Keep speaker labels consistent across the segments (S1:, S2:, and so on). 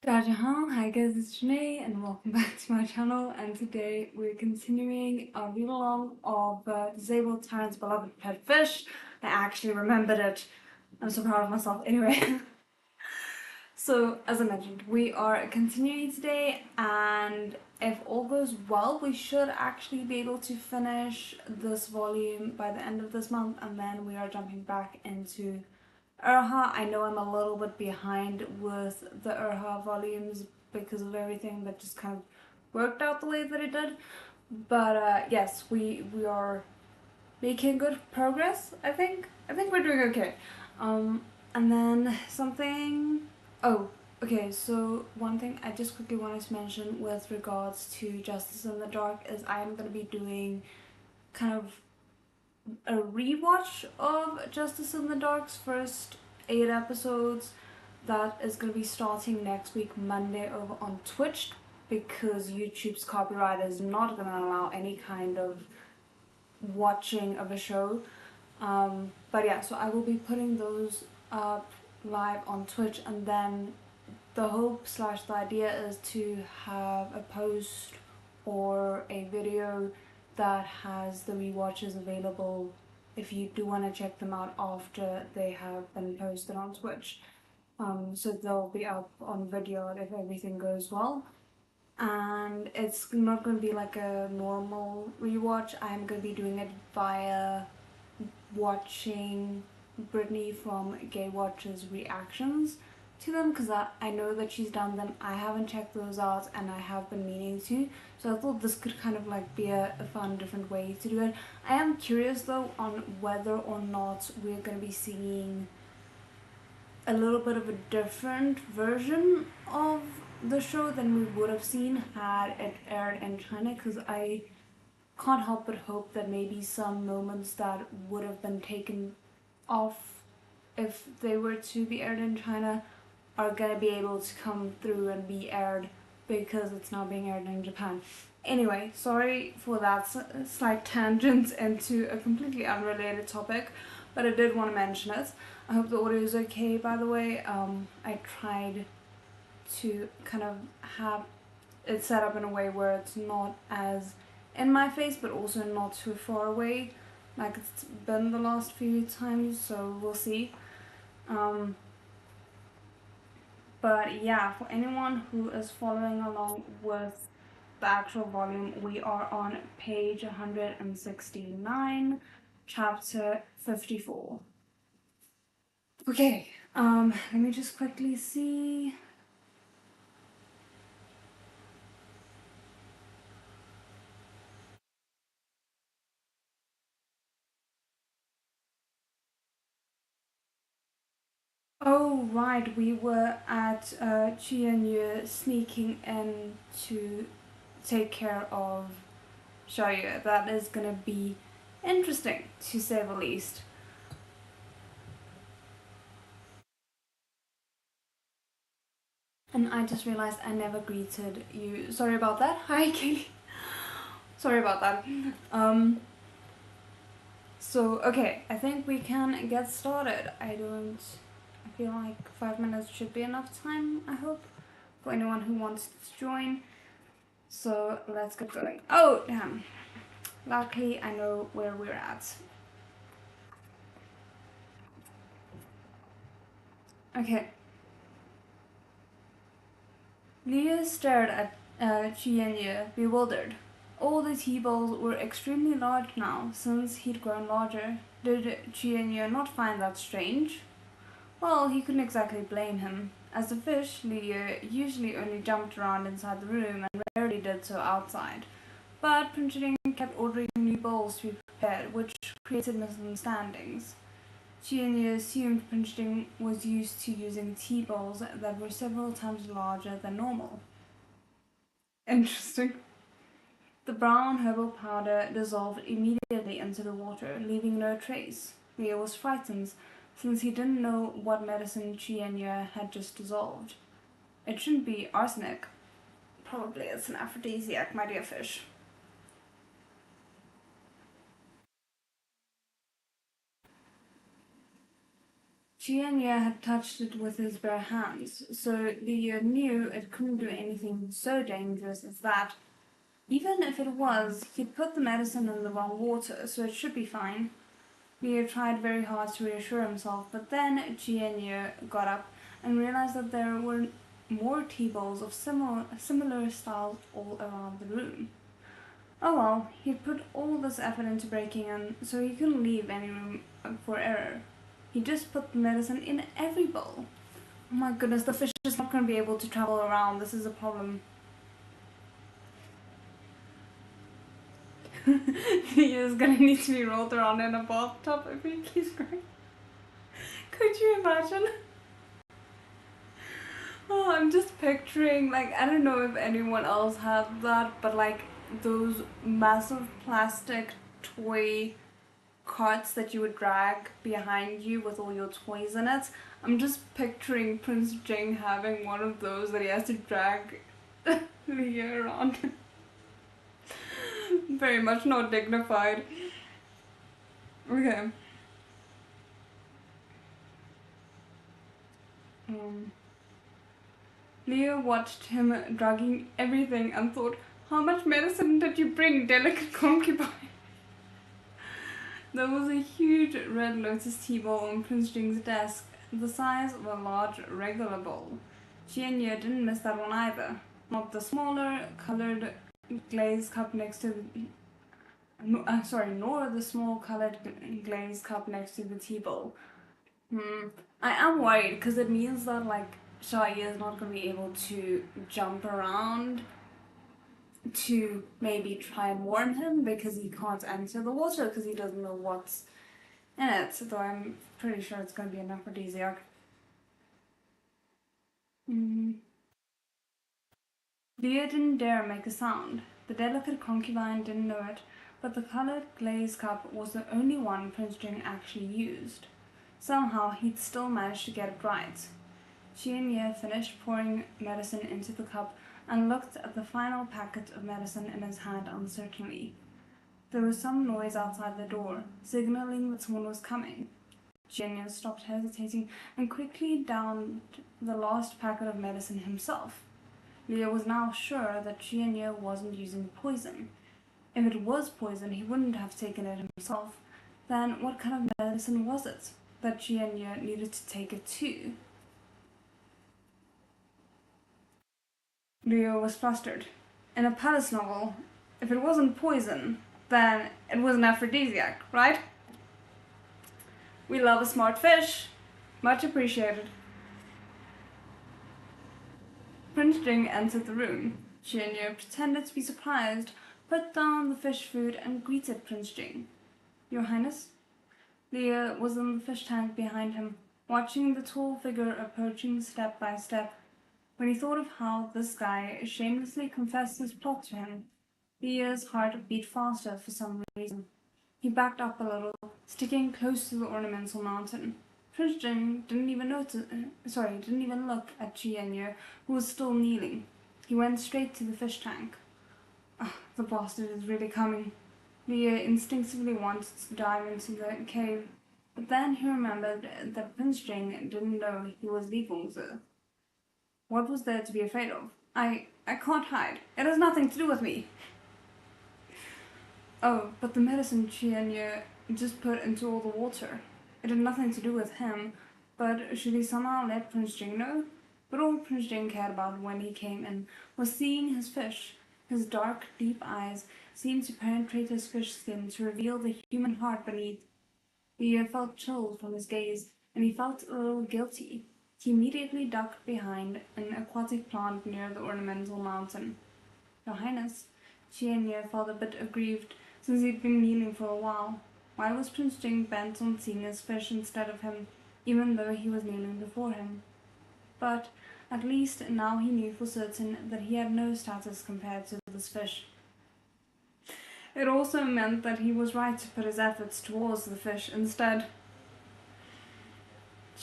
S1: Hi guys, it's Janae and welcome back to my channel, and today we're continuing our read-along of Disabled Tyrant's Beloved Pet Fish. I actually remembered it. I'm so proud of myself. Anyway, so as I mentioned, we are continuing today, and if all goes well, we should actually be able to finish this volume by the end of this month, and then we are jumping back into Urha. I know I'm a little bit behind with the Urha volumes because of everything that just kind of worked out the way that it did. But yes, we are making good progress. I think we're doing okay. And then something. Oh, okay. So one thing I just quickly wanted to mention with regards to Justice in the Dark is I am going to be doing kind of a rewatch of Justice in the Dark's first 8 episodes that is going to be starting next week Monday over on Twitch, because YouTube's copyright is not going to allow any kind of watching of a show. But yeah, so I will be putting those up live on Twitch, and then the hope slash the idea is to have a post or a video that has the rewatches available if you do want to check them out after they have been posted on Twitch. So they'll be up on video if everything goes well. And it's not going to be like a normal rewatch. I'm going to be doing it via watching Brittany from Gay Watch's reactions to them, because I know that she's done them. I haven't checked those out and I have been meaning to, so I thought this could kind of like be a fun different way to do it. I am curious though on whether or not we're going to be seeing a little bit of a different version of the show than we would have seen had it aired in China, because I can't help but hope that maybe some moments that would have been taken off if they were to be aired in China are gonna be able to come through and be aired because it's now being aired in Japan. Anyway, sorry for that slight tangent into a completely unrelated topic, but I did want to mention it. I hope the audio is okay, by the way. I tried to kind of have it set up in a way where it's not as in my face, but also not too far away, like it's been the last few times, so we'll see. But yeah, for anyone who is following along with the actual volume, we are on page 169, chapter 54. Okay, let me just quickly see. Oh right, we were at Chi and Yu sneaking in to take care of Xiaoyu. That is gonna be interesting, to say the least. And I just realized I never greeted you. Sorry about that. Hi, Katie. Sorry about that. So, okay, I think we can get started. I feel like 5 minutes should be enough time, I hope, for anyone who wants to join. So, let's get going. Oh, damn. Luckily, I know where we're at. Okay. Leah stared at Chi and Ye, bewildered. All the T-balls were extremely large now, since he'd grown larger. Did Chi and Ye not find that strange? Well, he couldn't exactly blame him. As a fish, Leah usually only jumped around inside the room and rarely did so outside. But Prince Jing kept ordering new bowls to be prepared, which created misunderstandings. She assumed Prince Jing was used to using tea bowls that were several times larger than normal. Interesting. The brown herbal powder dissolved immediately into the water, leaving no trace. Leah was frightened, since he didn't know what medicine Chienya had just dissolved. It shouldn't be arsenic. Probably it's an aphrodisiac, my dear fish. Leah had touched it with his bare hands, so Leah knew it couldn't do anything so dangerous as that. Even if it was, he'd put the medicine in the wrong water, so it should be fine. Leah tried very hard to reassure himself, but then Leah got up and realized that there were more tea bowls of similar styles all around the room. Oh well, he'd put all this effort into breaking in, so he couldn't leave any room for error. He just put the medicine in every bowl. Oh my goodness, the fish is not going to be able to travel around. This is a problem. He is going to need to be rolled around in a bathtub if he keeps going. Could you imagine? Oh, I'm just picturing, like, I don't know if anyone else had that, but like those massive plastic toy carts that you would drag behind you with all your toys in it. I'm just picturing Prince Jing having one of those that he has to drag Leah around. Very much not dignified. Okay. Leah watched him dragging everything and thought, how much medicine did you bring, delicate concubine? There was a huge red lotus tea bowl on Prince Jing's desk, the size of a large regular bowl. Shen didn't miss that one either. Not the smaller, coloured glazed cup next to nor the small coloured glazed cup next to the tea bowl. I am worried because it means that like Shai is not going to be able to jump around to maybe try and warn him because he can't enter the water because he doesn't know what's in it, though I'm pretty sure it's going to be an aphrodisiac. Leah didn't dare make a sound. The delicate concubine didn't know it, but the coloured glazed cup was the only one Prince Jing actually used. Somehow he'd still managed to get it right. Leah finished pouring medicine into the cup and looked at the final packet of medicine in his hand uncertainly. There was some noise outside the door, signaling that someone was coming. Leah stopped hesitating and quickly downed the last packet of medicine himself. Leah was now sure that Leah wasn't using poison. If it was poison, he wouldn't have taken it himself. Then what kind of medicine was it that Leah needed to take it to? Leah was flustered. In a palace novel, if it wasn't poison, then it was an aphrodisiac, right? We love a smart fish. Much appreciated. Prince Jing entered the room. Leah pretended to be surprised, put down the fish food and greeted Prince Jing. Your Highness? Leah was in the fish tank behind him, watching the tall figure approaching step by step. When he thought of how this guy shamelessly confessed his plot to him, Leah's heart beat faster for some reason. He backed up a little, sticking close to the ornamental mountain. Prince Jing didn't even look at Leah, who was still kneeling. He went straight to the fish tank. The bastard is really coming. Leah instinctively wanted to dive into the cave, but then he remembered that Prince Jing didn't know he was Li. What was there to be afraid of? I can't hide. It has nothing to do with me. Oh, but the medicine Leah just put into all the water. It had nothing to do with him, but should he somehow let Prince Jing know? But all Prince Jing cared about when he came in was seeing his fish. His dark, deep eyes seemed to penetrate his fish skin to reveal the human heart beneath. Leah felt chills from his gaze, and he felt a little guilty. He immediately ducked behind an aquatic plant near the ornamental mountain. Your Highness, Leah felt a bit aggrieved, since he'd been kneeling for a while. Why was Prince Jing bent on seeing his fish instead of him, even though he was kneeling before him? But at least now he knew for certain that he had no status compared to this fish. It also meant that he was right to put his efforts towards the fish instead.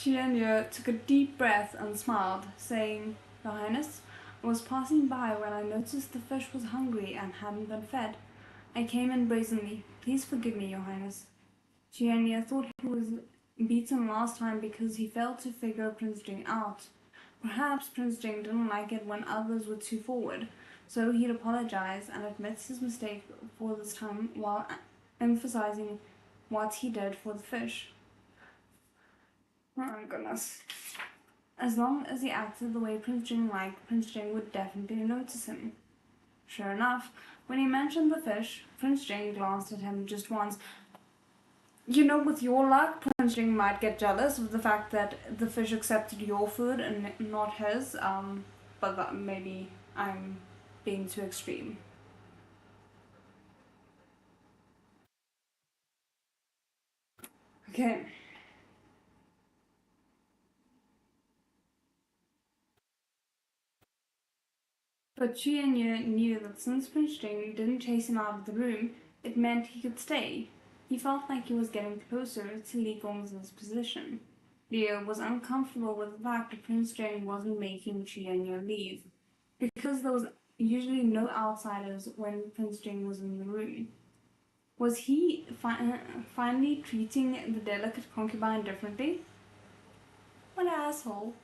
S1: Leah took a deep breath and smiled, saying, Your Highness, I was passing by when I noticed the fish was hungry and hadn't been fed. I came in brazenly. Please forgive me, Your Highness. Leah thought he was beaten last time because he failed to figure Prince Jing out. Perhaps Prince Jing didn't like it when others were too forward, so he'd apologize and admit his mistake for this time while emphasizing what he did for the fish. Oh my goodness. As long as he acted the way Prince Jing liked, Prince Jing would definitely notice him. Sure enough, when he mentioned the fish, Prince Jing glanced at him just once. You know, with your luck, Prince Jing might get jealous of the fact that the fish accepted your food and not his, but that maybe I'm being too extreme. Okay. But Chuan knew that since Prince Jing didn't chase him out of the room, it meant he could stay. He felt like he was getting closer to Li Gong's position. Leah was uncomfortable with the fact that Prince Jing wasn't making Chuan leave, because there was usually no outsiders when Prince Jing was in the room. Was he finally treating the delicate concubine differently? What an asshole.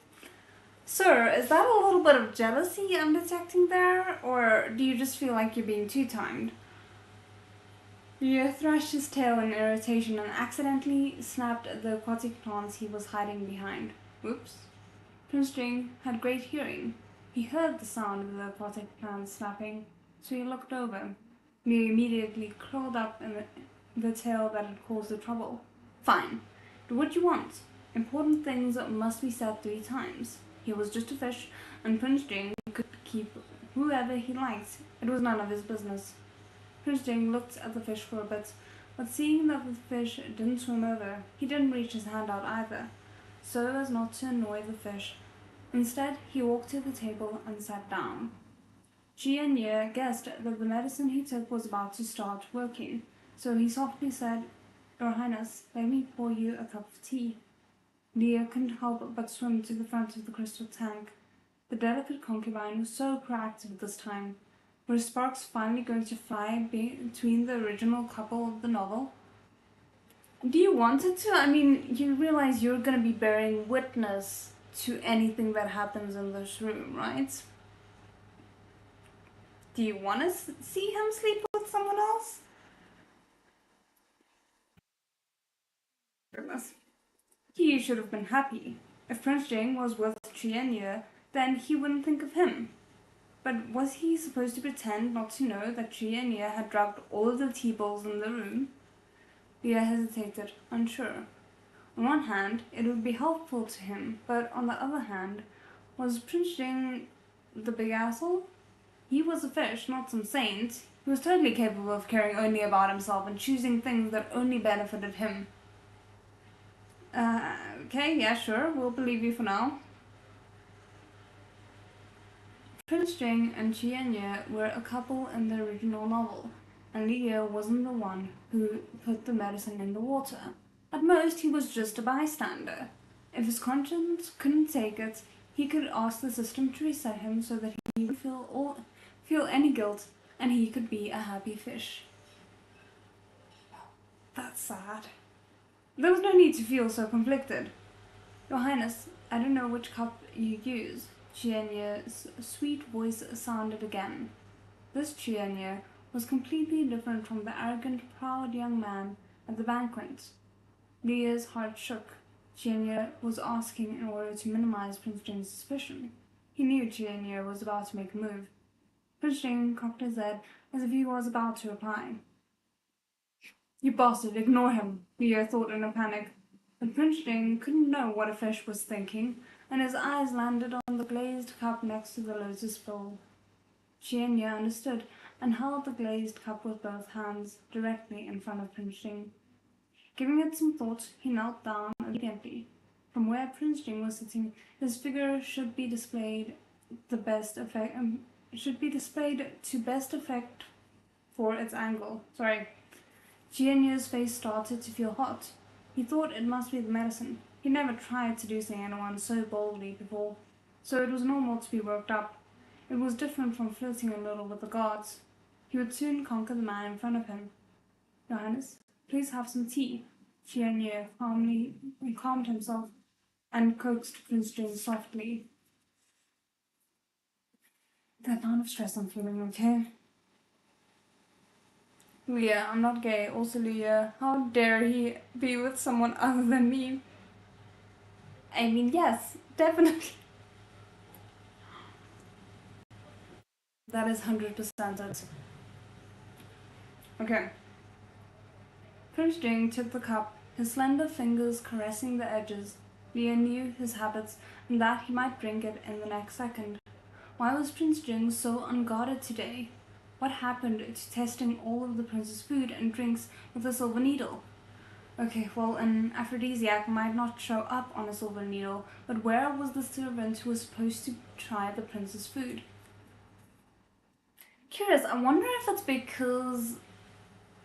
S1: Sir, is that a little bit of jealousy I'm detecting there, or do you just feel like you're being too timed? Leah thrashed his tail in irritation and accidentally snapped the aquatic plants he was hiding behind. Whoops. Prince Jing had great hearing. He heard the sound of the aquatic plants snapping, so he looked over. Leah immediately curled up in the tail that had caused the trouble. Fine. Do what you want. Important things must be said 3 times. He was just a fish, and Prince Jing could keep whoever he liked. It was none of his business. Prince Jing looked at the fish for a bit, but seeing that the fish didn't swim over, he didn't reach his hand out either, so as not to annoy the fish. Instead, he walked to the table and sat down. Jian Ye guessed that the medicine he took was about to start working, so he softly said, "Your Highness, let me pour you a cup of tea." Leah couldn't help but swim to the front of the crystal tank. The delicate concubine was so proactive this time. Were sparks finally going to fly between the original couple of the novel? Do you want it to? I mean, you realize you're going to be bearing witness to anything that happens in this room, right? Do you want to see him sleep with someone else? Goodness. He should have been happy. If Prince Jing was with Chuan, then he wouldn't think of him. But was he supposed to pretend not to know that Chuan had drugged all of the tea bowls in the room? Leah hesitated, unsure. On one hand, it would be helpful to him, but on the other hand, was Prince Jing the big asshole? He was a fish, not some saint. He was totally capable of caring only about himself and choosing things that only benefited him. Okay, yeah, sure, we'll believe you for now. Prince Jing and Chuan were a couple in the original novel, and Leah wasn't the one who put the medicine in the water. At most, he was just a bystander. If his conscience couldn't take it, he could ask the system to reset him so that he would feel any guilt, and he could be a happy fish. That's sad. There was no need to feel so conflicted. Your Highness, I don't know which cup you use. Chuan's sweet voice sounded again. This Chuan was completely different from the arrogant, proud young man at the banquet. Leah's heart shook. Chuan was asking in order to minimize Prince Jing's suspicion. He knew Chuan was about to make a move. Prince Jing cocked his head as if he was about to reply. You bastard, ignore him, Leah thought in a panic. But Prince Jing couldn't know what a fish was thinking, and his eyes landed on the glazed cup next to the lotus bowl. Chuan understood and held the glazed cup with both hands directly in front of Prince Jing. Giving it some thought, he knelt down obediently. From where Prince Jing was sitting, his figure should be displayed to best effect for its angle. Jianya's face started to feel hot. He thought it must be the medicine. He never tried seducing anyone so boldly before, so it was normal to be worked up. It was different from flirting a little with the guards. He would soon conquer the man in front of him. Your Highness, please have some tea. Qianye calmed himself and coaxed Prince Jing softly. The amount of stress I'm feeling, okay? Leah, I'm not gay. Also, Leah, how dare he be with someone other than me? I mean, yes, definitely. That is 100% it. Okay. Prince Jing took the cup, his slender fingers caressing the edges. Leah knew his habits and that he might drink it in the next second. Why was Prince Jing so unguarded today? What happened to testing all of the prince's food and drinks with a silver needle? Okay, well, an aphrodisiac might not show up on a silver needle, but where was the servant who was supposed to try the prince's food? Curious, I wonder if it's because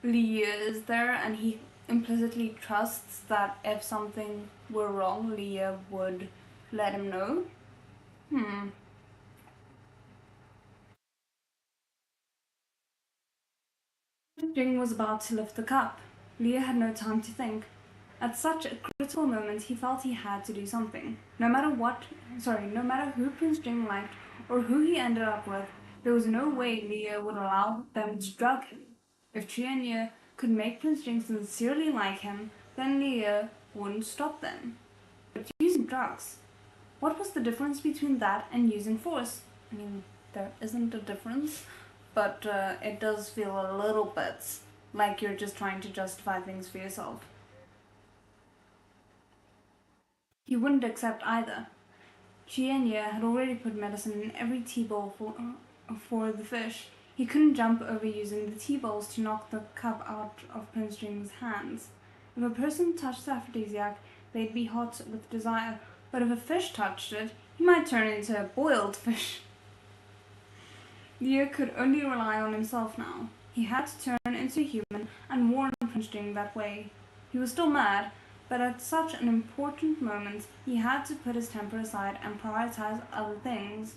S1: Leah is there and he implicitly trusts that if something were wrong, Leah would let him know? Jing was about to lift the cup. Leah had no time to think. At such a critical moment, he felt he had to do something. No matter who Prince Jing liked or who he ended up with, there was no way Leah would allow them to drug him. If Qianye could make Prince Jing sincerely like him, then Leah wouldn't stop them. But using drugs, what was the difference between that and using force? I mean, there isn't a difference, but it does feel a little bit like you're just trying to justify things for yourself. He wouldn't accept either. Qianye had already put medicine in every tea bowl for the fish. He couldn't jump over using the tea bowls to knock the cup out of Prince Jing's hands. If a person touched the aphrodisiac, they'd be hot with desire, but if a fish touched it, he might turn into a boiled fish. Leah could only rely on himself now. He had to turn into a human and warn Prince Jing that way. He was still mad, but at such an important moment, he had to put his temper aside and prioritize other things.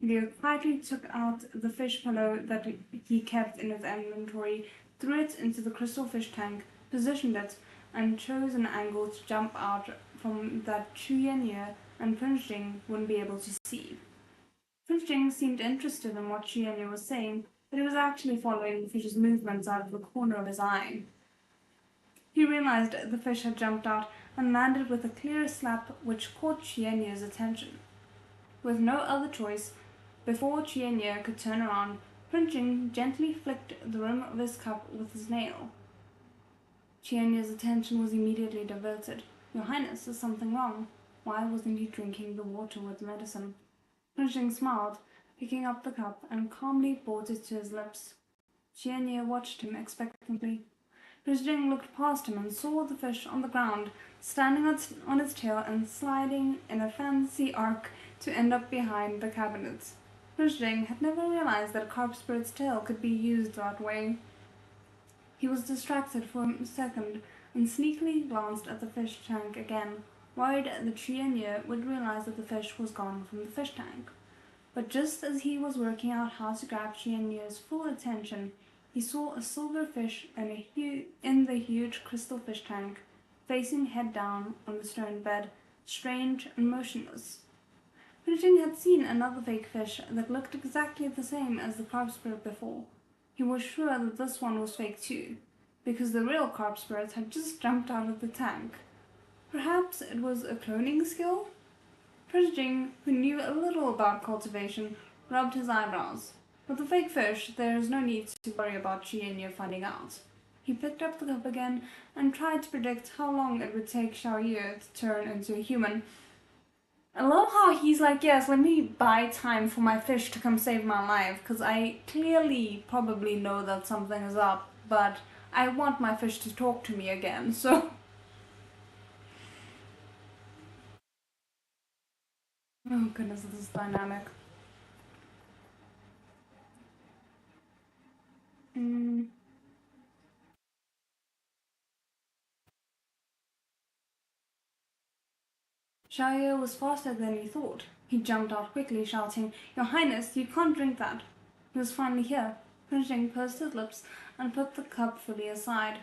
S1: Leah quietly took out the fish pillow that he kept in his inventory, threw it into the crystal fish tank, positioned it, and chose an angle to jump out from that Qianye and Prince Jing wouldn't be able to see. Prince Jing seemed interested in what Qianye was saying, but he was actually following the fish's movements out of the corner of his eye. He realized the fish had jumped out and landed with a clear slap which caught Qianye's attention. With no other choice, before Qianye could turn around, Prince Jing gently flicked the rim of his cup with his nail. Qianye's attention was immediately diverted. Your Highness, is something wrong? Why wasn't he drinking the water with medicine? Prince Jing smiled, picking up the cup, and calmly brought it to his lips. Qianye watched him expectantly. Prince Jing looked past him and saw the fish on the ground, standing on its tail and sliding in a fancy arc to end up behind the cabinets. Prince Jing had never realized that a carp spirit's tail could be used that way. He was distracted for a second and sneakily glanced at the fish tank again, worried that Qianye would realize that the fish was gone from the fish tank. But just as he was working out how to grab Qianye's full attention, he saw a silver fish in the huge crystal fish tank, facing head down on the stone bed, strange and motionless. Prince Jing had seen another fake fish that looked exactly the same as the carp spirit before. He was sure that this one was fake too, because the real carp spirit had just jumped out of the tank. Perhaps it was a cloning skill? Prince Jing, who knew a little about cultivation, rubbed his eyebrows. With the fake fish, there is no need to worry about Qianye finding out. He picked up the cup again and tried to predict how long it would take Xiaoyu to turn into a human. I love how he's like, yes, let me buy time for my fish to come save my life, because I clearly probably know that something is up, but I want my fish to talk to me again, so... Oh goodness, this is dynamic. Xiaoyu was faster than he thought. He jumped out quickly, shouting, Your Highness, you can't drink that. He was finally here. Prince Jing pursed his lips and put the cup fully aside.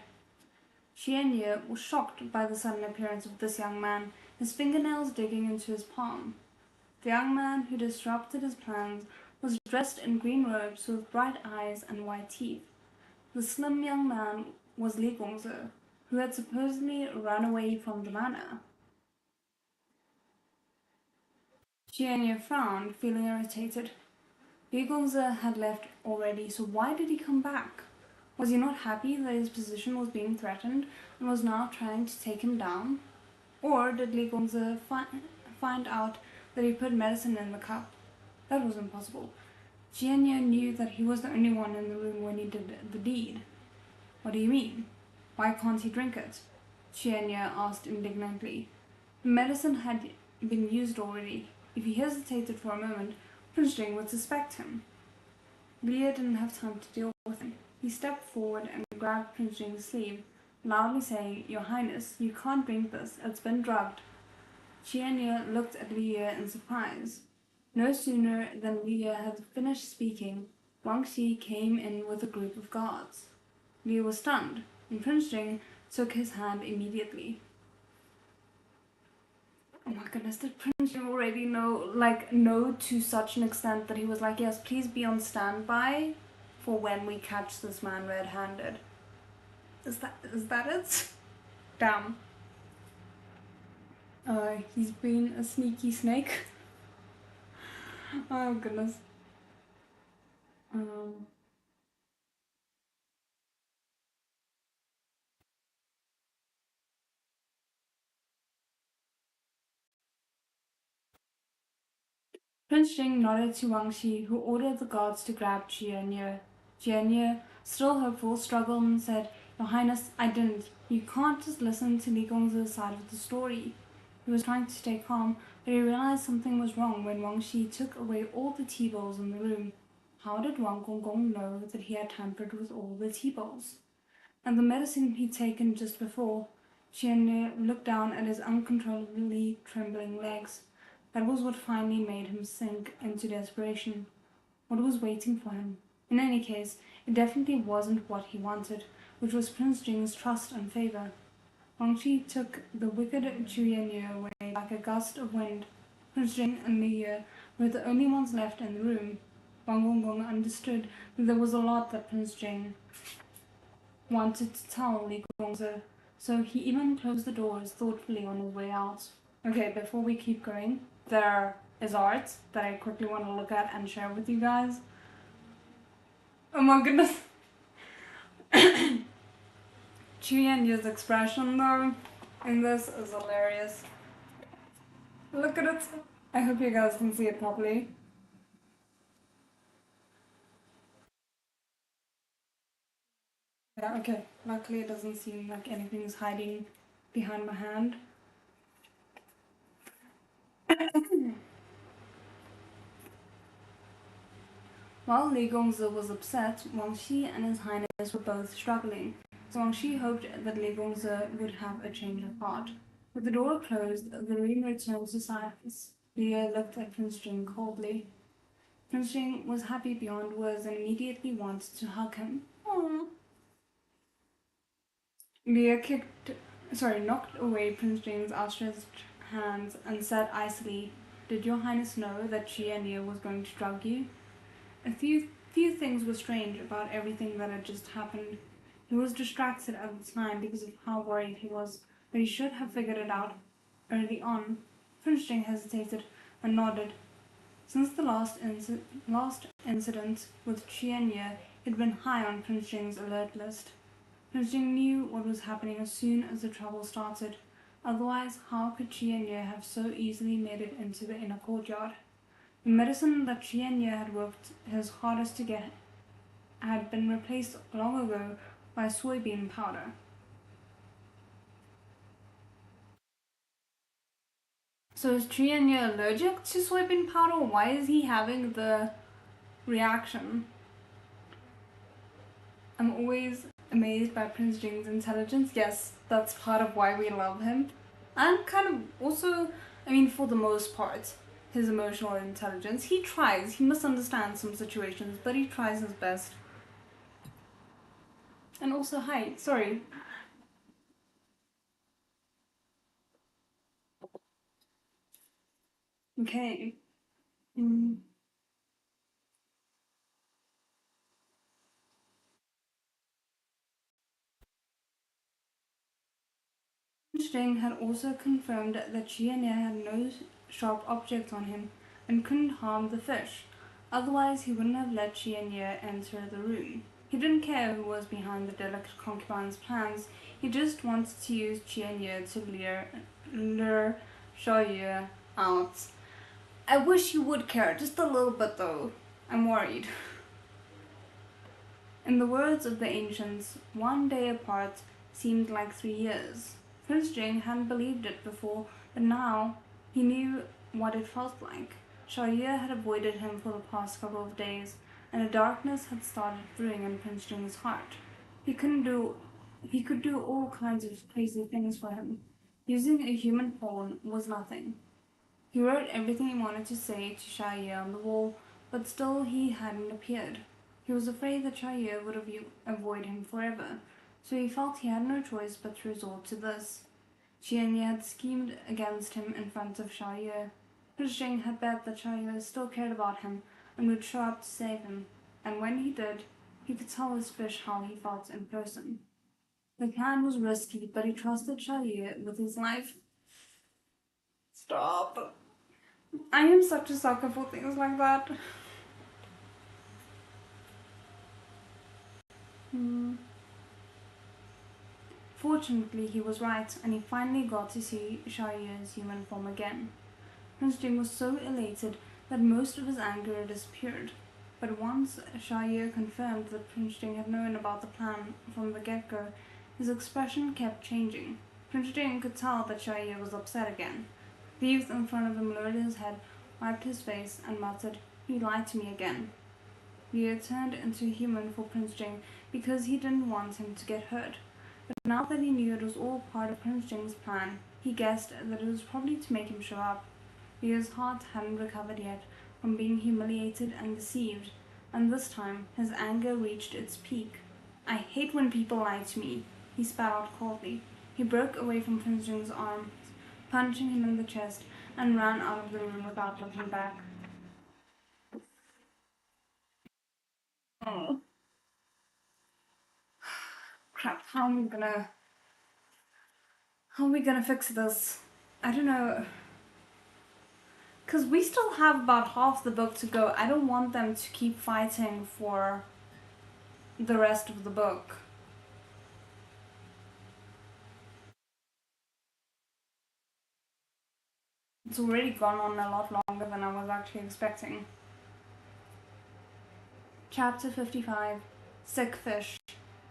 S1: Xianye was shocked by the sudden appearance of this young man, his fingernails digging into his palm. The young man who disrupted his plans was dressed in green robes with bright eyes and white teeth. The slim young man was Li Gongzi, who had supposedly run away from the manor. Xianye frowned, feeling irritated. Li Gongzi had left already, so why did he come back? Was he not happy that his position was being threatened and was now trying to take him down? Or did Li Gongzi find out that he put medicine in the cup? That was impossible. Xianye knew that he was the only one in the room when he did the deed. What do you mean? Why can't he drink it? Xianye asked indignantly. The medicine had been used already. If he hesitated for a moment, Prince Jing would suspect him. Leah didn't have time to deal with him. He stepped forward and grabbed Prince Jing's sleeve, loudly saying, "Your Highness, you can't drink this. It's been drugged." Xianye looked at Leah in surprise. No sooner than Leah had finished speaking, Wang Xi came in with a group of guards. Leah was stunned, and Prince Jing took his hand immediately. Oh my goodness, did Prince Jing already know to such an extent that he was like, "Yes, please be on standby for when we catch this man red-handed"? Is that it? Damn. He's been a sneaky snake. Oh goodness. Prince Jing nodded to Wang Xi, who ordered the guards to grab Xianye. Xianye, still hopeful, struggled and said, "Your Highness, I didn't. You can't just listen to Li Gongzi's side of the story." He was trying to stay calm, but he realized something was wrong when Wang Xi took away all the tea bowls in the room. How did Wang Gonggong know that he had tampered with all the tea bowls? And the medicine he'd taken just before? Xianye looked down at his uncontrollably trembling legs. That was what finally made him sink into desperation. What was waiting for him? In any case, it definitely wasn't what he wanted, which was Prince Jing's trust and favor. Wang Xi took the wicked Xianye away like a gust of wind. Prince Jing and Leah were the only ones left in the room. Wang Gonggong understood that there was a lot that Prince Jing wanted to tell Li Gongzi, so he even closed the doors thoughtfully on his way out. Okay, before we keep going, there is art that I quickly want to look at and share with you guys. Oh my goodness. Xianye's expression though in this is hilarious. Look at it. I hope you guys can see it properly. Yeah, okay. Luckily it doesn't seem like anything's hiding behind my hand. While Li Gongzi was upset, Wang Xi and his highness were both struggling, so Wang Xi hoped that Li Gongzi would have a change of heart. With the door closed, the room returned to silence. Leah looked at Prince Jing coldly. Prince Jing was happy beyond words and immediately wanted to hug him. Aww. Leah knocked away Prince Jing's outstretched hands and said icily, "Did your highness know that Xianye was going to drug you?" A few things were strange about everything that had just happened. He was distracted at the time because of how worried he was, but he should have figured it out early on. Prince Jing hesitated and nodded. Since the last incident with Xianye, he'd been high on Prince Jing's alert list. Prince Jing knew what was happening as soon as the trouble started. Otherwise, how could Xianye have so easily made it into the inner courtyard? The medicine that Xianye had worked his hardest to get had been replaced long ago by soybean powder. So is Xianye allergic to soybean powder? Why is he having the reaction? I'm always amazed by Prince Jing's intelligence. Yes, that's part of why we love him. And kind of also, for the most part, his emotional intelligence. He tries. He misunderstands some situations, but he tries his best. And also, hi, sorry. Okay. Jing had also confirmed that Xianye had no sharp object on him and couldn't harm the fish. Otherwise, he wouldn't have let Xianye enter the room. He didn't care who was behind the delicate concubine's plans. He just wanted to use Xianye to lure Xiaoyu out. I wish he would care, just a little bit though. I'm worried. In the words of the ancients, one day apart seemed like 3 years. Prince Jing hadn't believed it before, but now he knew what it felt like. Xiaoye had avoided him for the past couple of days, and a darkness had started brewing in Prince Jing's heart. He could do all kinds of crazy things for him. Using a human pawn was nothing. He wrote everything he wanted to say to Xiaoye on the wall, but still he hadn't appeared. He was afraid that Xiaoye would avoid him forever, so he felt he had no choice but to resort to this. Xianye had schemed against him in front of Xiaoye. Prince Jing had bet that Xiaoye still cared about him and would show up to save him, and when he did, he could tell his fish how he felt in person. The plan was risky, but he trusted Xiaoye with his life. Stop. I am such a sucker for things like that. Fortunately, he was right, and he finally got to see Xiaoye's human form again. Prince Jing was so elated that most of his anger disappeared. But once Xiaoye confirmed that Prince Jing had known about the plan from the get-go, his expression kept changing. Prince Jing could tell that Xiaoye was upset again. The youth in front of him lowered his head, wiped his face, and muttered, "You lied to me again." Leah turned into a human for Prince Jing because he didn't want him to get hurt. But now that he knew it was all part of Prince Jing's plan, he guessed that it was probably to make him show up. Leah's heart hadn't recovered yet from being humiliated and deceived, and this time his anger reached its peak. "I hate when people lie to me," he spat out coldly. He broke away from Prince Jing's arms, punching him in the chest, and ran out of the room without looking back. Oh. Crap, how are we gonna fix this? I don't know. Because we still have about half the book to go. I don't want them to keep fighting for the rest of the book. It's already gone on a lot longer than I was actually expecting. Chapter 55. Sick Fish.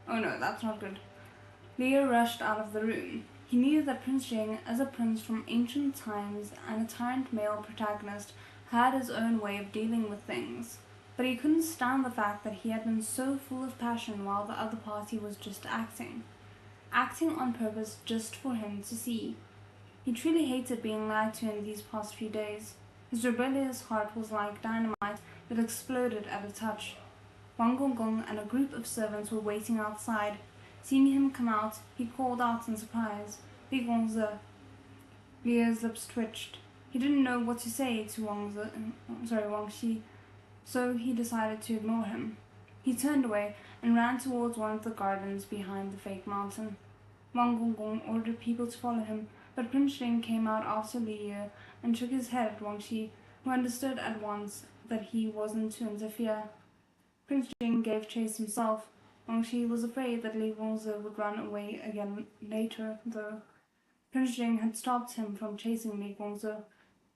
S1: Oh no, that's not good. Leah rushed out of the room. He knew that Prince Jing, as a prince from ancient times and a tyrant male protagonist, had his own way of dealing with things. But he couldn't stand the fact that he had been so full of passion while the other party was just acting. Acting on purpose just for him to see. He truly hated being lied to in these past few days. His rebellious heart was like dynamite that exploded at a touch. Wang Gongong and a group of servants were waiting outside. Seeing him come out, he called out in surprise, "Li Gongzi." Leah's lips twitched. He didn't know what to say to Wang Xi, so he decided to ignore him. He turned away and ran towards one of the gardens behind the fake mountain. Wang Gongong ordered people to follow him, but Prince Jing came out after Leah and shook his head at Wang Xi, who understood at once that he wasn't to interfere. Prince Jing gave chase himself. Wang Xi was afraid that Li Gongzi would run away again later, though. Prince Jing had stopped him from chasing Li Gongzi,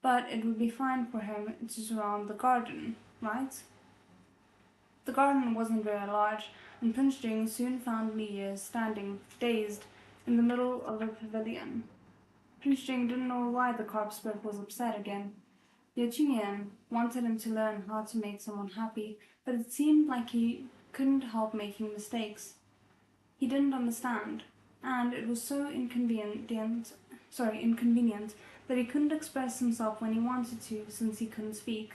S1: but it would be fine for him to surround the garden, right? The garden wasn't very large, and Prince Jing soon found Leah standing, dazed, in the middle of a pavilion. Prince Jing didn't know why the carp spook was upset again. Ye Qingyan wanted him to learn how to make someone happy, but it seemed like he couldn't help making mistakes. He didn't understand, and it was so inconvenient that he couldn't express himself when he wanted to, since he couldn't speak.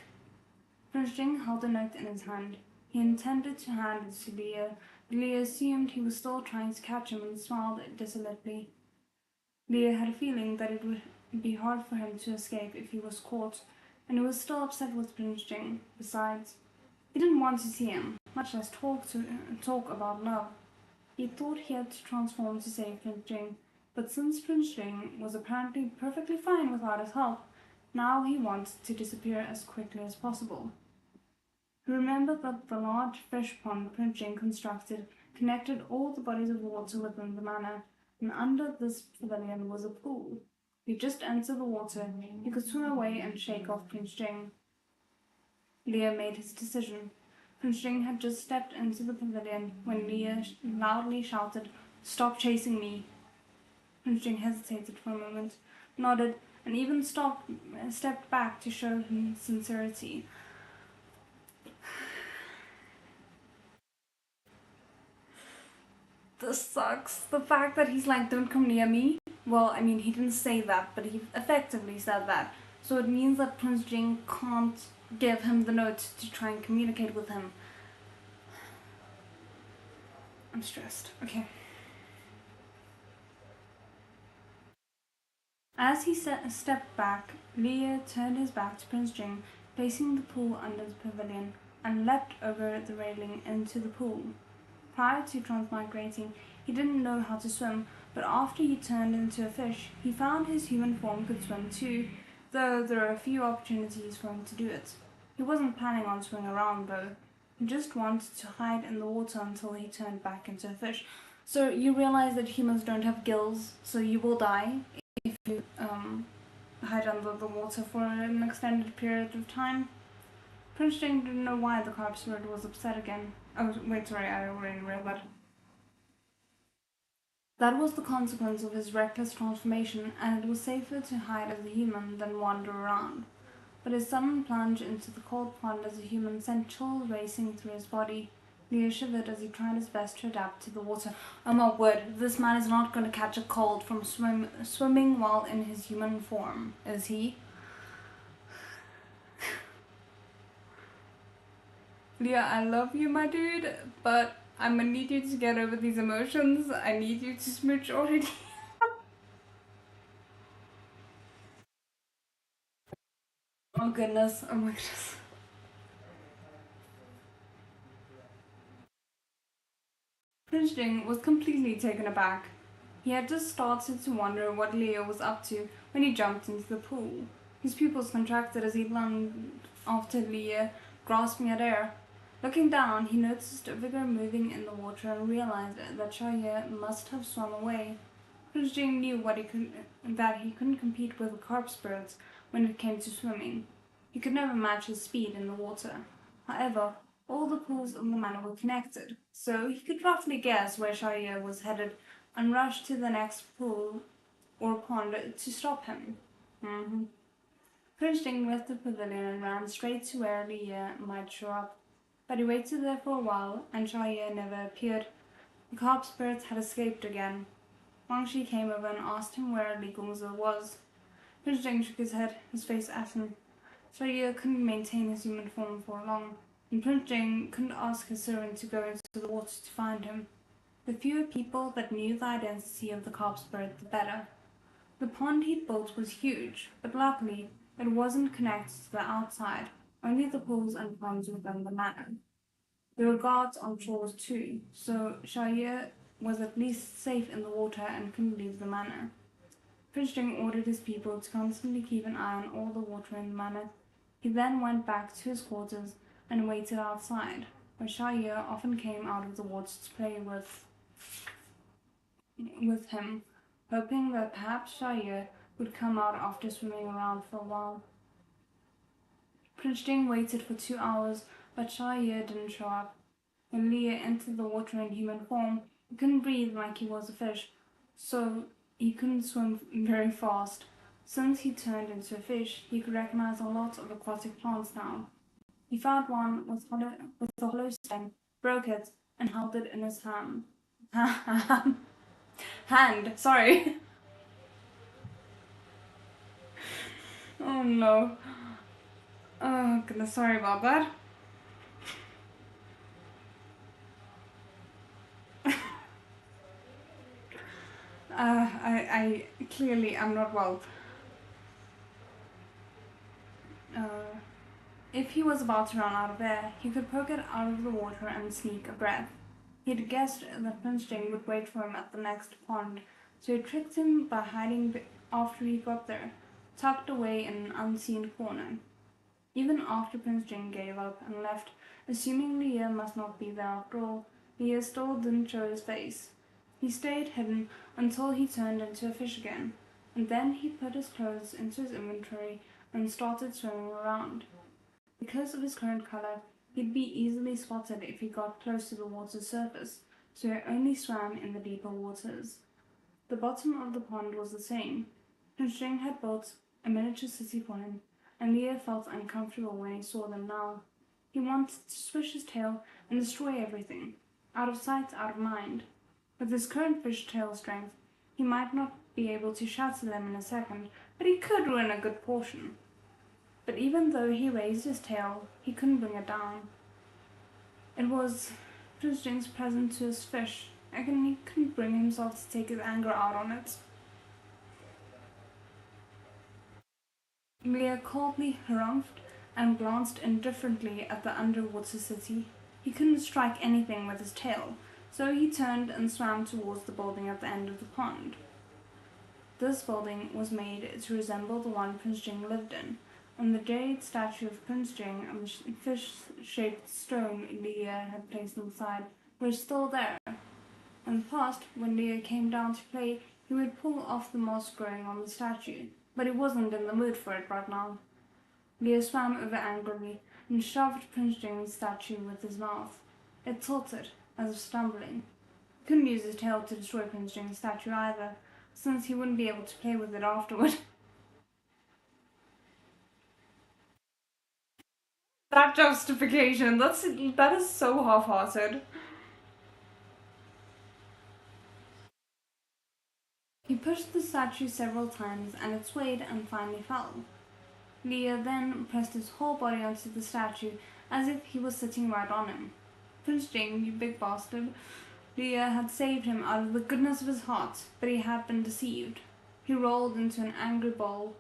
S1: Prince Jing held a note in his hand. He intended to hand it to Leah, but Leah assumed he was still trying to catch him and smiled desolately. Leah had a feeling that it would be hard for him to escape if he was caught. and he was still upset with Prince Jing. Besides, he didn't want to see him, much less talk about love. He thought he had to transform to save Prince Jing, but since Prince Jing was apparently perfectly fine without his help, now he wanted to disappear as quickly as possible. He remembered that the large fish pond Prince Jing constructed connected all the bodies of water within the manor, and under this pavilion was a pool. If you just enter the water, you could swim away and shake off Prince Jing. Leah made his decision. Prince Jing had just stepped into the pavilion when Leah loudly shouted, "Stop chasing me!" Prince Jing hesitated for a moment, nodded, and even stepped back to show him sincerity. This sucks. The fact that he's like, "Don't come near me." Well, I mean, he didn't say that, but he effectively said that. So it means that Prince Jing can't give him the note to try and communicate with him. I'm stressed. Okay. As he stepped back, Leah turned his back to Prince Jing, facing the pool under the pavilion, and leapt over the railing into the pool. Prior to transmigrating, he didn't know how to swim, but after he turned into a fish, he found his human form could swim too, though there are a few opportunities for him to do it. He wasn't planning on swimming around though. He just wanted to hide in the water until he turned back into a fish. So you realize that humans don't have gills, so you will die if you hide under the water for an extended period of time. Prince Jing didn't know why the carp spirit was upset again. Oh, wait, sorry, I already read that. That was the consequence of his reckless transformation, and it was safer to hide as a human than wander around. But his sudden plunge into the cold pond as a human sent chills racing through his body. Leo shivered as he tried his best to adapt to the water. Oh my word, this man is not going to catch a cold from swimming while in his human form, is he? Leah, I love you, my dude, but I'm gonna need you to get over these emotions. I need you to smooch already. Oh goodness, oh my goodness. Prince Jing was completely taken aback. He had just started to wonder what Leah was up to when he jumped into the pool. His pupils contracted as he lunged after Leah, grasping at air. Looking down, he noticed a figure moving in the water and realized that Shaya must have swum away. Prince Jing knew that he couldn't compete with the carp spirits when it came to swimming. He could never match his speed in the water. However, all the pools in the manor were connected, so he could roughly guess where Shaya was headed and rush to the next pool or pond to stop him. Prince Jing left the pavilion and ran straight to where Leah might show up. But he waited there for a while, and Shaya never appeared. The carp spirits had escaped again. Wang Shi came over and asked him where Li Gongzi was. Prince Jing shook his head, his face ashen. Shaya couldn't maintain his human form for long, and Prince Jing couldn't ask his servant to go into the water to find him. The fewer people that knew the identity of the carp spirit, the better. The pond he'd built was huge, but luckily it wasn't connected to the outside, only the pools and ponds within the manor. There were guards on shores too, so Shaya was at least safe in the water and couldn't leave the manor. Prince Jing ordered his people to constantly keep an eye on all the water in the manor. He then went back to his quarters and waited outside, where Shaya often came out of the water to play with him, hoping that perhaps Shaya would come out after swimming around for a while. Prince Jing waited for 2 hours, but Shaya didn't show up. When Leah entered the water in human form, he couldn't breathe like he was a fish, so he couldn't swim very fast. Since he turned into a fish, he could recognize a lot of aquatic plants now. He found one with a hollow stem, broke it, and held it in his hand. Sorry. Oh no. Oh goodness, sorry about that. I clearly am not well. If he was about to run out of air, he could poke it out of the water and sneak a breath. He had guessed that Prince Jing would wait for him at the next pond, so he tricked him by hiding after he got there, tucked away in an unseen corner. Even after Prince Jing gave up and left, assuming Leah must not be there after all, Leah still didn't show his face. He stayed hidden until he turned into a fish again, and then he put his clothes into his inventory and started swimming around. Because of his current color, he'd be easily spotted if he got close to the water's surface, so he only swam in the deeper waters. The bottom of the pond was the same. Prince Jing had built a miniature city for him, and Leah felt uncomfortable when he saw them now. He wanted to swish his tail and destroy everything, out of sight, out of mind. With his current fish tail strength, he might not be able to shatter them in a second, but he could ruin a good portion. But even though he raised his tail, he couldn't bring it down. It was Prince Jing's present to his fish, and he couldn't bring himself to take his anger out on it. Leah coldly harumphed and glanced indifferently at the underwater city. He couldn't strike anything with his tail, so he turned and swam towards the building at the end of the pond. This building was made to resemble the one Prince Jing lived in, and the jade statue of Prince Jing and the fish-shaped stone Leah had placed inside were still there. In the past, when Leah came down to play, he would pull off the moss growing on the statue, but he wasn't in the mood for it right now. Leah swam over angrily and shoved Prince Jing's statue with his mouth. It tilted, as if stumbling. He couldn't use his tail to destroy Prince Jing's statue either, since he wouldn't be able to play with it afterward. That justification, that is so half-hearted. He pushed the statue several times and it swayed and finally fell. Leah then pressed his whole body onto the statue as if he was sitting right on him. Prince Jing, you big bastard. Leah had saved him out of the goodness of his heart, but he had been deceived. He rolled into an angry bowl.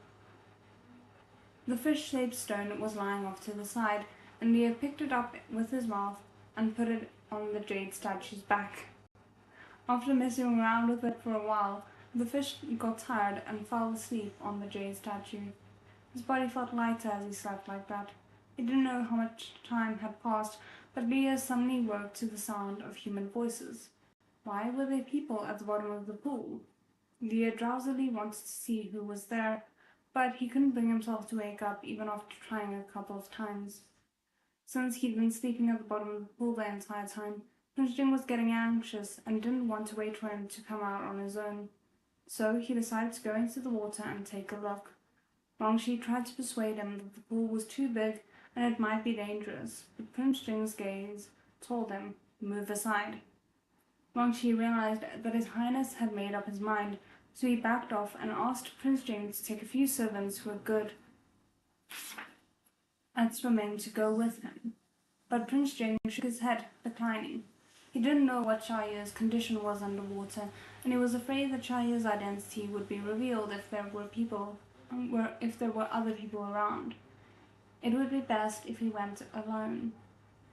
S1: The fish-shaped stone was lying off to the side, and Leah picked it up with his mouth and put it on the jade statue's back. After messing around with it for a while, the fish got tired and fell asleep on the jade statue. His body felt lighter as he slept like that. He didn't know how much time had passed, but Leah suddenly woke to the sound of human voices. Why were there people at the bottom of the pool? Leah drowsily wanted to see who was there, but he couldn't bring himself to wake up even after trying a couple of times. Since he'd been sleeping at the bottom of the pool the entire time, Prince Jing was getting anxious and didn't want to wait for him to come out on his own. So he decided to go into the water and take a look. Longshi tried to persuade him that the pool was too big and it might be dangerous, but Prince Jing's gaze told him, "Move aside." Longshi realized that His Highness had made up his mind, so he backed off and asked Prince Jing to take a few servants who were good at swimming to go with him. But Prince Jing shook his head, declining. He didn't know what Shaya's condition was underwater, and he was afraid that Shaya's identity would be revealed if there were other people around. It would be best if he went alone.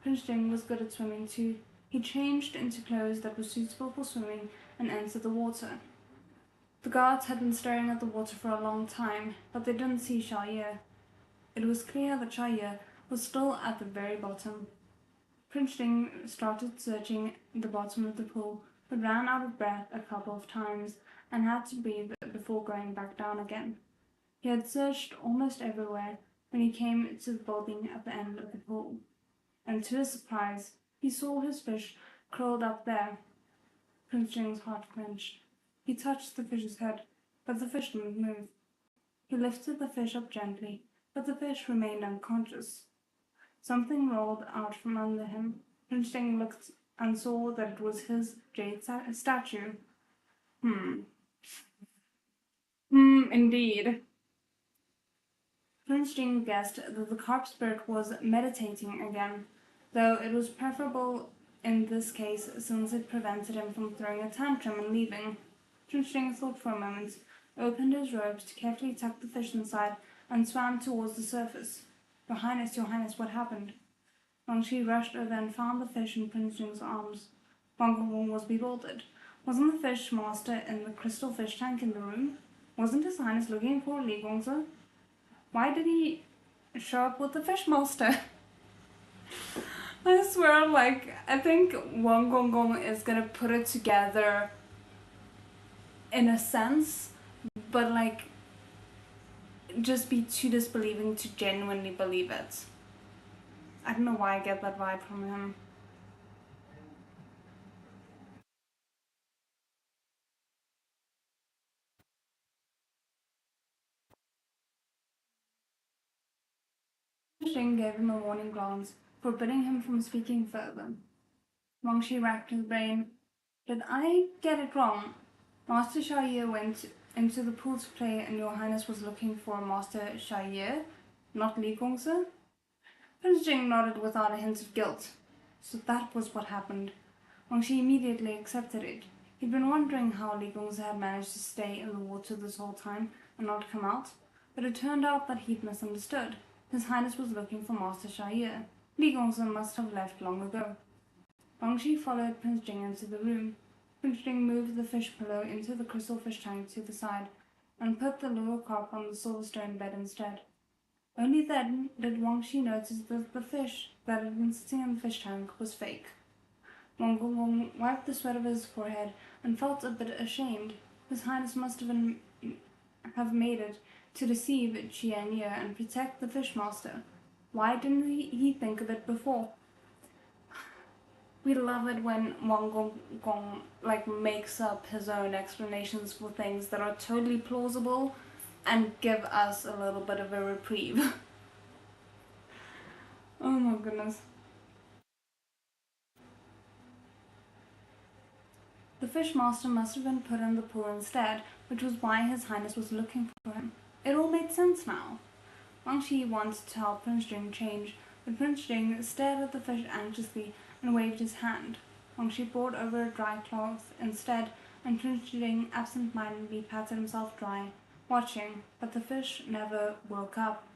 S1: Prince Jing was good at swimming too. He changed into clothes that were suitable for swimming and entered the water. The guards had been staring at the water for a long time, but they didn't see Shaya. It was clear that Shaya was still at the very bottom. Prince Jing started searching the bottom of the pool, but ran out of breath a couple of times and had to breathe before going back down again. He had searched almost everywhere when he came to the building at the end of the pool, and to his surprise, he saw his fish curled up there. Prince Jing's heart clenched. He touched the fish's head, but the fish didn't move. He lifted the fish up gently, but the fish remained unconscious. Something rolled out from under him. Prince Jing looked and saw that it was his jade statue. Indeed. Prince Jing guessed that the carp spirit was meditating again, though it was preferable in this case since it prevented him from throwing a tantrum and leaving. Prince Jing thought for a moment, opened his robes to carefully tuck the fish inside, and swam towards the surface. Your Highness, what happened? Wang Shi rushed over and found the fish in Prince Jing's arms. Wang Gongong was bewildered. Wasn't the fish master in the crystal fish tank in the room? Wasn't His Highness looking for Li Gongzi? Why did he show up with the fish master? I swear, like, I think Wang Gongong is gonna put it together in a sense, but like, just be too disbelieving to genuinely believe it. I don't know why I get that vibe from him. Jing gave him a warning glance, forbidding him from speaking further. Wang Shi racked his brain. Did I get it wrong? Master Xia went into the pool to play and Your Highness was looking for Master Xia, not Li Gongzi? Prince Jing nodded without a hint of guilt. So that was what happened. Wang Shi immediately accepted it. He'd been wondering how Li Gongzi had managed to stay in the water this whole time and not come out, but it turned out that he'd misunderstood. His Highness was looking for Master Xia. Li Gongzi must have left long ago. Wang Shi followed Prince Jing into the room. Prince Jing moved the fish pillow into the crystal fish tank to the side and put the lower carp on the silver stone bed instead. Only then did Wang Shi notice that the fish that had been sitting in the fish tank was fake. Wang Gongong wiped the sweat of his forehead and felt a bit ashamed. His Highness must have made it to deceive Qianye and protect the fishmaster. Why didn't he think of it before? We love it when Wang Gong makes up his own explanations for things that are totally plausible and give us a little bit of a reprieve. Oh my goodness. The fishmaster must have been put in the pool instead, which was why His Highness was looking for him. It all made sense now. Wang Shi wanted to help Prince Jing change, but Prince Jing stared at the fish anxiously and waved his hand. Wang Shi brought over a dry cloth instead, and Prince Jing absent-mindedly patted himself dry, watching, but the fish never woke up.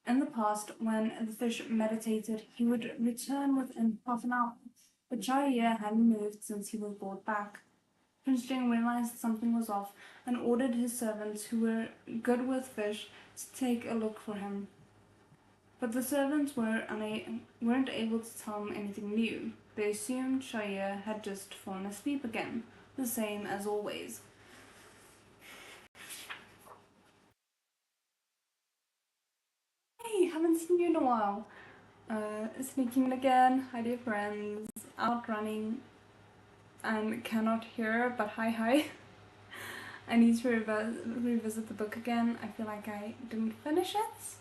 S1: In the past, when the fish meditated, he would return within half an hour, but Xia hadn't moved since he was brought back. Prince Jing realized something was off and ordered his servants, who were good with fish, to take a look for him. But the servants weren't able to tell him anything new. They assumed Xia had just fallen asleep again, the same as always. Hey, haven't seen you in a while. Sneaking again. Hi dear friends. Out running and cannot hear, but hi. I need to revisit the book again. I feel like I didn't finish it.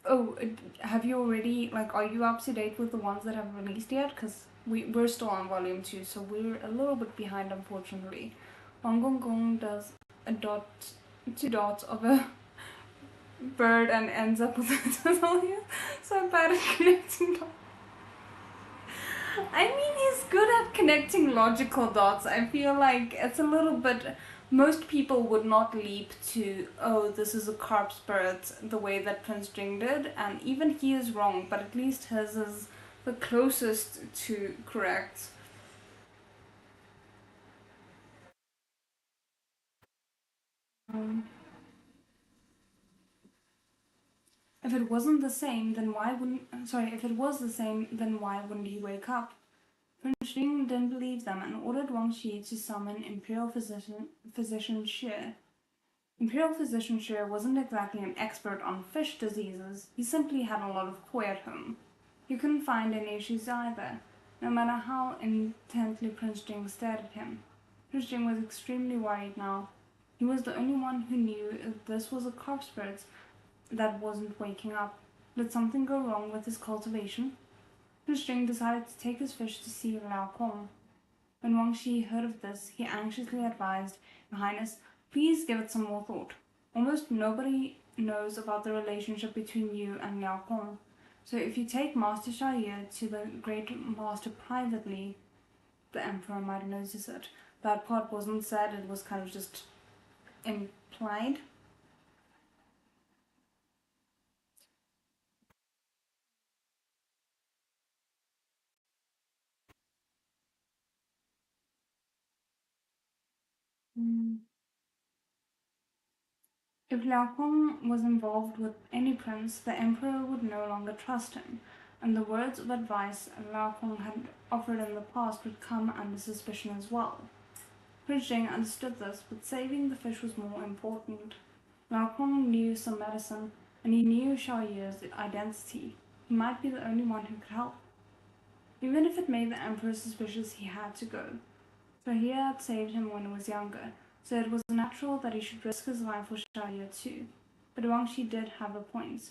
S1: Oh, have you already, are you up to date with the ones that have released yet? Because we're still on volume 2, so we're a little bit behind, unfortunately. Wang Gongong does two dots of a bird and ends up with a tunnel. So I'm bad at connecting dots. I mean, he's good at connecting logical dots. I feel like it's a little bit... Most people would not leap to, oh, this is a carp spirit, the way that Prince Jing did, and even he is wrong, but at least his is the closest to correct. If it wasn't the same, then why wouldn't... Sorry, if it was the same, then why wouldn't he wake up? Prince Jing didn't believe them and ordered Wang Shi to summon Imperial Physician Shi. Imperial Physician Shi wasn't exactly an expert on fish diseases, he simply had a lot of koi at home. He couldn't find any issues either, no matter how intently Prince Jing stared at him. Prince Jing was extremely worried now. He was the only one who knew if this was a carp spirit that wasn't waking up. Did something go wrong with his cultivation? Prince Jing decided to take his fish to see Liao Kong. When Wang Shi heard of this, he anxiously advised, Your Highness, please give it some more thought. Almost nobody knows about the relationship between you and Liao Kong. So if you take Master Xia to the Great Master privately, the Emperor might notice it. That part wasn't said, it was kind of just implied. If Liaopeng was involved with any prince, the emperor would no longer trust him, and the words of advice Liaopeng had offered in the past would come under suspicion as well. Prince Jing understood this, but saving the fish was more important. Liaopeng knew some medicine, and he knew Xiaoye's identity. He might be the only one who could help. Even if it made the emperor suspicious, he had to go. For he had saved him when he was younger, so it was natural that he should risk his life for Xiaoye too. But Wang Shi did have a point.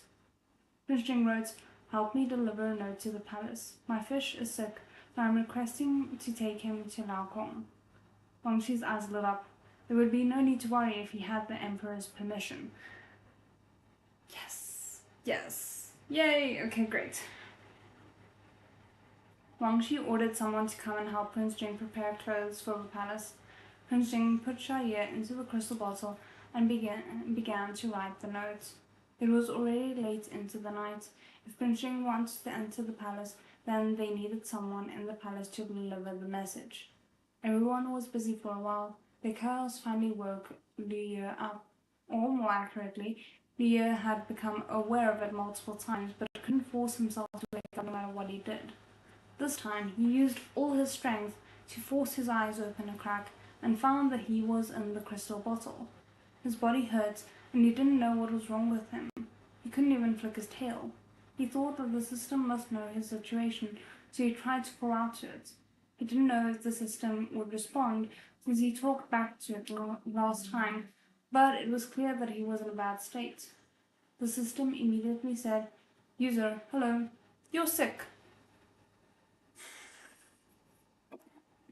S1: Prince Jing wrote, "Help me deliver a note to the palace. My fish is sick, so I'm requesting to take him to Liaopeng." Wang Shi's eyes lit up. There would be no need to worry if he had the emperor's permission. Yes. Yes. Yay! Okay, great. Wang Shi ordered someone to come and help Prince Jing prepare clothes for the palace. Prince Jing put Xiaoye into the crystal bottle and began to write the notes. It was already late into the night. If Prince Jing wanted to enter the palace, then they needed someone in the palace to deliver the message. Everyone was busy for a while. The chaos finally woke Leah up. Or more accurately, Leah had become aware of it multiple times, but couldn't force himself to wake up no matter what he did. This time, he used all his strength to force his eyes open a crack and found that he was in the crystal bottle. His body hurt, and he didn't know what was wrong with him. He couldn't even flick his tail. He thought that the system must know his situation, so he tried to call out to it. He didn't know if the system would respond, since he talked back to it last time, but it was clear that he was in a bad state. The system immediately said, "User, hello, you're sick."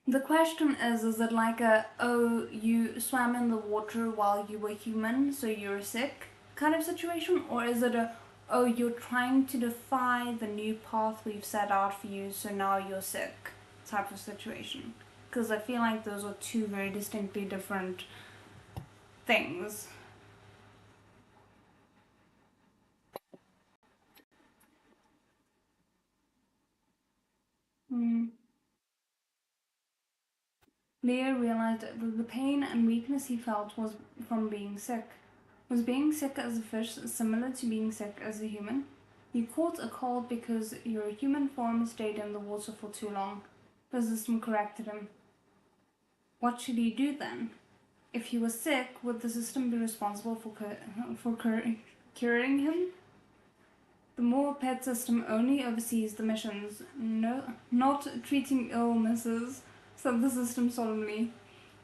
S1: The question is it like oh, you swam in the water while you were human, so you're sick kind of situation? Or is it oh, you're trying to defy the new path we've set out for you, so now you're sick type of situation? Because I feel like those are two very distinctly different things. Leah realized that the pain and weakness he felt was from being sick. Was being sick as a fish similar to being sick as a human? You caught a cold because your human form stayed in the water for too long. The system corrected him. What should he do then? If he was sick, would the system be responsible for curing him? The More Pet system only oversees the missions, not treating illnesses, said the system solemnly.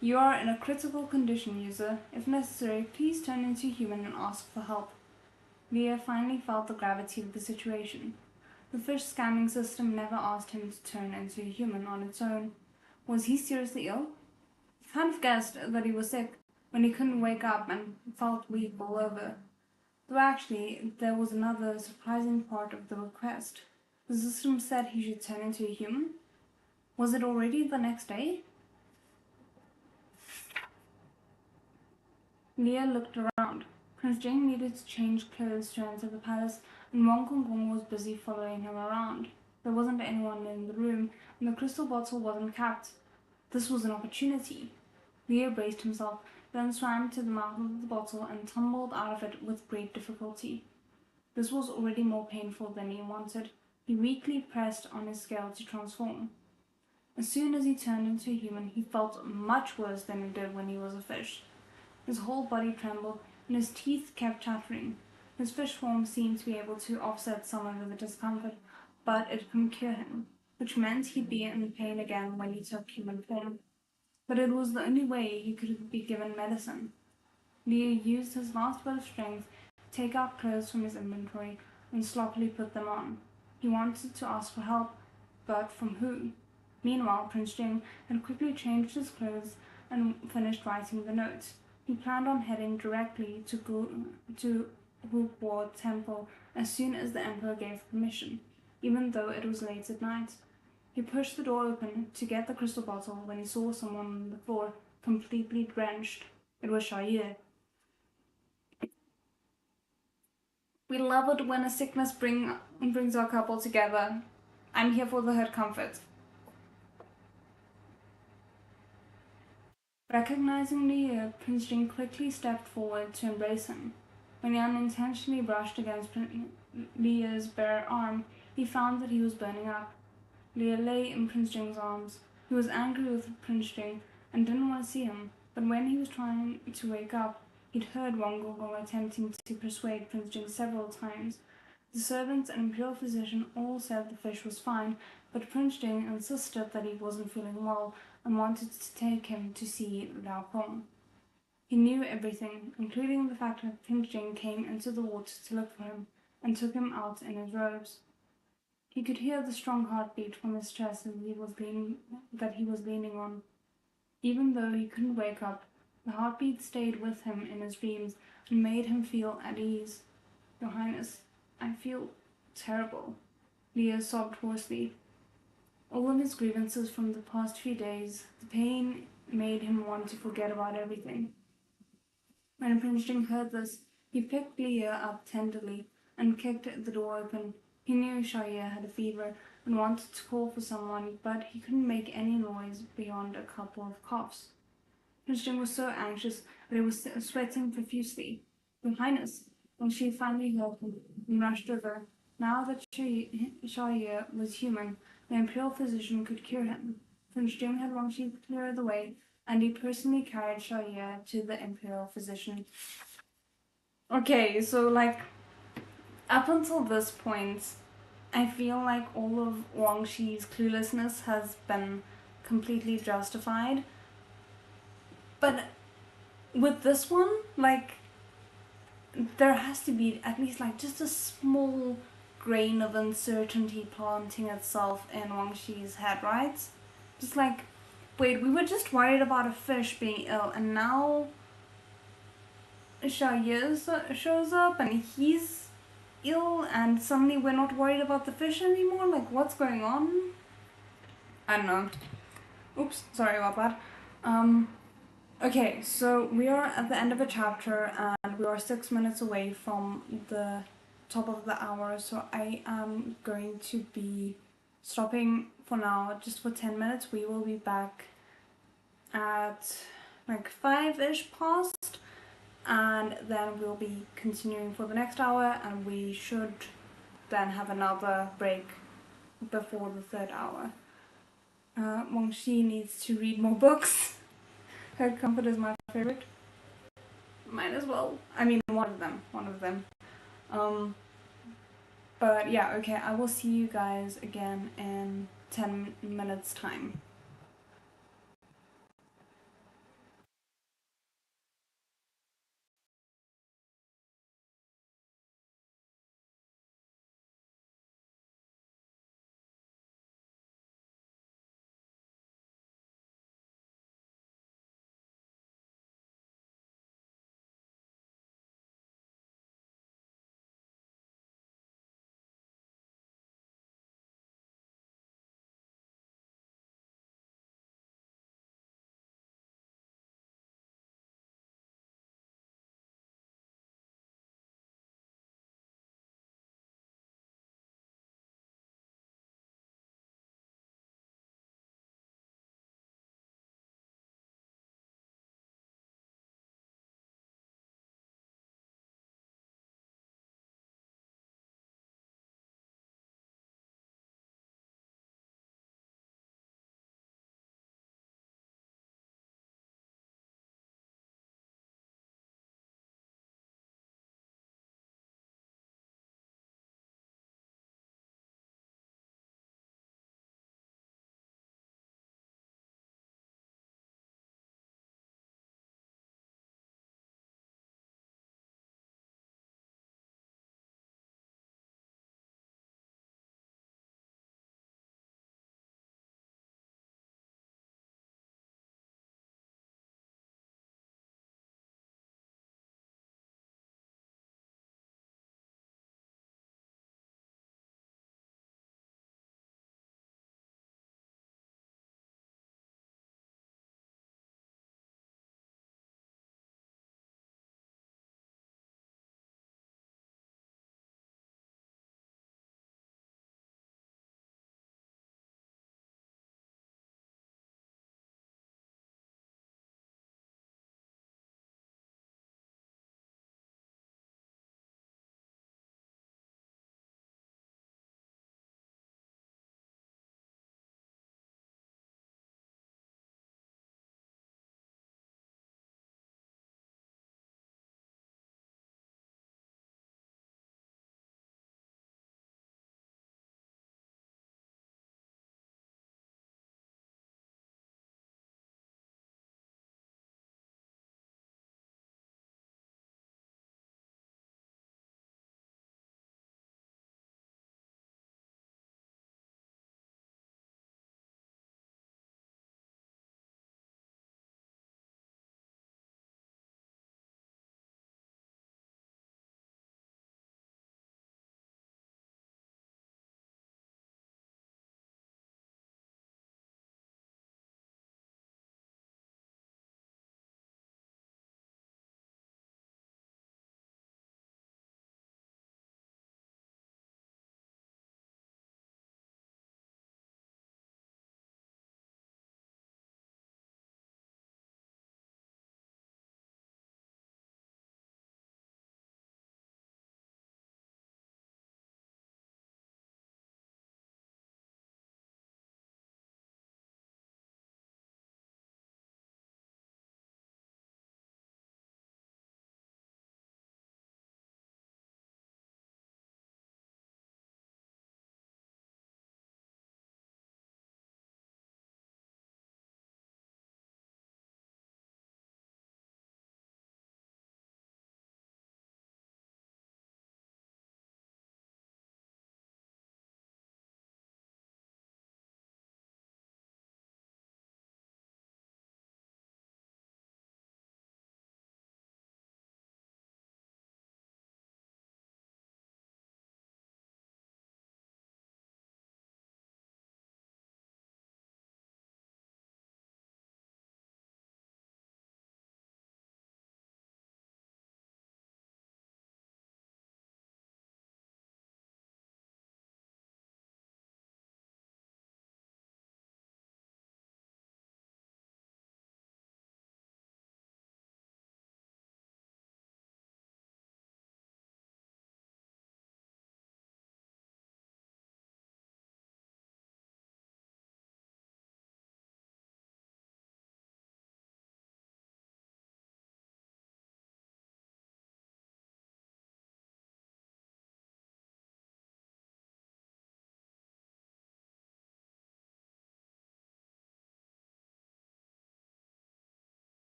S1: You are in a critical condition, user. If necessary, please turn into a human and ask for help. Leah finally felt the gravity of the situation. The fish scanning system never asked him to turn into a human on its own. Was he seriously ill? He kind of guessed that he was sick when he couldn't wake up and felt weak all over. Though actually, there was another surprising part of the request. The system said he should turn into a human. Was it already the next day? Leah looked around. Prince Jing needed to change clothes to enter the palace, and Wang Kongkong was busy following him around. There wasn't anyone in the room, and the crystal bottle wasn't capped. This was an opportunity. Leah braced himself, then swam to the mouth of the bottle and tumbled out of it with great difficulty. This was already more painful than he wanted. He weakly pressed on his scale to transform. As soon as he turned into a human, he felt much worse than he did when he was a fish. His whole body trembled, and his teeth kept chattering. His fish form seemed to be able to offset some of the discomfort, but it couldn't cure him, which meant he'd be in pain again when he took human form. But it was the only way he could be given medicine. Leah used his last bit of strength to take out clothes from his inventory and sloppily put them on. He wanted to ask for help, but from who? Meanwhile, Prince Jing had quickly changed his clothes and finished writing the note. He planned on heading directly to Wubo Temple as soon as the Emperor gave permission, even though it was late at night. He pushed the door open to get the crystal bottle when he saw someone on the floor, completely drenched. It was Xiaoye. We love it when a sickness brings our couple together. I'm here for the hurt comfort. Recognizing Leah, Prince Jing quickly stepped forward to embrace him. When he unintentionally brushed against Leah's bare arm, he found that he was burning up. Leah lay in Prince Jing's arms. He was angry with Prince Jing and didn't want to see him, but when he was trying to wake up, he'd heard Wang Gogol attempting to persuade Prince Jing several times. The servants and imperial physician all said the fish was fine, but Prince Jing insisted that he wasn't feeling well and wanted to take him to see Liao Feng. He knew everything, including the fact that Prince Jing came into the water to look for him and took him out in his robes. He could hear the strong heartbeat from his chest that he was leaning on. Even though he couldn't wake up, the heartbeat stayed with him in his dreams and made him feel at ease. Your Highness, I feel terrible, Leah sobbed hoarsely. All of his grievances from the past few days, the pain made him want to forget about everything. When Prince Jing heard this, he picked Leah up tenderly and kicked the door open. He knew Xiaoye had a fever and wanted to call for someone, but he couldn't make any noise beyond a couple of coughs. Prince Jing was so anxious that he was sweating profusely. Your Highness, when she finally heard him, he rushed over. Now that Xiaoye was human, the imperial physician could cure him. Prince Jing had Wang Xi clear the way, and he personally carried Xiaoye to the imperial physician. Okay, so up until this point, I feel like all of Wang Xi's cluelessness has been completely justified. But with this one, there has to be at least just a small grain of uncertainty planting itself in Wang Xi's head, right? Just wait, we were just worried about a fish being ill, and now Xiaoye shows up and he's ill, and suddenly we're not worried about the fish anymore? What's going on? I don't know. Oops, sorry about that. Okay, so we are at the end of a chapter and we are 6 minutes away from the top of the hour, so I am going to be stopping for now just for 10 minutes. We will be back at 5-ish past, and then we'll be continuing for the next hour, and we should then have another break before the 3rd hour. Wang Xi needs to read more books. Her Comfort is my favorite. Might as well. I mean, one of them. But yeah, okay, I will see you guys again in 10 minutes time.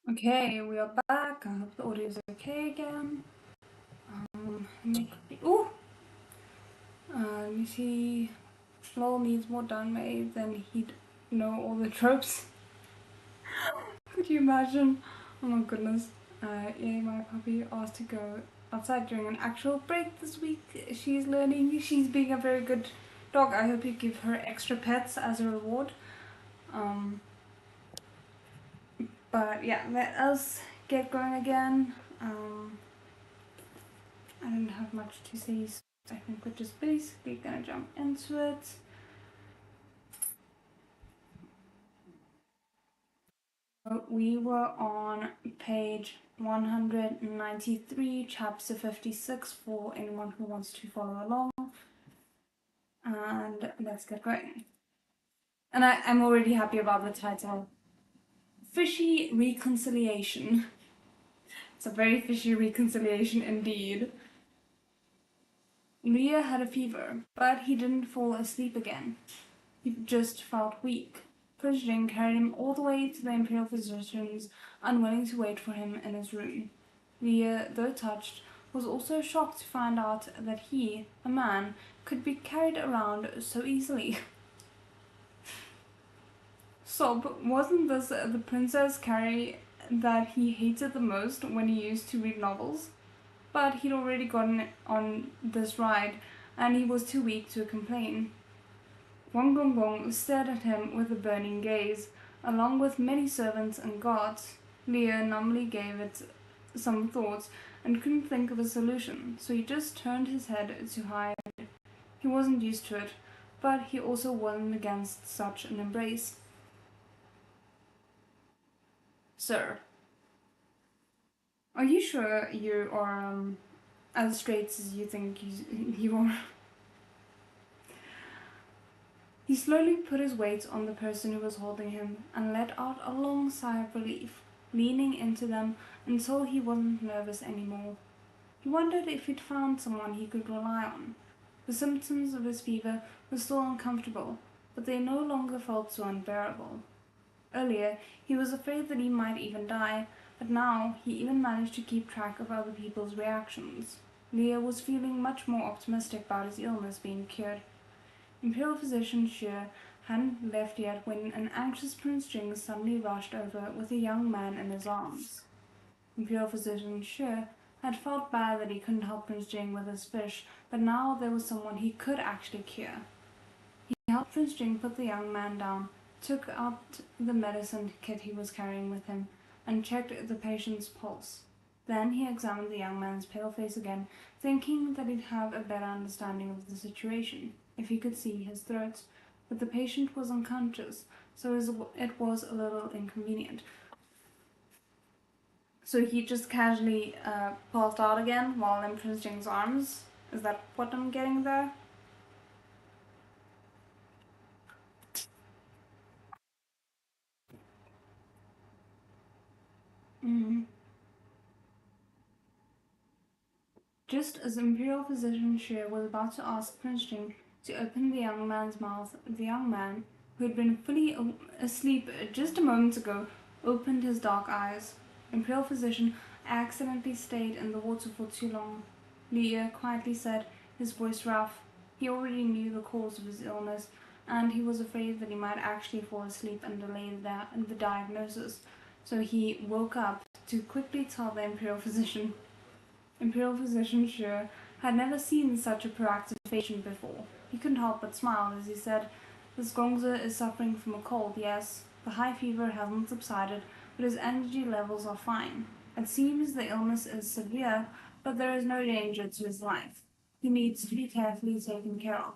S1: Okay, we are back. I hope the audio is okay again. Ooh! Let me see. Lol needs more done made, then he'd know all the tropes. Could you imagine? Oh my goodness. Yeah, my puppy asked to go outside during an actual break this week. She's learning. She's being a very good dog. I hope you give her extra pets as a reward. But yeah, let us get going again. I don't have much to say, so I think we're just basically gonna jump into it. We were on page 193, chapter 56, for anyone who wants to follow along. And let's get going. And I'm already happy about the title. Fishy Reconciliation. It's a very fishy reconciliation indeed. Leah had a fever, but he didn't fall asleep again. He just felt weak. Prince Jing carried him all the way to the Imperial physicians, unwilling to wait for him in his room. Leah, though touched, was also shocked to find out that he, a man, could be carried around so easily. Sob, wasn't this the Princess Carrie that he hated the most when he used to read novels? But he'd already gotten on this ride, and he was too weak to complain. Wang Gong stared at him with a burning gaze, along with many servants and guards. Leah numbly gave it some thought and couldn't think of a solution, so he just turned his head to hide. He wasn't used to it, but he also wasn't against such an embrace. Sir, are you sure you are as straight as you think you are? He slowly put his weight on the person who was holding him and let out a long sigh of relief, leaning into them until he wasn't nervous anymore. He wondered if he'd found someone he could rely on. The symptoms of his fever were still uncomfortable, but they no longer felt so unbearable. Earlier, he was afraid that he might even die, but now he even managed to keep track of other people's reactions. Leah was feeling much more optimistic about his illness being cured. Imperial physician Shen hadn't left yet when an anxious Prince Jing suddenly rushed over with a young man in his arms. Imperial physician Shen had felt bad that he couldn't help Prince Jing with his fish, but now there was someone he could actually cure. He helped Prince Jing put the young man down, took out the medicine kit he was carrying with him, and checked the patient's pulse. Then he examined the young man's pale face again, thinking that he'd have a better understanding of the situation if he could see his throat, but the patient was unconscious, so it was a little inconvenient. So he just casually passed out again while in Prince Jing's arms? Is that what I'm getting there? Just as Imperial physician Shen was about to ask Prince Jing to open the young man's mouth, the young man, who had been fully asleep just a moment ago, opened his dark eyes. Imperial physician accidentally stayed in the water for too long. Leah quietly said, his voice rough. He already knew the cause of his illness, and he was afraid that he might actually fall asleep and delay the diagnosis, so he woke up to quickly tell the Imperial physician. Imperial physician Shen had never seen such a proactive patient before. He couldn't help but smile as he said, "This Gongzi is suffering from a cold, yes. The high fever hasn't subsided, but his energy levels are fine. It seems the illness is severe, but there is no danger to his life. He needs to be carefully taken care of."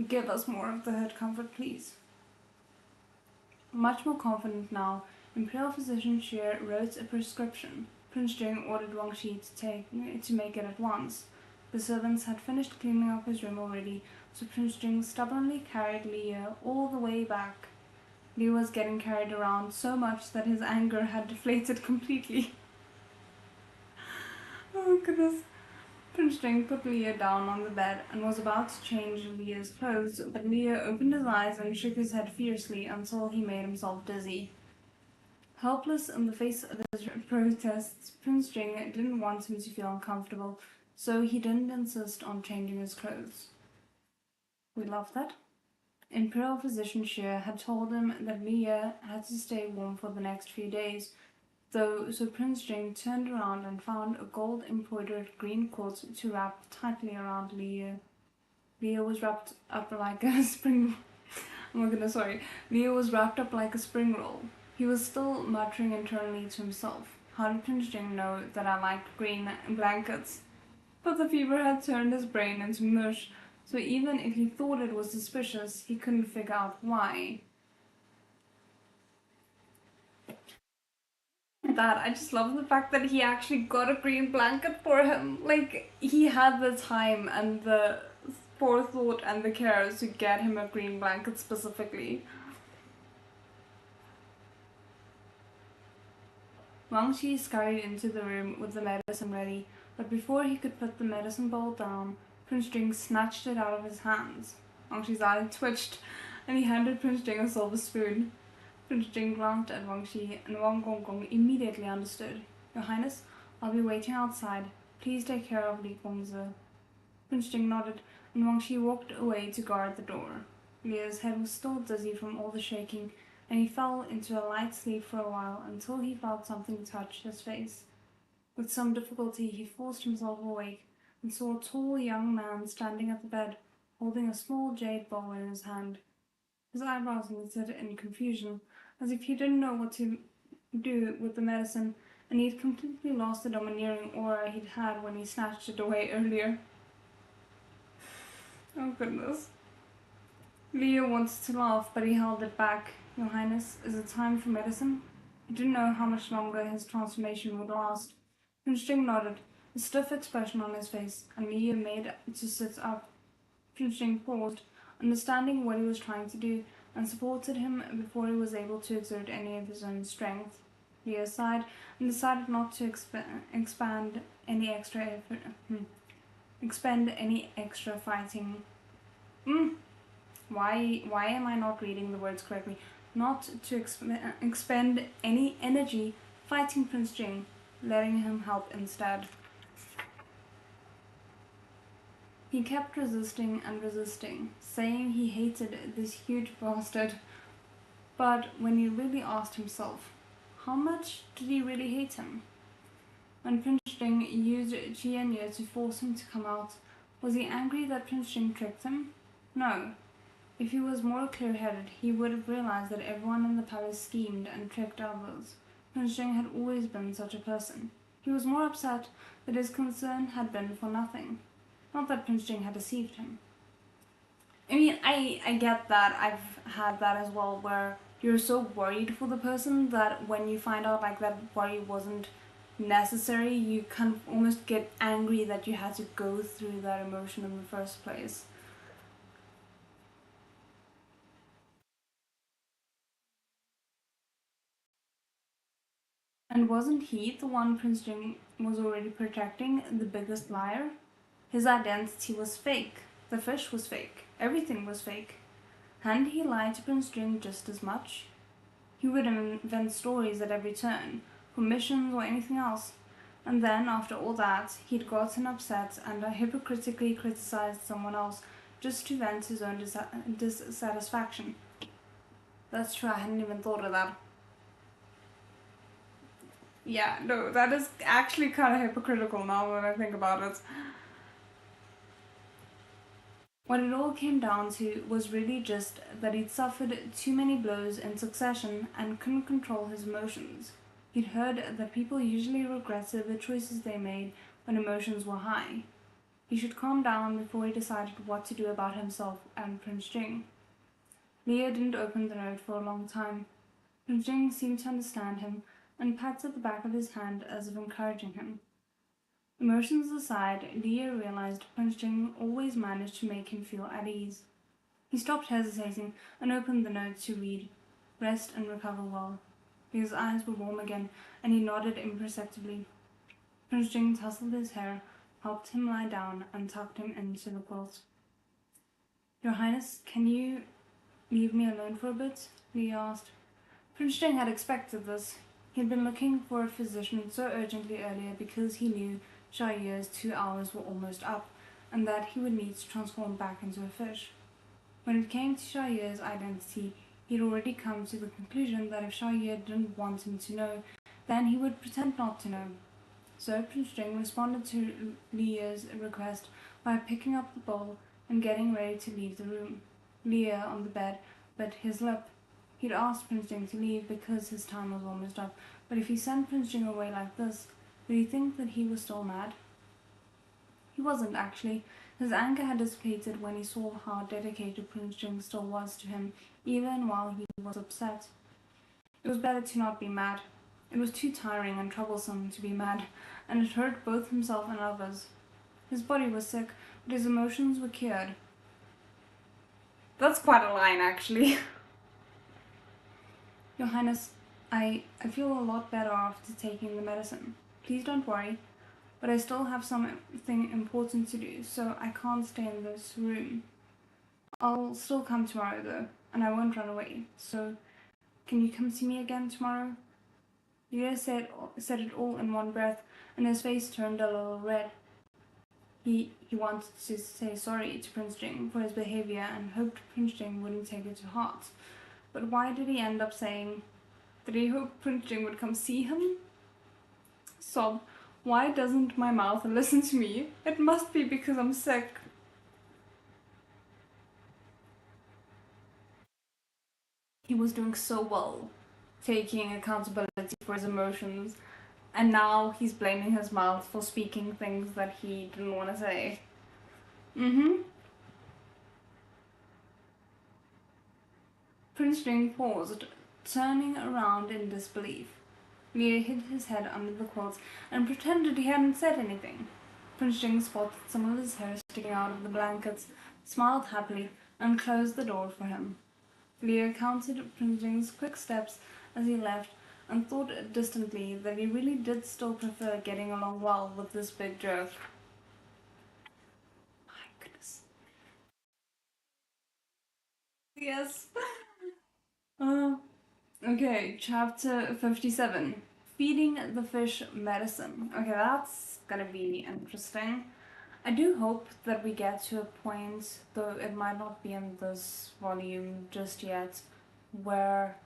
S1: Give us more of the head comfort, please. Much more confident now, Imperial physician Shen wrote a prescription. Prince Jing ordered Wang Shi to make it at once. The servants had finished cleaning up his room already, so Prince Jing stubbornly carried Leah all the way back. Leah was getting carried around so much that his anger had deflated completely. Oh goodness. Prince Jing put Leah down on the bed and was about to change Leah's clothes, but Leah opened his eyes and shook his head fiercely until he made himself dizzy. Helpless in the face of his protests, Prince Jing didn't want him to feel uncomfortable, so he didn't insist on changing his clothes. We love that. Imperial physician Shen had told him that Leah had to stay warm for the next few days, so Prince Jing turned around and found a gold-embroidered green quilt to wrap tightly around Leah. Leah was wrapped up like a spring. Oh my goodness, sorry. Leah was wrapped up like a spring roll. He was still muttering internally to himself. How did Prince Jing know that I liked green blankets? But the fever had turned his brain into mush, so even if he thought it was suspicious, he couldn't figure out why. I just love the fact that he actually got a green blanket for him. Like, he had the time and the forethought and the care to get him a green blanket specifically. Wang Shi scurried into the room with the medicine ready, but before he could put the medicine bowl down, Prince Jing snatched it out of his hands. Wang Shi's eye twitched, and he handed Prince Jing a silver spoon. Prince Jing glanced at Wang Shi, and Wang Gonggong immediately understood. Your Highness, I'll be waiting outside. Please take care of Li Gongzi. Prince Jing nodded, and Wang Shi walked away to guard the door. Leah's head was still dizzy from all the shaking, and he fell into a light sleep for a while until he felt something touch his face. With some difficulty, he forced himself awake and saw a tall young man standing at the bed, holding a small jade bowl in his hand. His eyebrows knitted in confusion, as if he didn't know what to do with the medicine, and he'd completely lost the domineering aura he'd had when he snatched it away earlier. Oh goodness. Leah wanted to laugh, but he held it back. Your Highness, is it time for medicine? He didn't know how much longer his transformation would last. Prince Jing nodded, a stiff expression on his face, and Leah made to sit up. Prince Jing paused, understanding what he was trying to do, and supported him before he was able to exert any of his own strength. Leah sighed and decided not to expend any extra fighting. Why am I not reading the words correctly? Not to expend any energy fighting Prince Jing, letting him help instead. He kept resisting and resisting, saying he hated this huge bastard. But when he really asked himself, how much did he really hate him? When Prince Jing used Jianye to force him to come out, was he angry that Prince Jing tricked him? No. If he was more clear-headed, he would have realized that everyone in the palace schemed and tricked others. Prince Jing had always been such a person. He was more upset that his concern had been for nothing. Not that Prince Jing had deceived him. I mean, I get that. I've had that as well, where you're so worried for the person that when you find out like that worry wasn't necessary, you kind of almost get angry that you had to go through that emotion in the first place. And wasn't he the one Prince Jing was already protecting, the biggest liar? His identity was fake. The fish was fake. Everything was fake. Hadn't he lied to Prince Jing just as much? He would invent stories at every turn, for missions or anything else. And then, after all that, he'd gotten upset and hypocritically criticized someone else just to vent his own dissatisfaction. That's true, I hadn't even thought of that. Yeah, no, that is actually kind of hypocritical now when I think about it. What it all came down to was really just that he'd suffered too many blows in succession and couldn't control his emotions. He'd heard that people usually regretted the choices they made when emotions were high. He should calm down before he decided what to do about himself and Prince Jing. Leah didn't open the note for a long time. Prince Jing seemed to understand him and patted the back of his hand as if encouraging him. Emotions aside, Leah realized Prince Jing always managed to make him feel at ease. He stopped hesitating and opened the note to read, "Rest and recover well." His eyes were warm again, and he nodded imperceptibly. Prince Jing tousled his hair, helped him lie down, and tucked him into the quilt. "Your Highness, can you leave me alone for a bit?" Leah asked. Prince Jing had expected this. He had been looking for a physician so urgently earlier because he knew Xiaoye's 2 hours were almost up, and that he would need to transform back into a fish. When it came to Xiaoye's identity, he had already come to the conclusion that if Xiaoye didn't want him to know, then he would pretend not to know. So Prince Jing responded to Leah's request by picking up the bowl and getting ready to leave the room. Leah, on the bed, bit his lip. He'd asked Prince Jing to leave because his time was almost up, but if he sent Prince Jing away like this, would he think that he was still mad? He wasn't, actually. His anger had dissipated when he saw how dedicated Prince Jing still was to him, even while he was upset. It was better to not be mad. It was too tiring and troublesome to be mad, and it hurt both himself and others. His body was sick, but his emotions were cured. That's quite a line, actually. Your Highness, I feel a lot better after taking the medicine. Please don't worry, but I still have something important to do, so I can't stay in this room. I'll still come tomorrow, though, and I won't run away, so can you come see me again tomorrow? Leah said it all in one breath, and his face turned a little red. He wanted to say sorry to Prince Jing for his behavior and hoped Prince Jing wouldn't take it to heart. But why did he end up saying, did he hope Prince Jing would come see him? Sob, why doesn't my mouth listen to me? It must be because I'm sick. He was doing so well, taking accountability for his emotions, and now he's blaming his mouth for speaking things that he didn't want to say. Prince Jing paused, turning around in disbelief. Leah hid his head under the quilts and pretended he hadn't said anything. Prince Jing spotted some of his hair sticking out of the blankets, smiled happily, and closed the door for him. Leah counted Prince Jing's quick steps as he left and thought distantly that he really did still prefer getting along well with this big jerk. My goodness. Yes. Okay, chapter 57. Feeding the fish medicine. Okay, that's gonna be interesting. I do hope that we get to a point, though it might not be in this volume just yet, where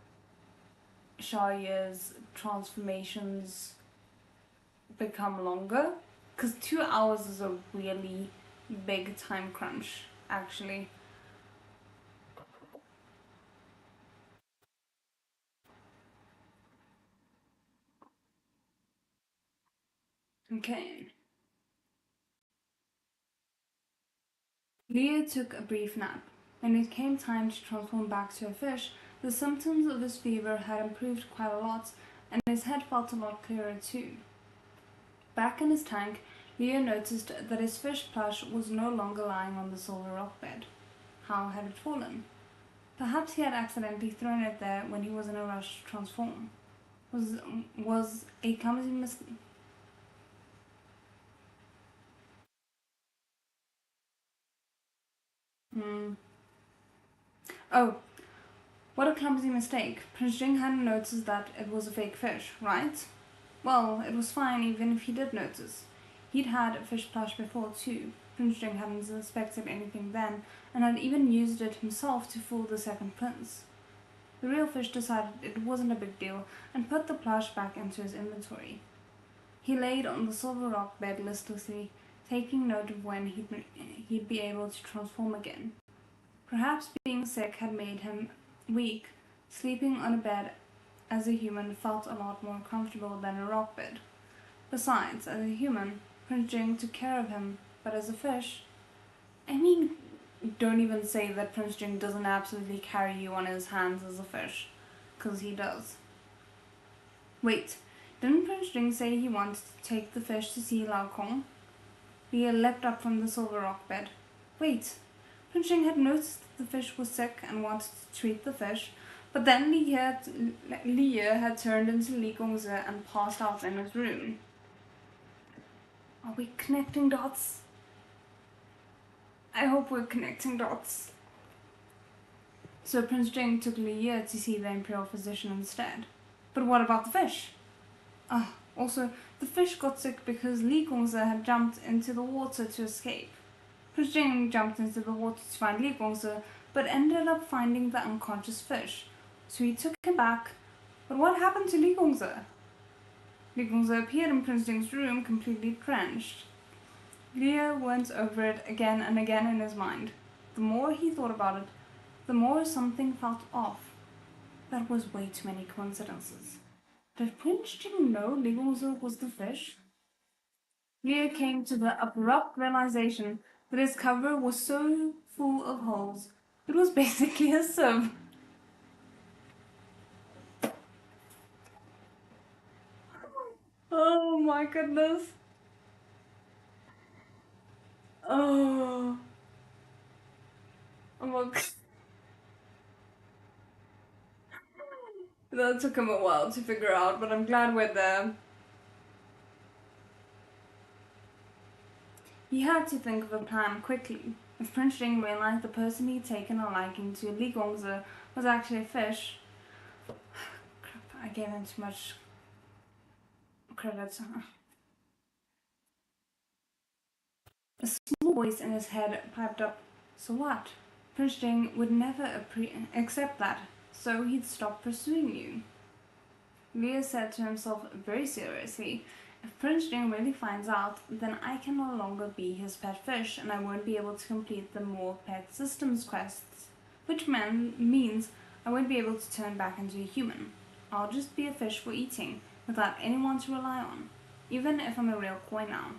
S1: Xiaoye's transformations become longer. Because 2 hours is a really big time crunch, actually. Okay. Leah took a brief nap. When it came time to transform back to a fish, the symptoms of his fever had improved quite a lot, and his head felt a lot clearer too. Back in his tank, Leah noticed that his fish plush was no longer lying on the silver rock bed. How had it fallen? Perhaps he had accidentally thrown it there when he was in a rush to transform. Was a clumsy mistake. Oh, what a clumsy mistake. Prince Jing hadn't noticed that it was a fake fish, right? Well, it was fine even if he did notice. He'd had a fish plush before too. Prince Jing hadn't suspected anything then, and had even used it himself to fool the second prince. The real fish decided it wasn't a big deal and put the plush back into his inventory. He laid on the silver rock bed listlessly, taking note of when he'd be able to transform again. Perhaps being sick had made him weak. Sleeping on a bed as a human felt a lot more comfortable than a rock bed. Besides, as a human, Prince Jing took care of him, but as a fish... I mean, don't even say that Prince Jing doesn't absolutely carry you on his hands as a fish, 'cause he does. Wait, didn't Prince Jing say he wanted to take the fish to see Lao Kong? Leah leapt up from the silver rock bed. Wait, Prince Jing had noticed that the fish was sick and wanted to treat the fish, but then Leah had turned into Li Gongzi and passed out in his room. Are we connecting dots? I hope we're connecting dots. So Prince Jing took Leah to see the imperial physician instead. But what about the fish? Also, the fish got sick because Li Gongzi had jumped into the water to escape. Prince Jing jumped into the water to find Li Gongzi, but ended up finding the unconscious fish. So he took him back. But what happened to Li Gongzi? Li Gongzi appeared in Prince Jing's room completely drenched. Leah went over it again and again in his mind. The more he thought about it, the more something felt off. That was way too many coincidences. Did Prince Jing know Li Gongzi was the fish? Leah came to the abrupt realization that his cover was so full of holes, it was basically a sieve. Oh my goodness. Oh. Oh, that took him a while to figure out, but I'm glad we're there. He had to think of a plan quickly. If Prince Jing realized the person he'd taken a liking to, Li Gongzi, was actually a fish. Crap, I gave him too much credit. A small voice in his head piped up, "So what? Prince Jing would never accept that, so he'd stop pursuing you." Leah said to himself very seriously, "If Prince Jing really finds out, then I can no longer be his pet fish and I won't be able to complete the more pet systems quests, which means I won't be able to turn back into a human. I'll just be a fish for eating, without anyone to rely on, even if I'm a real koi now.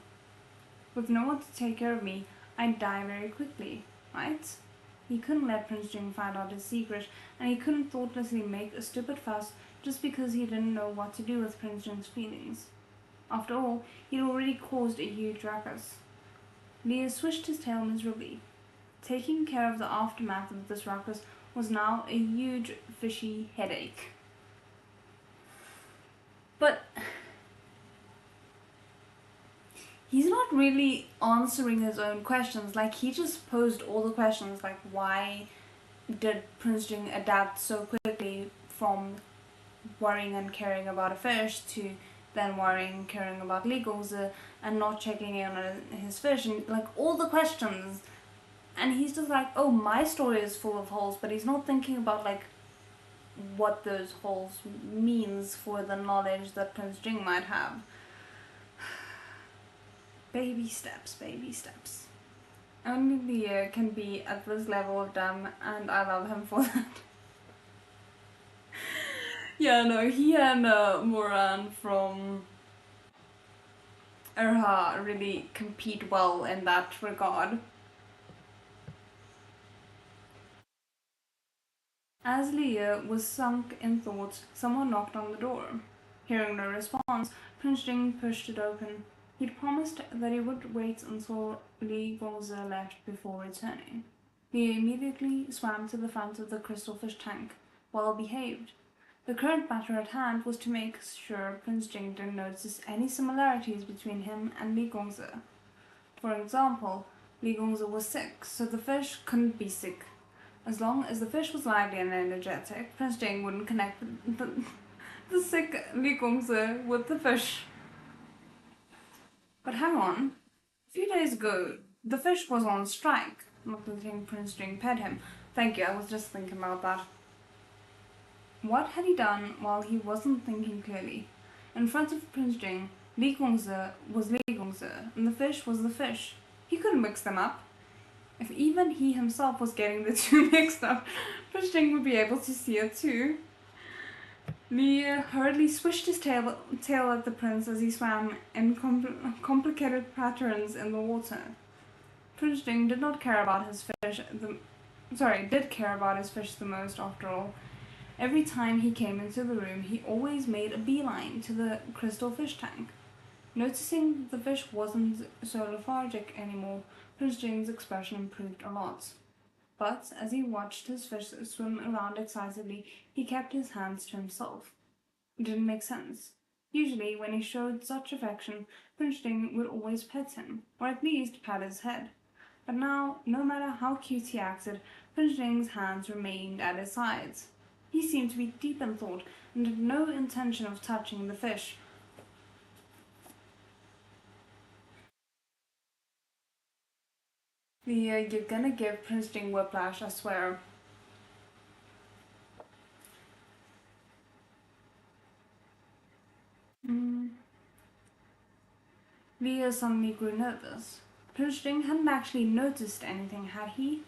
S1: With no one to take care of me, I'd die very quickly, right?" He couldn't let Prince Jing find out his secret, and he couldn't thoughtlessly make a stupid fuss just because he didn't know what to do with Prince Jing's feelings. After all, he'd already caused a huge ruckus. Leah swished his tail miserably. Taking care of the aftermath of this ruckus was now a huge fishy headache. But he's not really answering his own questions. Like, he just posed all the questions, like, why did Prince Jing adapt so quickly from worrying and caring about a fish to then worrying and caring about Li Gongzi and not checking in on his fish, and like all the questions. And he's just like, oh, my story is full of holes, but he's not thinking about like what those holes means for the knowledge that Prince Jing might have. Baby steps, baby steps. Only Leah can be at this level of dumb, and I love him for that. Yeah, no, he and Moran from Erha really compete well in that regard. As Leah was sunk in thought, someone knocked on the door. Hearing no response, Prince Jing pushed it open. He'd promised that he would wait until Li Gongzi left before returning. He immediately swam to the front of the crystal fish tank, well behaved. The current matter at hand was to make sure Prince Jing didn't notice any similarities between him and Li Gongzi. For example, Li Gongzi was sick, so the fish couldn't be sick. As long as the fish was lively and energetic, Prince Jing wouldn't connect the sick Li Gongzi with the fish. But hang on, a few days ago, the fish was on strike, not letting Prince Jing pet him. Thank you, I was just thinking about that. What had he done while he wasn't thinking clearly? In front of Prince Jing, Li Gongzi was Li Gongzi, and the fish was the fish. He couldn't mix them up. If even he himself was getting the two mixed up, Prince Jing would be able to see it too. Li hurriedly swished his tail at the prince as he swam in complicated patterns in the water. Prince Jing did not care about his fish did care about his fish the most after all. Every time he came into the room, he always made a beeline to the crystal fish tank. Noticing the fish wasn't so lethargic anymore, Prince Jing's expression improved a lot. But as he watched his fish swim around excitedly, he kept his hands to himself. It didn't make sense. Usually, when he showed such affection, Prince Jing would always pet him, or at least pat his head. But now, no matter how cute he acted, Prince Jing's hands remained at his sides. He seemed to be deep in thought and had no intention of touching the fish. Leah, you're gonna give Prince Jing whiplash, I swear. Leah suddenly grew nervous. Prince Jing hadn't actually noticed anything, had he?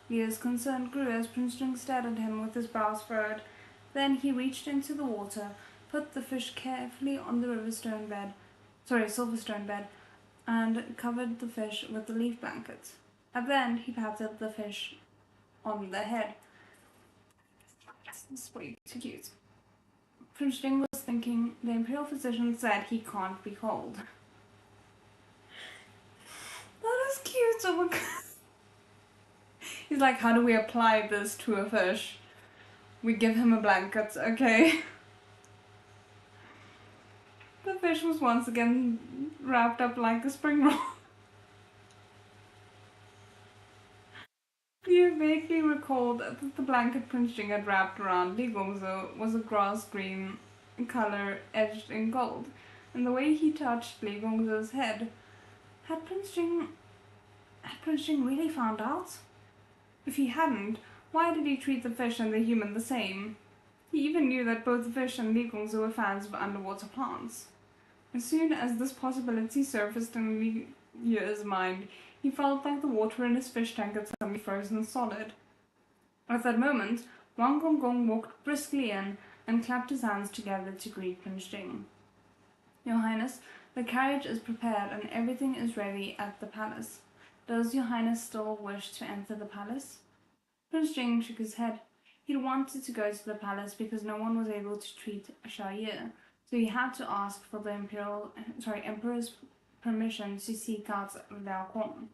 S1: Leah's concern grew as Prince Jing stared at him with his brows furrowed. Then he reached into the water, put the fish carefully on the silverstone bed, and covered the fish with the leaf blanket. And then he patted the fish on the head. This is way too cute. Prince Jing was thinking, the Imperial physician said he can't be cold. That is cute, oh my god. He's like, how do we apply this to a fish? We give him a blanket, okay? The fish was once again wrapped up like a spring roll. Leah vaguely recalled that the blanket Prince Jing had wrapped around Li Gongzhou was a grass green color edged in gold, and the way he touched Li Gongzhou's head. Had Prince Jing really found out? If he hadn't, why did he treat the fish and the human the same? He even knew that both the fish and Li Gongzhou were fans of underwater plants. As soon as this possibility surfaced in Leah's mind, he felt like the water in his fish tank had suddenly frozen solid. At that moment, Wang Gonggong walked briskly in and clapped his hands together to greet Prince Jing. Your Highness, the carriage is prepared and everything is ready at the palace. Does Your Highness still wish to enter the palace? Prince Jing shook his head. He'd wanted to go to the palace because no one was able to treat Ye, so he had to ask for the Emperor's permission to seek out Liao Kong.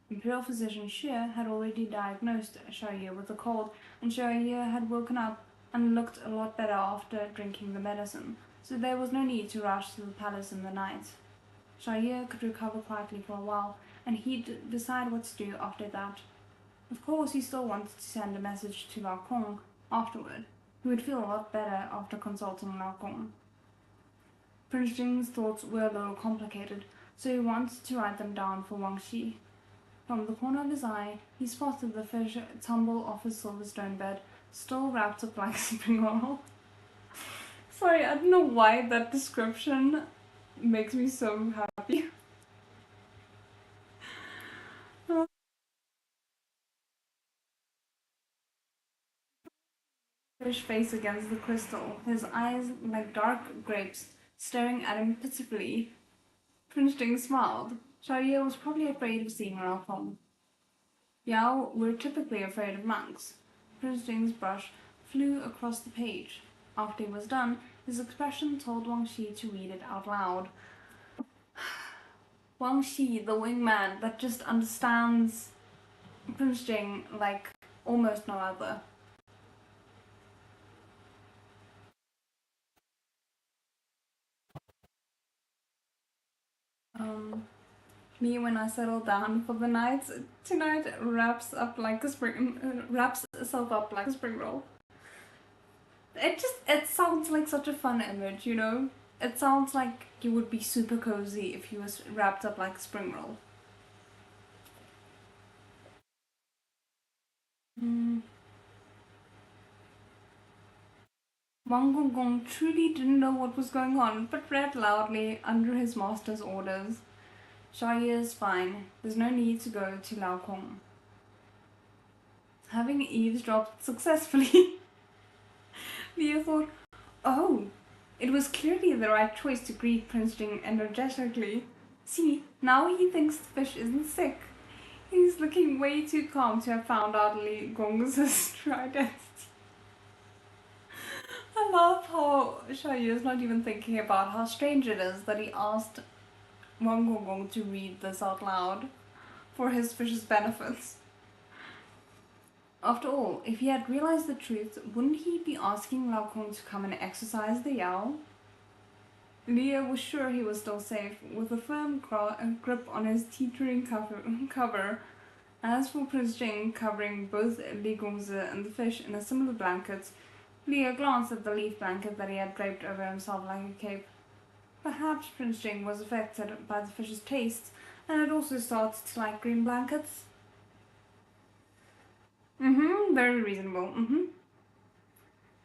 S1: Imperial physician Xie had already diagnosed Ye with a cold, and Ye had woken up and looked a lot better after drinking the medicine, so there was no need to rush to the palace in the night. Ye could recover quietly for a while, and he'd decide what to do after that. Of course, he still wanted to send a message to Lao Kong afterward. He would feel a lot better after consulting Lao Kong. Prince Jing's thoughts were a little complicated, so he wanted to write them down for Wang Xi. From the corner of his eye, he spotted the fish tumble off his silverstone bed, still wrapped up like a spring roll. Sorry, I don't know why that description makes me so happy. Fish face against the crystal, his eyes like dark grapes, staring at him pitifully. Prince Jing smiled. Ye was probably afraid of seeing Lao Kong. Yao were typically afraid of monks. Prince Jing's brush flew across the page. After he was done, his expression told Wang Xi to read it out loud. Wang Xi, the wingman that just understands Prince Jing like almost no other. Me when I settle down for the night tonight wraps itself up like a spring roll. It sounds like such a fun image, you know? It sounds like you would be super cozy if you was wrapped up like a spring roll. Wang Gonggong truly didn't know what was going on, but read loudly under his master's orders. Ye is fine. There's no need to go to Lao Kong. Having eavesdropped successfully, Leah thought, oh, it was clearly the right choice to greet Prince Jing energetically. See, now he thinks the fish isn't sick. He's looking way too calm to have found out Li Gong's trident. I love how Ye is not even thinking about how strange it is that he asked Wang Gonggong to read this out loud for his fish's benefits. After all, if he had realized the truth, wouldn't he be asking Lao Kong to come and exercise the Yao? Leah was sure he was still safe, with a firm grip on his teetering cover. As for Prince Jing covering both Li Gongzi and the fish in a similar blanket, Leah glanced at the leaf blanket that he had draped over himself like a cape. Perhaps Prince Jing was affected by the fish's taste and had also started to like green blankets. Very reasonable.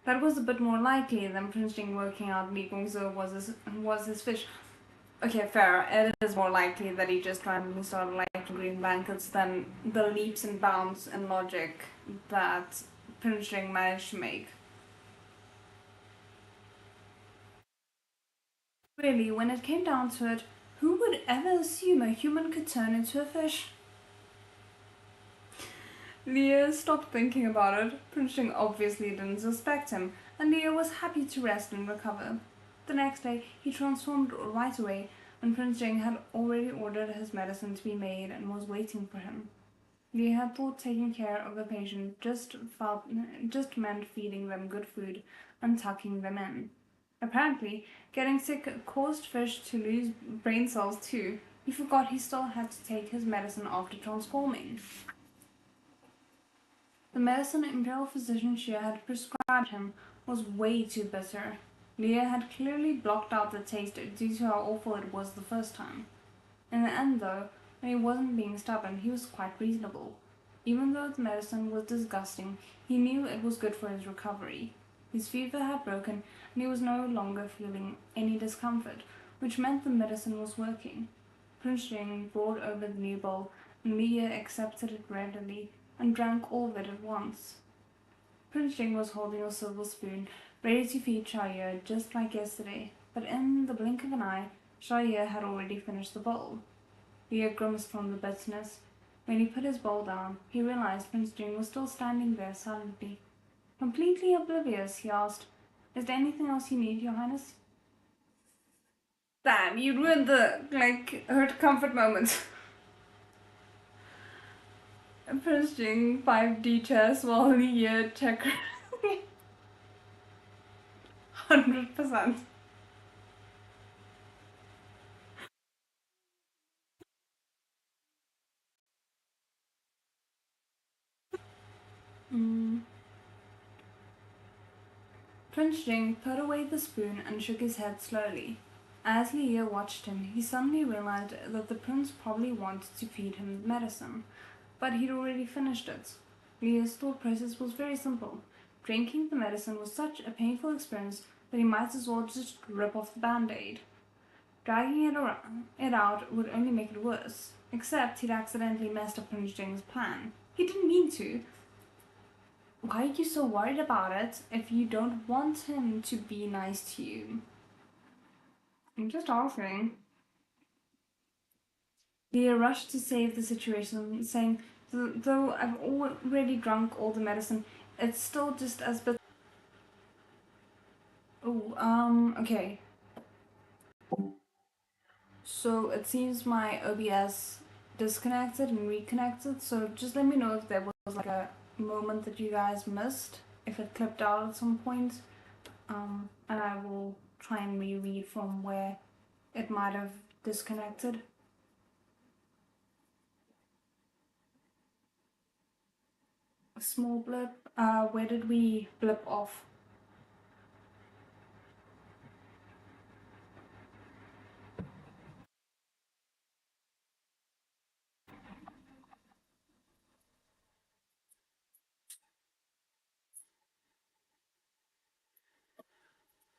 S1: That was a bit more likely than Prince Jing working out Li Gongzi was his fish. Okay, fair. It is more likely that he just randomly started liking green blankets than the leaps and bounds in logic that Prince Jing managed to make. Really, when it came down to it, who would ever assume a human could turn into a fish? Leah stopped thinking about it. Prince Jing obviously didn't suspect him, and Leah was happy to rest and recover. The next day, he transformed right away, and Prince Jing had already ordered his medicine to be made and was waiting for him. Leah had thought taking care of a patient just meant feeding them good food and tucking them in. Apparently, getting sick caused Fish to lose brain cells too. He forgot he still had to take his medicine after transforming. The medicine Imperial physician Xie had prescribed him was way too bitter. Leah had clearly blocked out the taste due to how awful it was the first time. In the end, though, when he wasn't being stubborn, he was quite reasonable. Even though the medicine was disgusting, he knew it was good for his recovery. His fever had broken, and he was no longer feeling any discomfort, which meant the medicine was working. Prince Jing brought over the new bowl, and Leah accepted it readily and drank all of it at once. Prince Jing was holding a silver spoon, ready to feed Xiaoye just like yesterday, but in the blink of an eye, Xiaoye had already finished the bowl. Leah grimaced from the bitterness. When he put his bowl down, he realized Prince Jing was still standing there silently. Completely oblivious, he asked, "Is there anything else you need, Your Highness?" Damn, you ruined the, hurt comfort moment. Prince Jing 5D chess while Leah checkers. 100%. Prince Jing put away the spoon and shook his head slowly. As Leah watched him, he suddenly realized that the prince probably wanted to feed him the medicine, but he'd already finished it. Leah's thought process was very simple. Drinking the medicine was such a painful experience that he might as well just rip off the band-aid. Dragging it out would only make it worse, except he'd accidentally messed up Prince Jing's plan. He didn't mean to. Why are you so worried about it if you don't want him to be nice to you? I'm just asking. Leah rushed to save the situation, saying, "Though I've already drunk all the medicine, it's still just as bitter." Oh, okay. So it seems my OBS disconnected and reconnected, so just let me know if there was like a moment that you guys missed, if it clipped out at some point, and I will try and reread from where it might have disconnected. A small blip. Where did we blip off?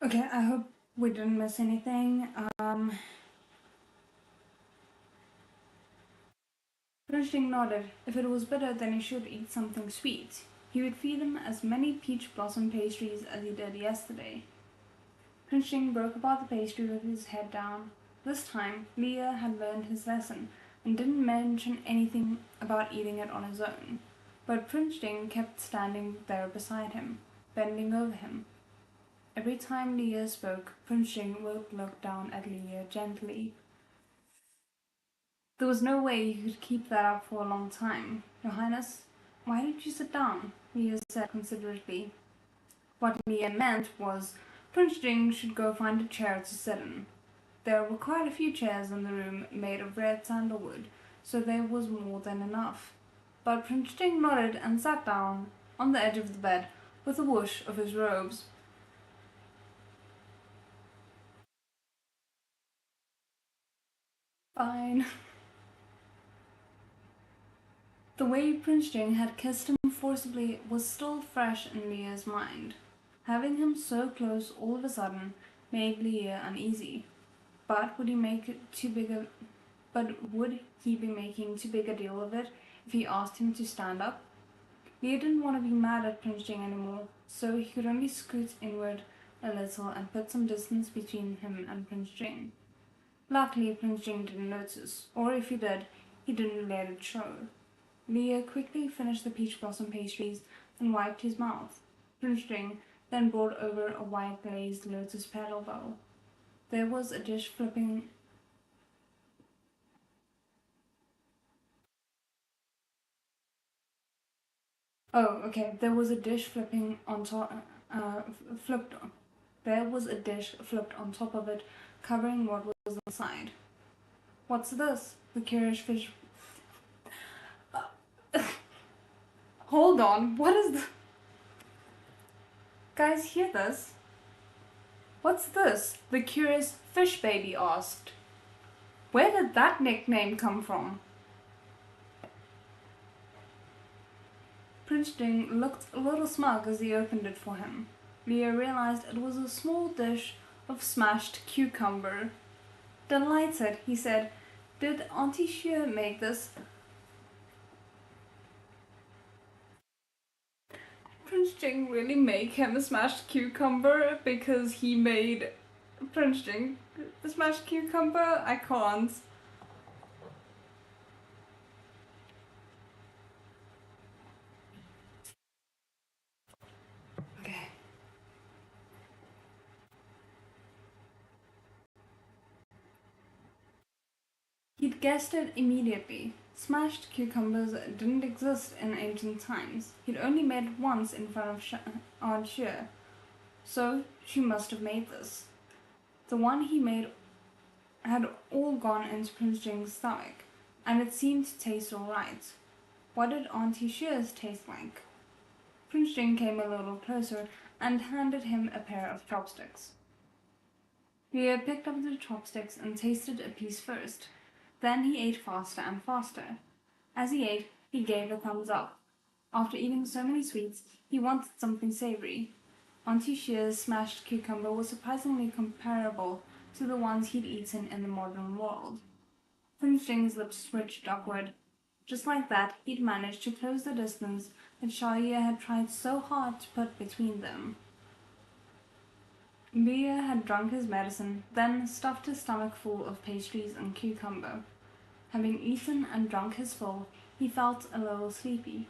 S1: Okay, I hope we didn't miss anything. Jing nodded. If it was bitter, then he should eat something sweet. He would feed him as many peach blossom pastries as he did yesterday. Jing broke apart the pastry with his head down. This time, Leah had learned his lesson and didn't mention anything about eating it on his own. But Prince Jing kept standing there beside him, bending over him. Every time Leah spoke, Prince Jing would look down at Leah gently. There was no way you could keep that up for a long time. Your Highness, why don't you sit down? Leah said considerately. What Leah meant was Prince Jing should go find a chair to sit in. There were quite a few chairs in the room made of red sandalwood, so there was more than enough. but Prince Jing nodded and sat down on the edge of the bed with a whoosh of his robes. Fine. The way Prince Jing had kissed him forcibly was still fresh in Leah's mind. Having him so close all of a sudden made Leah uneasy. But would he be making too big a deal of it if he asked him to stand up? Leah didn't want to be mad at Prince Jing anymore, so he could only scoot inward a little and put some distance between him and Prince Jing. Luckily, Prince Jing didn't notice, or if he did, he didn't let it show. Leah quickly finished the peach blossom pastries and wiped his mouth. Prince Jing then brought over a white glazed lotus petal bowl. There was a dish flipping There was a dish flipping on top. There was a dish flipped on top of it, covering what was inside. What's this? The curious fish. Hold on. What is the? Guys, hear this? What's this? The curious fish baby asked. Where did that nickname come from? Prince Jing looked a little smug as he opened it for him. Leah realized it was a small dish of smashed cucumber. Delighted, he said, "Did Auntie Xue make this?" Prince Jing really make him a smashed cucumber because he made Prince Jing a smashed cucumber? I can't. Okay. He'd guessed it immediately. Smashed cucumbers didn't exist in ancient times. He'd only made it once in front of Aunt Xue, so she must have made this. The one he made had all gone into Prince Jing's stomach, and it seemed to taste alright. What did Auntie Xue's taste like? Prince Jing came a little closer and handed him a pair of chopsticks. Leah picked up the chopsticks and tasted a piece first. Then he ate faster and faster. As he ate, he gave a thumbs up. After eating so many sweets, he wanted something savory. Auntie Xue's smashed cucumber was surprisingly comparable to the ones he'd eaten in the modern world. Prince Jing's lips switched upward. Just like that, he'd managed to close the distance that Xiaoye had tried so hard to put between them. Leah had drunk his medicine, then stuffed his stomach full of pastries and cucumber. Having eaten and drunk his fill, he felt a little sleepy.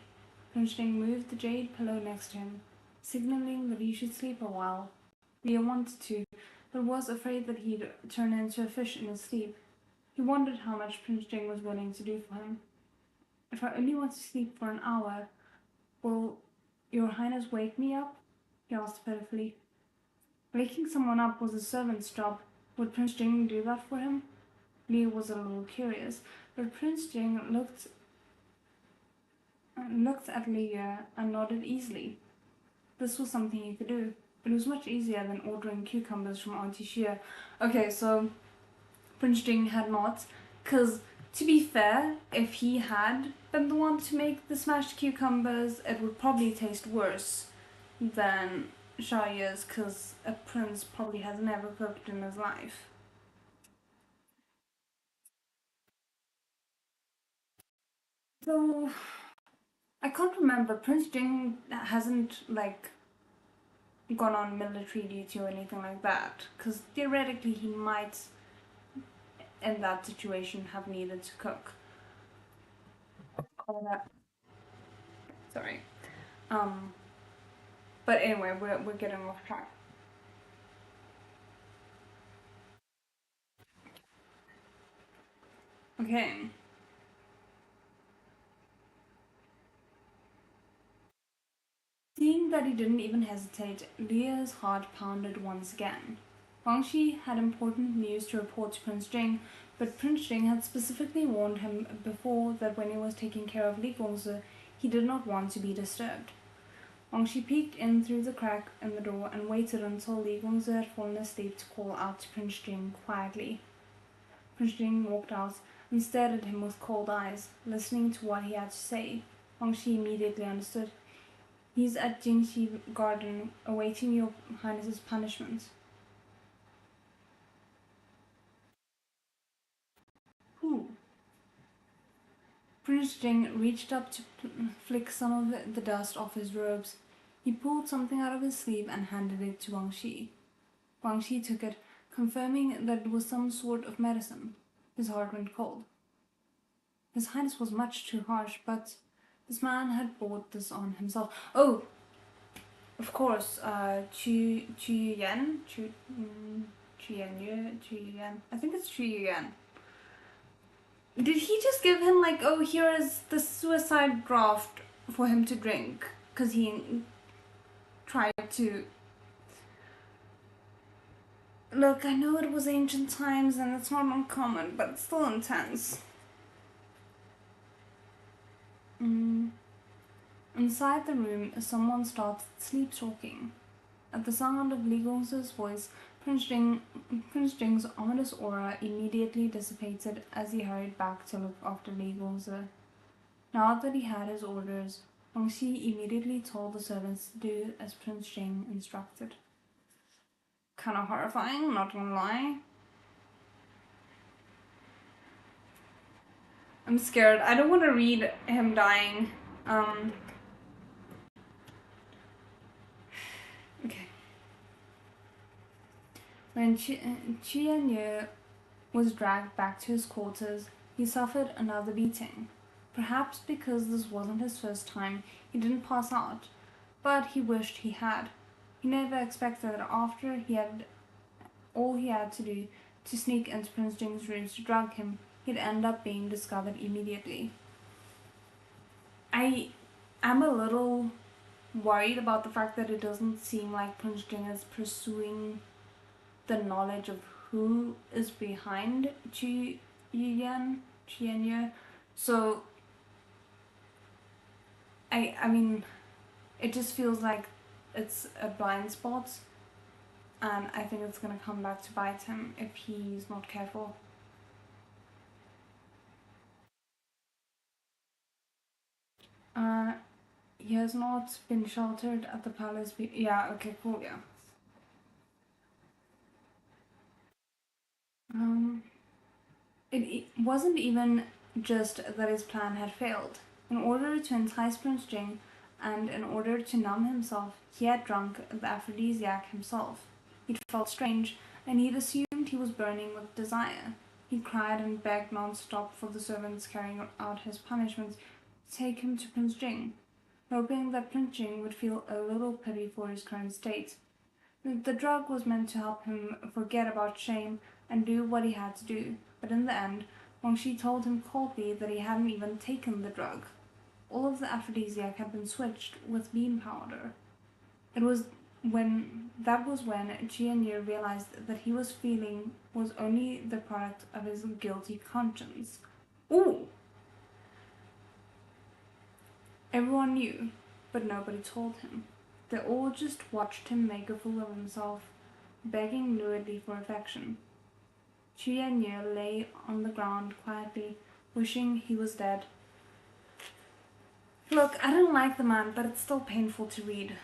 S1: Prince Jing moved the jade pillow next to him, signaling that he should sleep a while. Leah wanted to, but was afraid that he'd turn into a fish in his sleep. He wondered how much Prince Jing was willing to do for him. "If I only want to sleep for an hour, will your Highness wake me up?" he asked pitifully. Waking someone up was a servant's job. Would Prince Jing do that for him? Leah was a little curious, but Prince Jing looked at Leah and nodded easily. This was something he could do. It was much easier than ordering cucumbers from Auntie Xue. Okay, so Prince Jing had not, because to be fair, if he had been the one to make the smashed cucumbers, it would probably taste worse than Xiaoye's, because a prince probably has never cooked in his life. So, I can't remember. Prince Jing hasn't, like, gone on military duty or anything like that, because theoretically he might, in that situation, have needed to cook. Sorry. But anyway, we're getting off track. Okay. Seeing that he didn't even hesitate, Leah's heart pounded once again. Wangxi had important news to report to Prince Jing, but Prince Jing had specifically warned him before that when he was taking care of Li Gongzi, he did not want to be disturbed. Wang Shi peeked in through the crack in the door and waited until Li Gongzi had fallen asleep to call out to Prince Jing quietly. Prince Jing walked out and stared at him with cold eyes, listening to what he had to say. Wang Shi immediately understood. He's at Jingxi Garden, awaiting your highness's punishment. Who? Prince Jing reached up to flick some of the dust off his robes. He pulled something out of his sleeve and handed it to Wang Shi. Wang Shi took it, confirming that it was some sort of medicine. His heart went cold. His Highness was much too harsh, but this man had brought this on himself. Oh, of course, Chu Yuan? I think it's Chu Yuan. Did he just give him like, oh, here is the suicide draft for him to drink? Because he tried to... Look, I know it was ancient times and it's not uncommon, but it's still intense. Inside the room, someone started sleep-talking. At the sound of Li Gongzi's voice, Prince Jing's ominous aura immediately dissipated as he hurried back to look after Li Gongzi. Now that he had his orders, Wang Xi immediately told the servants to do as Prince Jing instructed. Kinda horrifying, not gonna lie. I'm scared. I don't want to read him dying. Okay. When Qianyu was dragged back to his quarters, he suffered another beating. Perhaps because this wasn't his first time, he didn't pass out, but he wished he had. He never expected that after all he had to do to sneak into Prince Jing's rooms to drug him, he'd end up being discovered immediately. I am a little worried about the fact that it doesn't seem like Prince Jing is pursuing the knowledge of who is behind Qianyu. So I mean, it just feels like it's a blind spot, and I think it's gonna come back to bite him if he's not careful. He has not been sheltered at the palace. Yeah, okay, cool, yeah. It wasn't even just that his plan had failed. In order to entice Prince Jing, and in order to numb himself, he had drunk the aphrodisiac himself. He'd felt strange, and he'd assumed he was burning with desire. He cried and begged non-stop for the servants carrying out his punishments to take him to Prince Jing, hoping that Prince Jing would feel a little pity for his current state. The drug was meant to help him forget about shame and do what he had to do, but in the end, Wang Shi told him coldly that he hadn't even taken the drug. All of the aphrodisiac had been switched with bean powder. That was when Qianyu realized that he was feeling was only the product of his guilty conscience. Ooh! Everyone knew, but nobody told him. They all just watched him make a fool of himself, begging luridly for affection. Qianyu lay on the ground quietly, wishing he was dead. Look, I don't like the man, but it's still painful to read.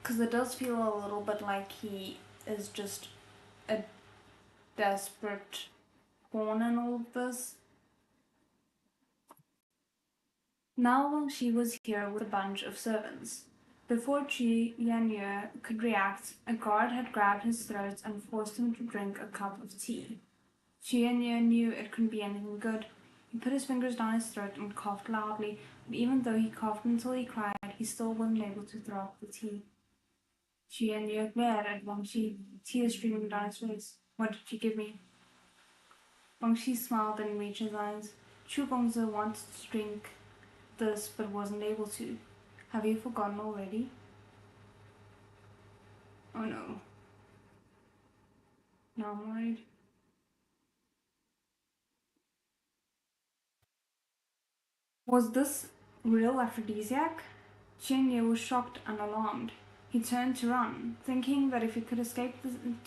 S1: Because it does feel a little bit like he is just a desperate pawn in all of this. Now Wang Shi was here with a bunch of servants. Before Qianyu could react, a guard had grabbed his throat and forced him to drink a cup of tea. Qianyu knew it couldn't be anything good. He put his fingers down his throat and coughed loudly, but even though he coughed until he cried, he still wasn't able to throw up the tea. Qianyu glared at Wang Shi, tears streaming down his face. What did you give me? Wang Shi smiled and reached his eyes. Chu Gongzi wanted to drink this but wasn't able to. Have you forgotten already? Oh no. Now I'm worried. Was this real aphrodisiac? Chen was shocked and alarmed. He turned to run, thinking that if he could escape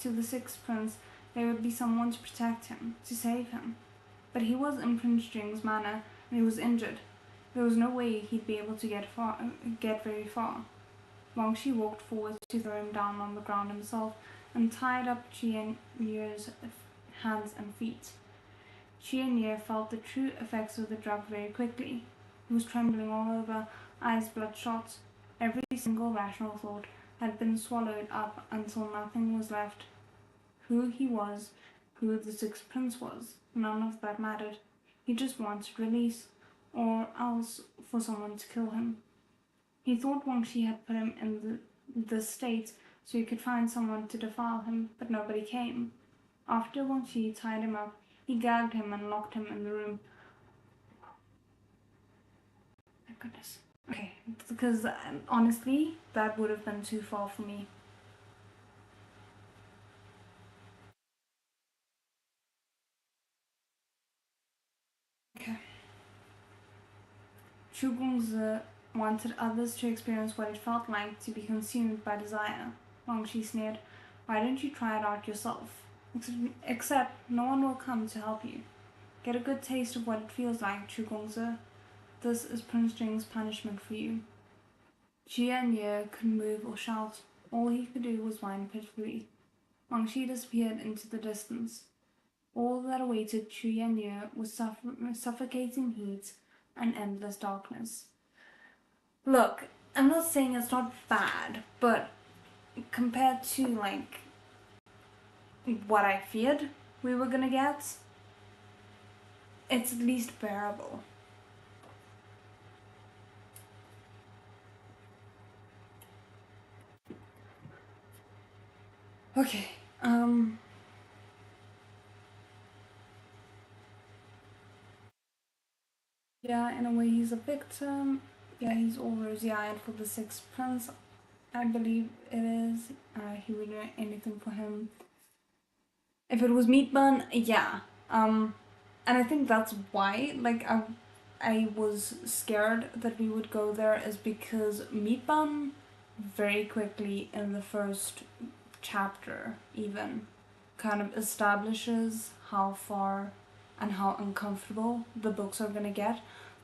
S1: to the Sixth Prince, there would be someone to protect him, to save him. But he was in Prince Jing's manor, and he was injured. There was no way he'd be able to get very far. Wang Shi walked forward to throw him down on the ground himself and tied up Yu's hands and feet. Yu felt the true effects of the drug very quickly. He was trembling all over, eyes bloodshot. Every single rational thought had been swallowed up until nothing was left. Who he was, who the Sixth Prince was, none of that mattered. He just wanted release, or else for someone to kill him. He thought Wang Shi had put him in this state so he could find someone to defile him, but nobody came. After Wang Shi tied him up, he gagged him and locked him in the room. My goodness. Okay, because honestly, that would have been too far for me. Okay. Chu Gongzi wanted others to experience what it felt like to be consumed by desire. Wang Shi sneered, "Why don't you try it out yourself? Except no one will come to help you. Get a good taste of what it feels like, Chu Gongzi. This is Prince Jing's punishment for you." Ye couldn't move or shout. All he could do was whine pitifully. Wang Shi disappeared into the distance. All that awaited Chu Yanyu was suffocating heat and endless darkness. Look, I'm not saying it's not bad, but compared to, like, what I feared we were gonna get, it's at least bearable. Okay, yeah, in a way he's a victim. Yeah, he's all rosy-eyed for the Sixth Prince, I believe it is. He would do anything for him. If it was Meat Bun, yeah. And I think that's why, like, I was scared that we would go there is because Meat Bun very quickly in the first chapter even kind of establishes how far and how uncomfortable the books are gonna get,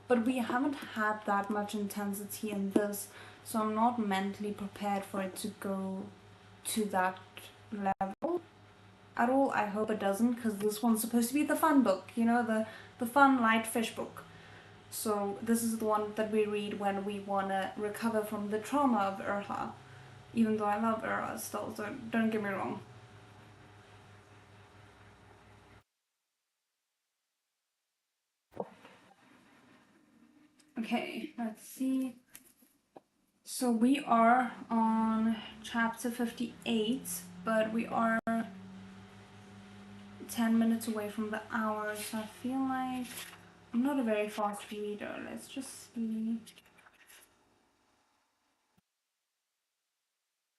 S1: but we haven't had that much intensity in this, so I'm not mentally prepared for it to go to that level at all. I hope it doesn't, because this one's supposed to be the fun book, you know, the fun light fish book. So this is the one that we read when we want to recover from the trauma of Erha, even though I love Erha still, so don't get me wrong. Okay, let's see. So we are on chapter 58, but we are 10 minutes away from the hour, so I feel like I'm not a very fast reader. Let's just see.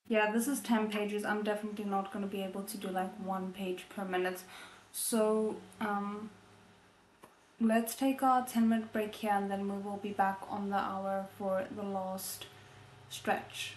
S1: Yeah, this is 10 pages. I'm definitely not going to be able to do like 1 page per minute. So, let's take our 10-minute break here and then we will be back on the hour for the last stretch.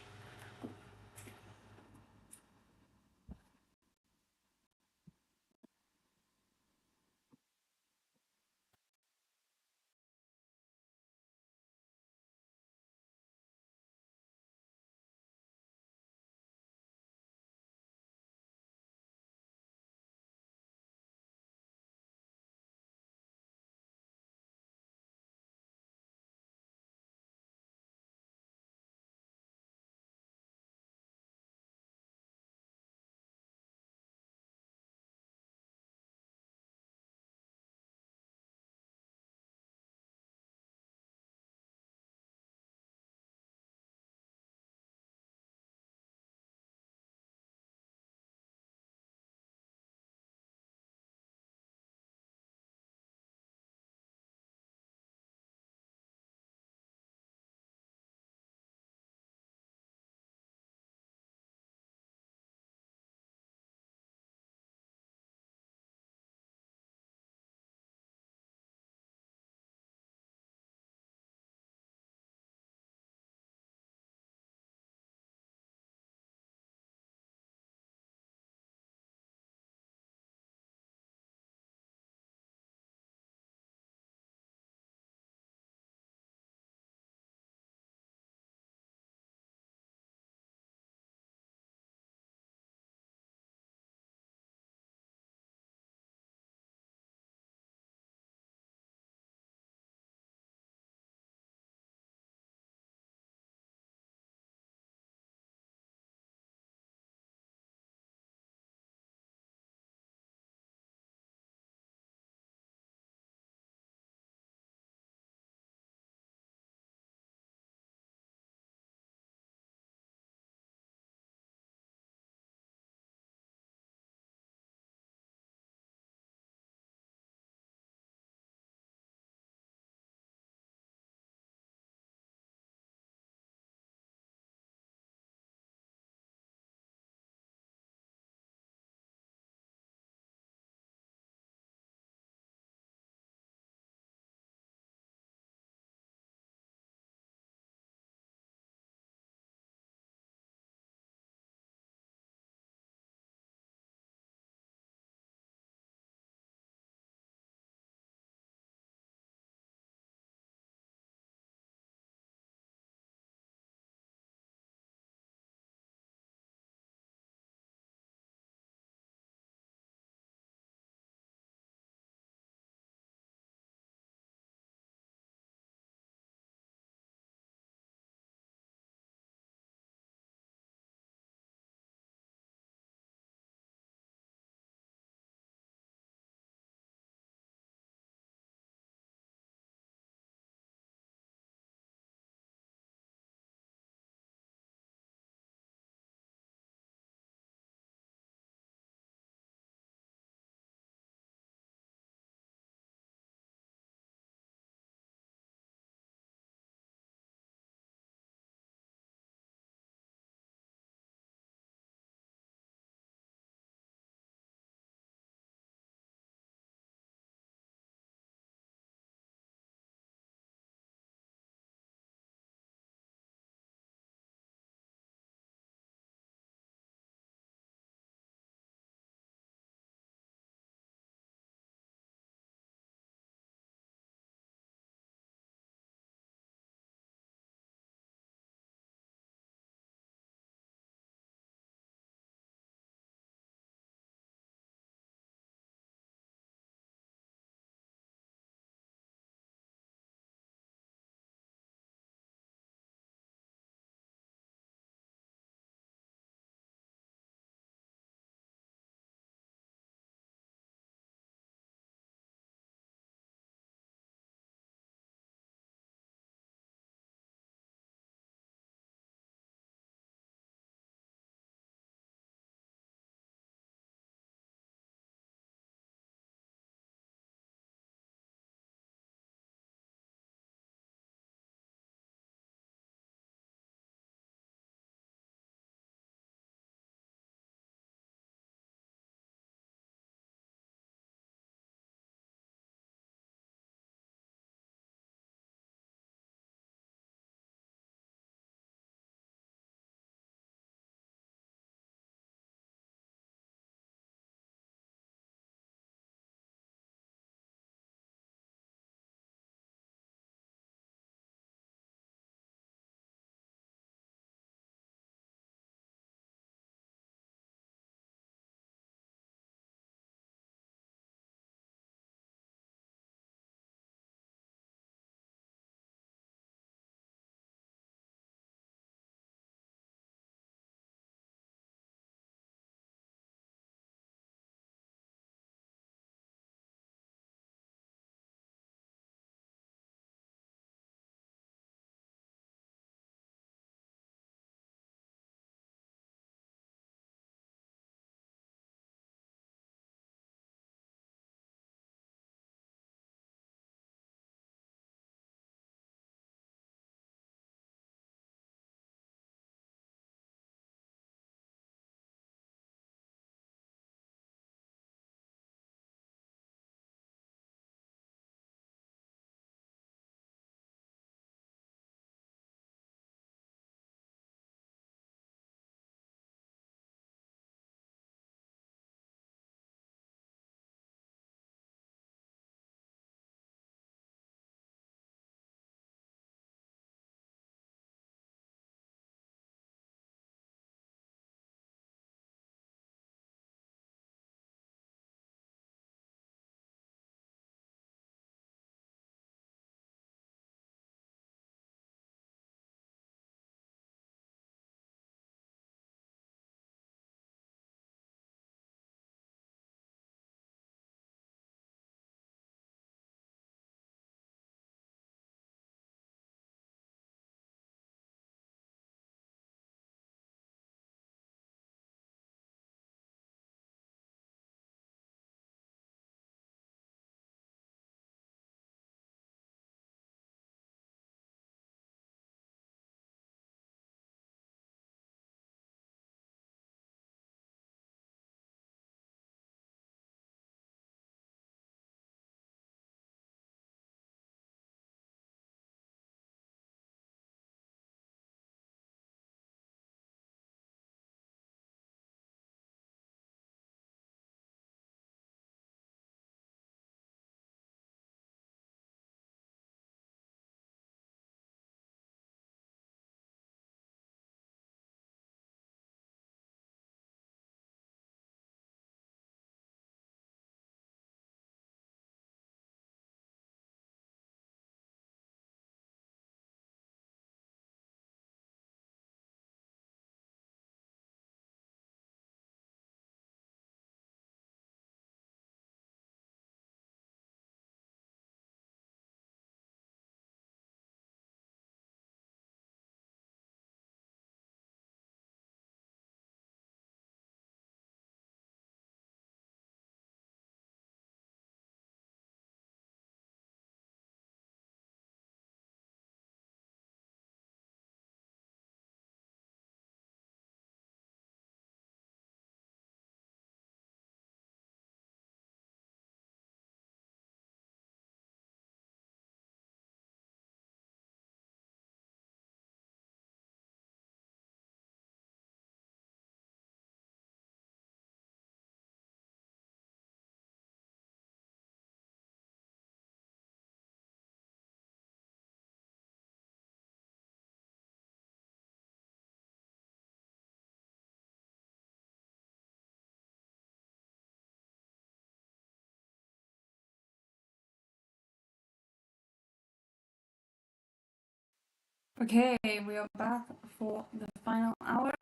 S1: Okay, we are back for the final hour.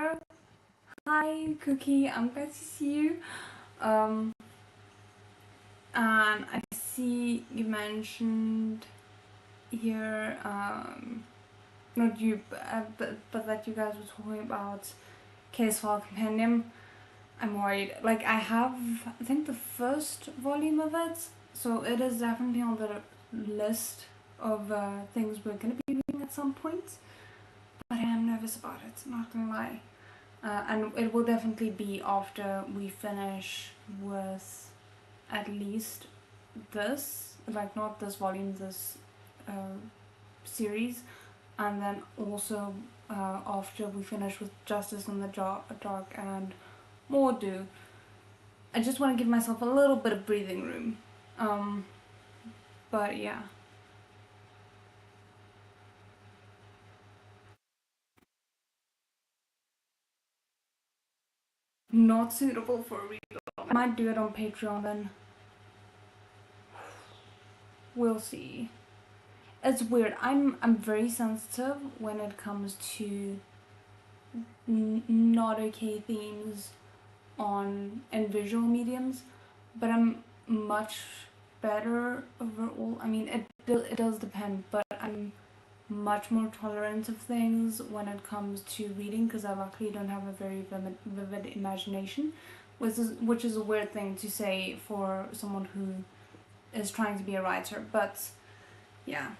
S1: Hi, Cookie. I'm glad to see you. And I see you mentioned here, not you, but that you guys were talking about Case File Compendium. I'm worried. Like, I have, I think, the first volume of it, so it is definitely on the list of things we're going to be reading at some point. But I am nervous about it, not gonna lie. And it will definitely be after we finish with at least this, like not this volume, this series, and then also after we finish with Justice in the Dark and Mordu. I just want to give myself a little bit of breathing room. But yeah. Not suitable for a read. I might do it on Patreon then. We'll see. It's weird. I'm very sensitive when it comes to not okay themes in visual mediums, but I'm much better overall. I mean, it does depend, but I'm much more tolerant of things when it comes to reading because I luckily don't have a very vivid imagination, which is a weird thing to say for someone who is trying to be a writer. But yeah.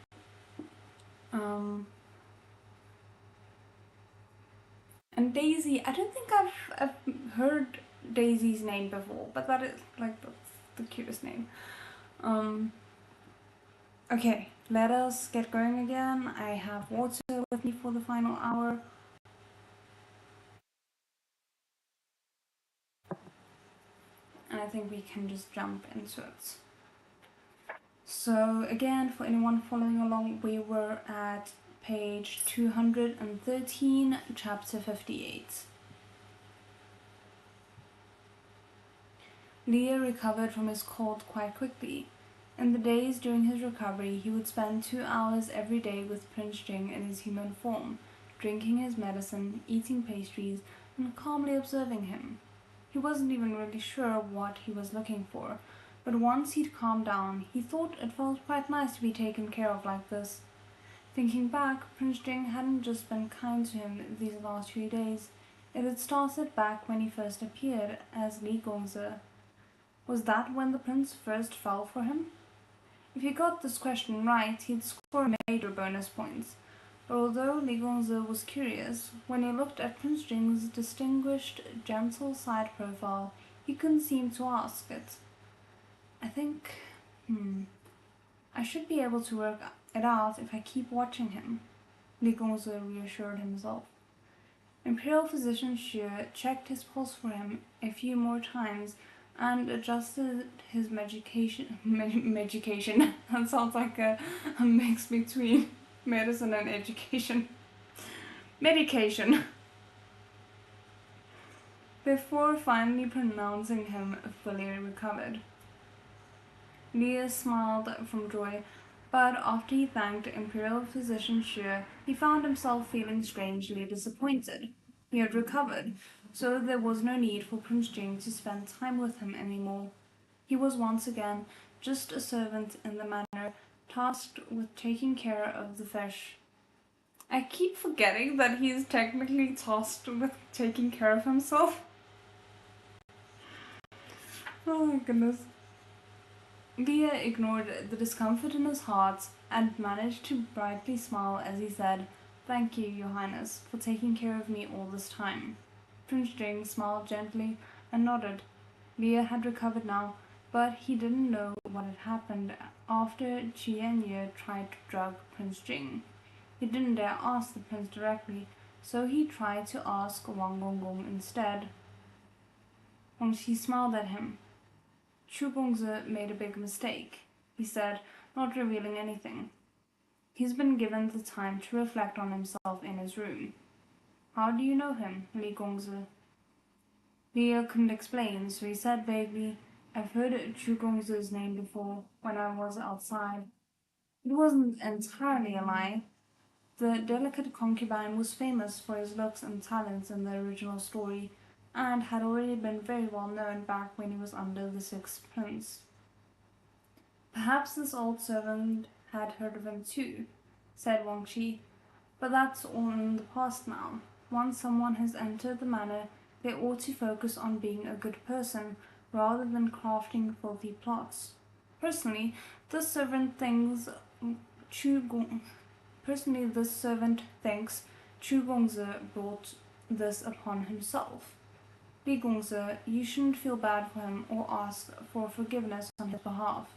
S1: And Daisy, I don't think I've heard Daisy's name before, but that is like the cutest name. Okay, let us get going again. I have water with me for the final hour. And I think we can just jump into it. So again, for anyone following along, we were at page 213, chapter 58. Leah recovered from his cold quite quickly. In the days during his recovery, he would spend 2 hours every day with Prince Jing in his human form, drinking his medicine, eating pastries, and calmly observing him. He wasn't even really sure what he was looking for, but once he'd calmed down, he thought it felt quite nice to be taken care of like this. Thinking back, Prince Jing hadn't just been kind to him these last few days. It had started back when he first appeared as Li Gongzi. Was that when the prince first fell for him? If he got this question right, he'd score major bonus points. But although Li Gongzi was curious, when he looked at Prince Jing's distinguished, gentle side profile, he couldn't seem to ask it. I think, I should be able to work it out if I keep watching him, Li Gongzi reassured himself. Imperial physician Xue checked his pulse for him a few more times and adjusted his medication. That sounds like a mix between medicine and education. Medication. Before finally pronouncing him fully recovered. Leah smiled from joy, but after he thanked Imperial Physician Xue, he found himself feeling strangely disappointed. He had recovered, so there was no need for Prince Jing to spend time with him anymore. He was once again just a servant in the manor, tasked with taking care of the fish. I keep forgetting that he is technically tasked with taking care of himself. Oh my goodness. Leah ignored the discomfort in his heart and managed to brightly smile as he said, "Thank you, Your Highness, for taking care of me all this time." Prince Jing smiled gently and nodded. Leah had recovered now, but he didn't know what had happened after Qianye tried to drug Prince Jing. He didn't dare ask the prince directly, so he tried to ask Wang Gongong instead. Wang Xi smiled at him. Chu Gongzi made a big mistake, he said, not revealing anything. He's been given the time to reflect on himself in his room. How do you know him, Li Gongzi? Leah couldn't explain, so he said vaguely, I've heard Chu Gongzi's name before when I was outside. It wasn't entirely a lie. The delicate concubine was famous for his looks and talents in the original story, and had already been very well known back when he was under the sixth prince. Perhaps this old servant had heard of him too, said Wang Shi, but that's all in the past now. Once someone has entered the manor, they ought to focus on being a good person rather than crafting filthy plots. Personally, this servant thinks Chu Gongzi brought this upon himself. Li Gongzi, you shouldn't feel bad for him or ask for forgiveness on his behalf.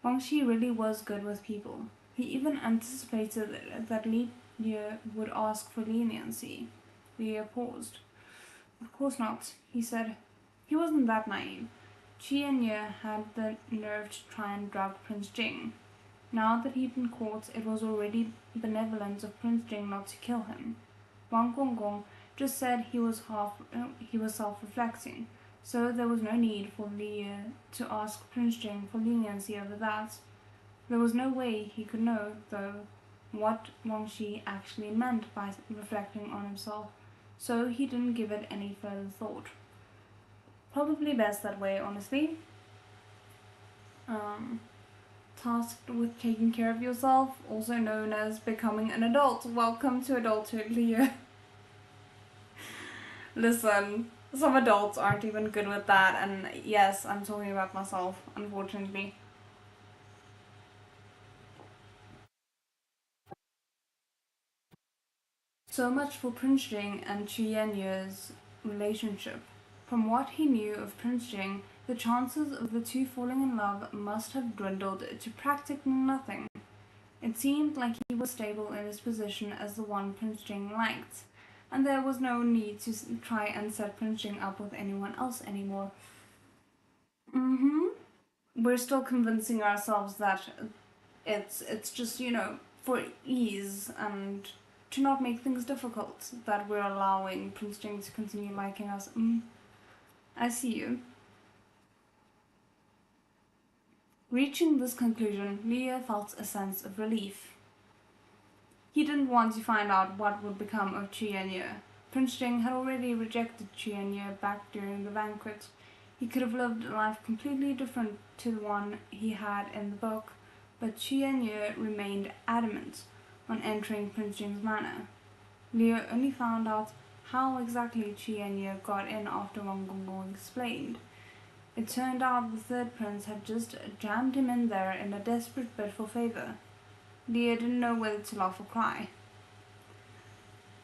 S1: Wang Shi really was good with people. He even anticipated that Leah would ask for leniency. Leah paused. Of course not, he said. He wasn't that naive. Qi and Ye had the nerve to try and drug Prince Jing. Now that he'd been caught, it was already benevolent of Prince Jing not to kill him. Wang Gonggong just said he was self-reflecting, so there was no need for Leah to ask Prince Jing for leniency over that. There was no way he could know, though, what Wang Shi actually meant by reflecting on himself, so he didn't give it any further thought. Probably best that way, honestly. Tasked with taking care of yourself, also known as becoming an adult. Welcome to adulthood, Leah. Listen, some adults aren't even good with that, and yes, I'm talking about myself, unfortunately. So much for Prince Jing and Qi Yanye's relationship. From what he knew of Prince Jing, the chances of the two falling in love must have dwindled to practically nothing. It seemed like he was stable in his position as the one Prince Jing liked, and there was no need to try and set Prince Jing up with anyone else anymore. We're still convincing ourselves that it's just, for ease and to not make things difficult that we're allowing Prince Jing to continue liking us. I see you. Reaching this conclusion, Leah felt a sense of relief. He didn't want to find out what would become of Qi Yanyi. Prince Jing had already rejected Qi Yanyi back during the banquet. He could have lived a life completely different to the one he had in the book, but Qi Yanyi remained adamant on entering Prince Jing's manor. Leah only found out how exactly Qi Yanyi got in after Wang Gonggong explained. It turned out the third prince had just jammed him in there in a desperate bid for favor. Leah didn't know whether to laugh or cry.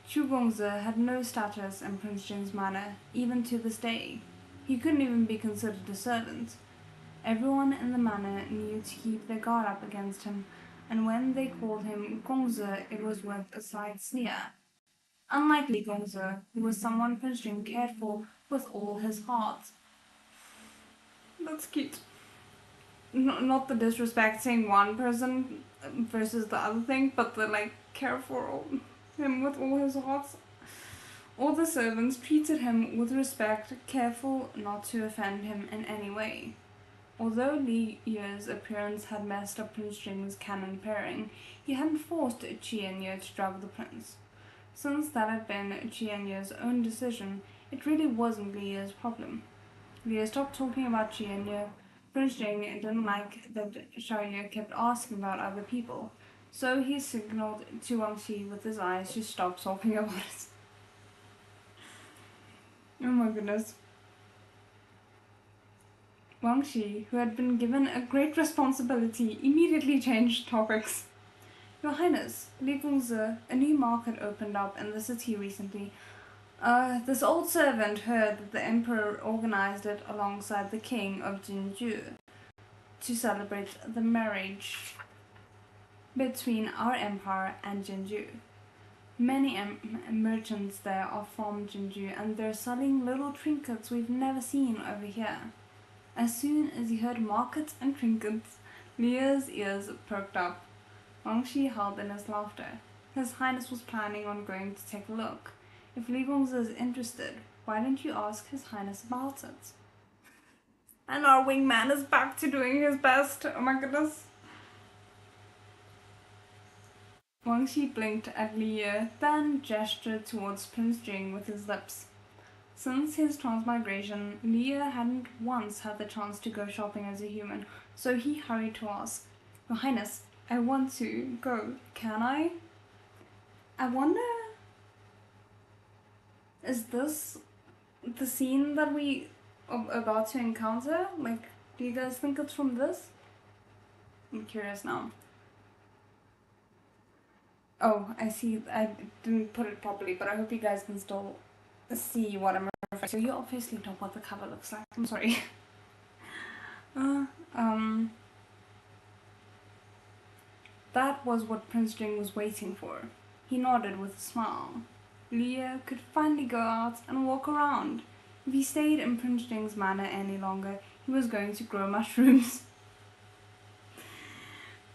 S1: Chu Gongzi had no status in Prince Jing's manor, even to this day. He couldn't even be considered a servant. Everyone in the manor knew to keep their guard up against him, and when they called him Gongzi, it was with a slight sneer. Unlike Li Gongzi, who was someone Prince Jing cared for with all his heart. That's cute. Not the disrespecting one person versus the other thing, but the care for him with all his heart. All the servants treated him with respect, careful not to offend him in any way. Although Li Ye's appearance had messed up Prince Jing's canon pairing, he hadn't forced Qi Yanyi to drug the prince. Since that had been Qi Yanyi's own decision, it really wasn't Leah's problem. Leah stopped talking about Qi Yanyi. Prince Jing didn't like that Xiaoye kept asking about other people, so he signaled to Wang Xi with his eyes to stop talking about it. Oh my goodness. Wang Xi, who had been given a great responsibility, immediately changed topics. Your Highness, Li Gongzi, a new market opened up in the city recently. This old servant heard that the emperor organized it alongside the king of Jinju to celebrate the marriage between our empire and Jinju. Many merchants there are from Jinju, and they're selling little trinkets we've never seen over here. As soon as he heard markets and trinkets, Leah's ears perked up. Wang Shi held in his laughter. His Highness was planning on going to take a look. If Li Gongzi is interested, why don't you ask His Highness about it? And our wingman is back to doing his best. Oh my goodness. Wang Xi blinked at Leah, then gestured towards Prince Jing with his lips. Since his transmigration, Leah hadn't once had the chance to go shopping as a human, so he hurried to ask, Your Highness, I want to go. Can I? I wonder, is this the scene that we are about to encounter? Like, do you guys think it's from this? I'm curious now. Oh, I see. I didn't put it properly, but I hope you guys can still see what I'm referring to. So you obviously know what the cover looks like. I'm sorry. That was what Prince Jing was waiting for. He nodded with a smile. Leah could finally go out and walk around. If he stayed in Prince Jing's manor any longer, he was going to grow mushrooms.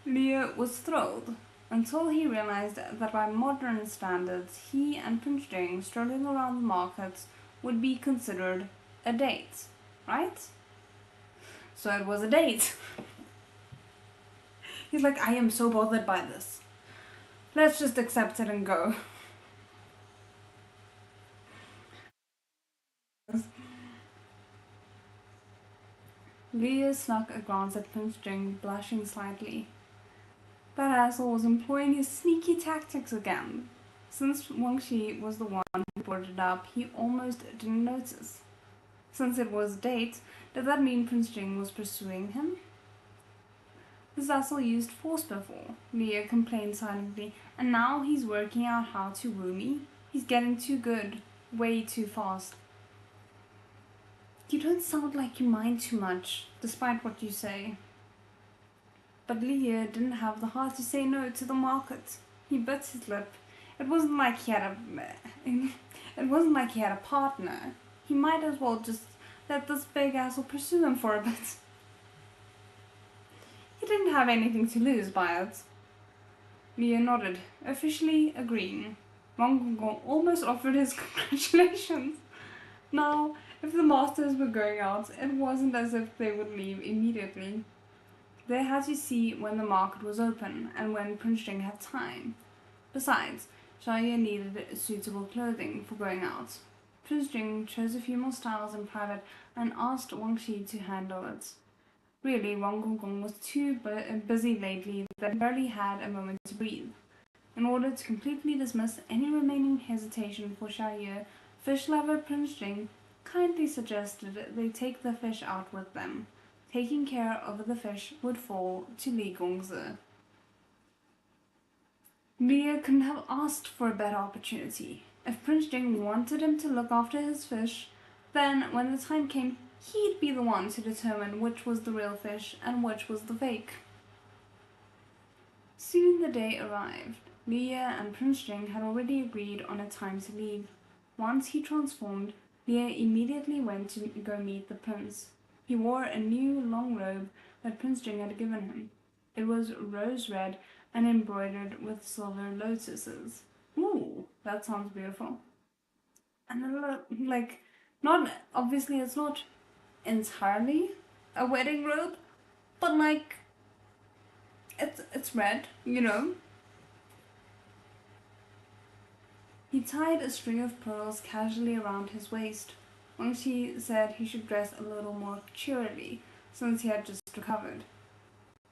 S1: Leah was thrilled, until he realized that by modern standards, he and Prince Jing strolling around the markets would be considered a date, right? So it was a date. He's like, I am so bothered by this. Let's just accept it and go. Leah snuck a glance at Prince Jing, blushing slightly. That asshole was employing his sneaky tactics again. Since Wang Xi was the one who brought it up, he almost didn't notice. Since it was a date, did that mean Prince Jing was pursuing him? This asshole used force before, Leah complained silently, and now he's working out how to woo me. He's getting too good, way too fast. You don't sound like you mind too much, despite what you say. But Leah didn't have the heart to say no to the market. He bit his lip. It wasn't like he had a partner. He might as well just let this big asshole pursue him for a bit. He didn't have anything to lose by it. Leah nodded, officially agreeing. Wang Gong almost offered his congratulations. Now, if the masters were going out, it wasn't as if they would leave immediately. They had to see when the market was open and when Prince Jing had time. Besides, Xiaoye needed suitable clothing for going out. Prince Jing chose a few more styles in private and asked Wang Xi to handle it. Really, Wang Gong was too busy lately that he barely had a moment to breathe. In order to completely dismiss any remaining hesitation for Xiaoye, fish lover Prince Jing kindly suggested they take the fish out with them. Taking care of the fish would fall to Li Gongzi. Leah couldn't have asked for a better opportunity. If Prince Jing wanted him to look after his fish, then when the time came, he'd be the one to determine which was the real fish and which was the fake. Soon the day arrived. Leah and Prince Jing had already agreed on a time to leave. Once he transformed, Leah immediately went to go meet the prince. He wore a new long robe that Prince Jing had given him. It was rose red and embroidered with silver lotuses. Ooh, that sounds beautiful. And not obviously it's not entirely a wedding robe, but like it's red, you know. He tied a string of pearls casually around his waist. Wang Xi said he should dress a little more cheerily, since he had just recovered.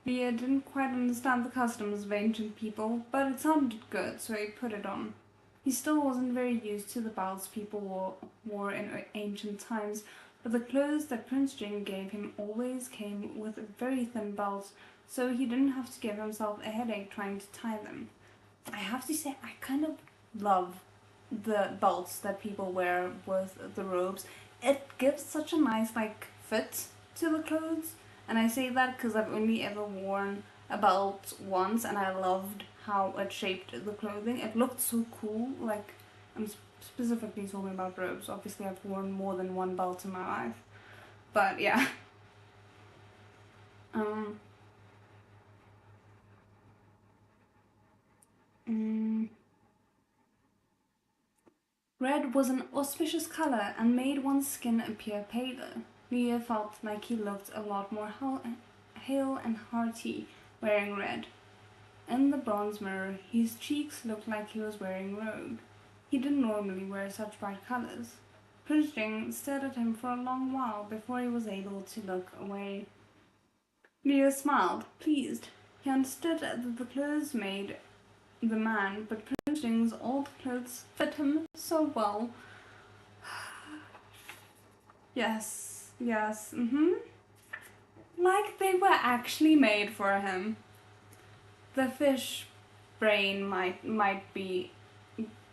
S1: Leah didn't quite understand the customs of ancient people, but it sounded good, so he put it on. He still wasn't very used to the belts people wore in ancient times, but the clothes that Prince Jing gave him always came with very thin belts, so he didn't have to give himself a headache trying to tie them. I have to say, I kind of love the belts that people wear with the robes. It gives such a nice fit to the clothes, and I say that because I've only ever worn a belt once and I loved how it shaped the clothing. It looked so cool. I'm specifically talking about robes. Obviously I've worn more than one belt in my life, but yeah. Red was an auspicious color and made one's skin appear paler. Leah felt like he looked a lot more hale and hearty wearing red. In the bronze mirror, his cheeks looked like he was wearing robe. He didn't normally wear such bright colors. Prince Jing stared at him for a long while before he was able to look away. Leah smiled, pleased. He understood that the clothes made the man, but Prince Jing's old clothes fit him so well. Yes, like they were actually made for him. The fish brain might be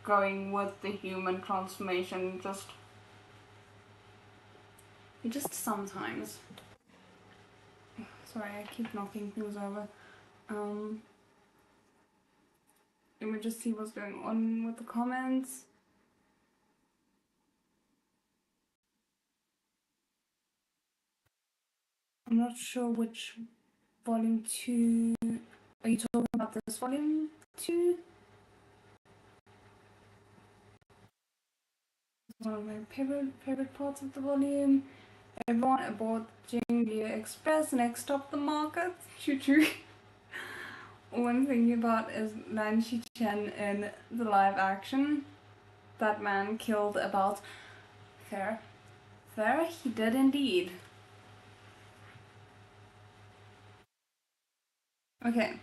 S1: going with the human transformation just sometimes. Sorry, I keep knocking things over. Let me just see what's going on with the comments. I'm not sure which volume 2. Are you talking about this volume 2? It's one of my favorite parts of the volume. Everyone aboard Jing Leah Express, next stop the market. Choo choo. One thing about is Shen in the live action. That man killed about fair. He did indeed. Okay.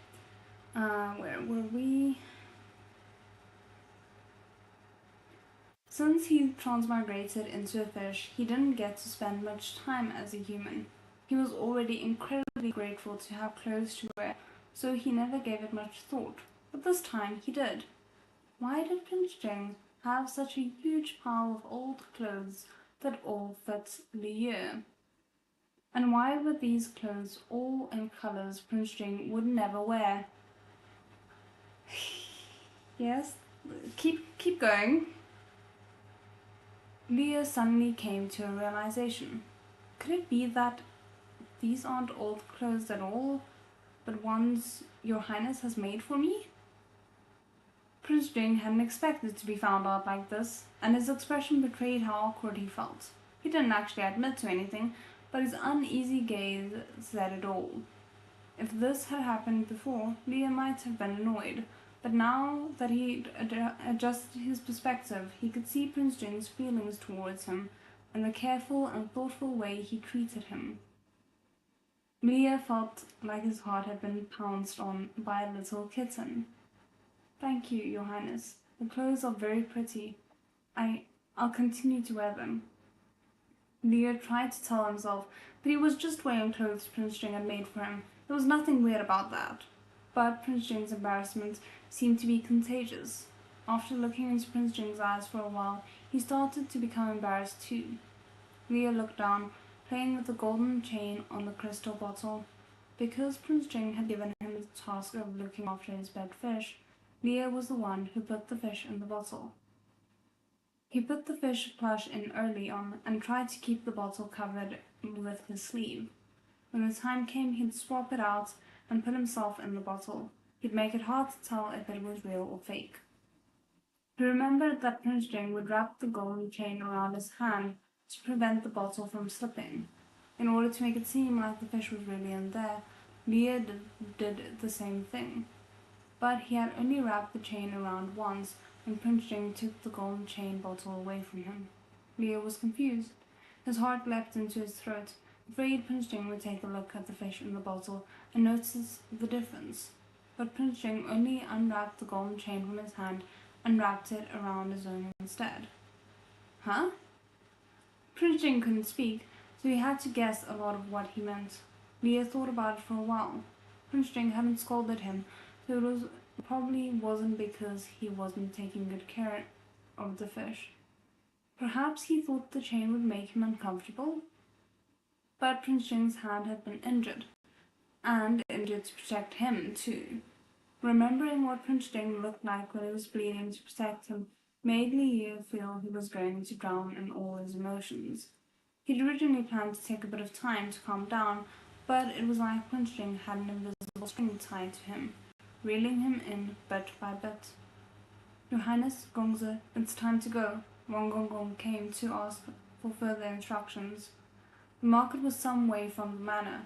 S1: Where were we? Since he transmigrated into a fish, he didn't get to spend much time as a human. He was already incredibly grateful to have clothes to wear, so he never gave it much thought. But this time he did. Why did Prince Jing have such a huge pile of old clothes that all fit Leah? And why were these clothes all in colors Prince Jing would never wear? Yes, keep going. Leah suddenly came to a realization. Could it be that these aren't old clothes at all, but ones your highness has made for me? Prince Jing hadn't expected to be found out like this, and his expression betrayed how awkward he felt. He didn't actually admit to anything, but his uneasy gaze said it all. If this had happened before, Leah might have been annoyed, but now that he'd adjusted his perspective, he could see Prince Jing's feelings towards him and the careful and thoughtful way he treated him. Leah felt like his heart had been pounced on by a little kitten. Thank you, Your Highness. The clothes are very pretty. I'll continue to wear them. Leah tried to tell himself that he was just wearing clothes Prince Jing had made for him. There was nothing weird about that. But Prince Jing's embarrassment seemed to be contagious. After looking into Prince Jing's eyes for a while, he started to become embarrassed too. Leah looked down, playing with the golden chain on the crystal bottle. Because Prince Jing had given him the task of looking after his pet fish, Leah was the one who put the fish in the bottle. He put the fish plush in early on and tried to keep the bottle covered with his sleeve. When the time came, he'd swap it out and put himself in the bottle. He'd make it hard to tell if it was real or fake. He remembered that Prince Jing would wrap the golden chain around his hand to prevent the bottle from slipping. In order to make it seem like the fish was really in there, Leah did the same thing. But he had only wrapped the chain around once when Prince Jing took the golden chain bottle away from him. Leah was confused. His heart leapt into his throat, afraid Prince Jing would take a look at the fish in the bottle and notice the difference. But Prince Jing only unwrapped the golden chain from his hand and wrapped it around his own instead. Huh? Prince Jing couldn't speak, so he had to guess a lot of what he meant. Leah thought about it for a while. Prince Jing hadn't scolded him, so it probably wasn't because he wasn't taking good care of the fish. Perhaps he thought the chain would make him uncomfortable? But Prince Jing's hand had been injured, and injured to protect him too. Remembering what Prince Jing looked like when he was bleeding to protect him made Leah feel he was going to drown in all his emotions. He'd originally planned to take a bit of time to calm down, but it was like Prince Jing had an invisible string tied to him, reeling him in bit by bit. Your Highness, Gongzi, it's time to go. Wang Gong came to ask for further instructions. The market was some way from the manor.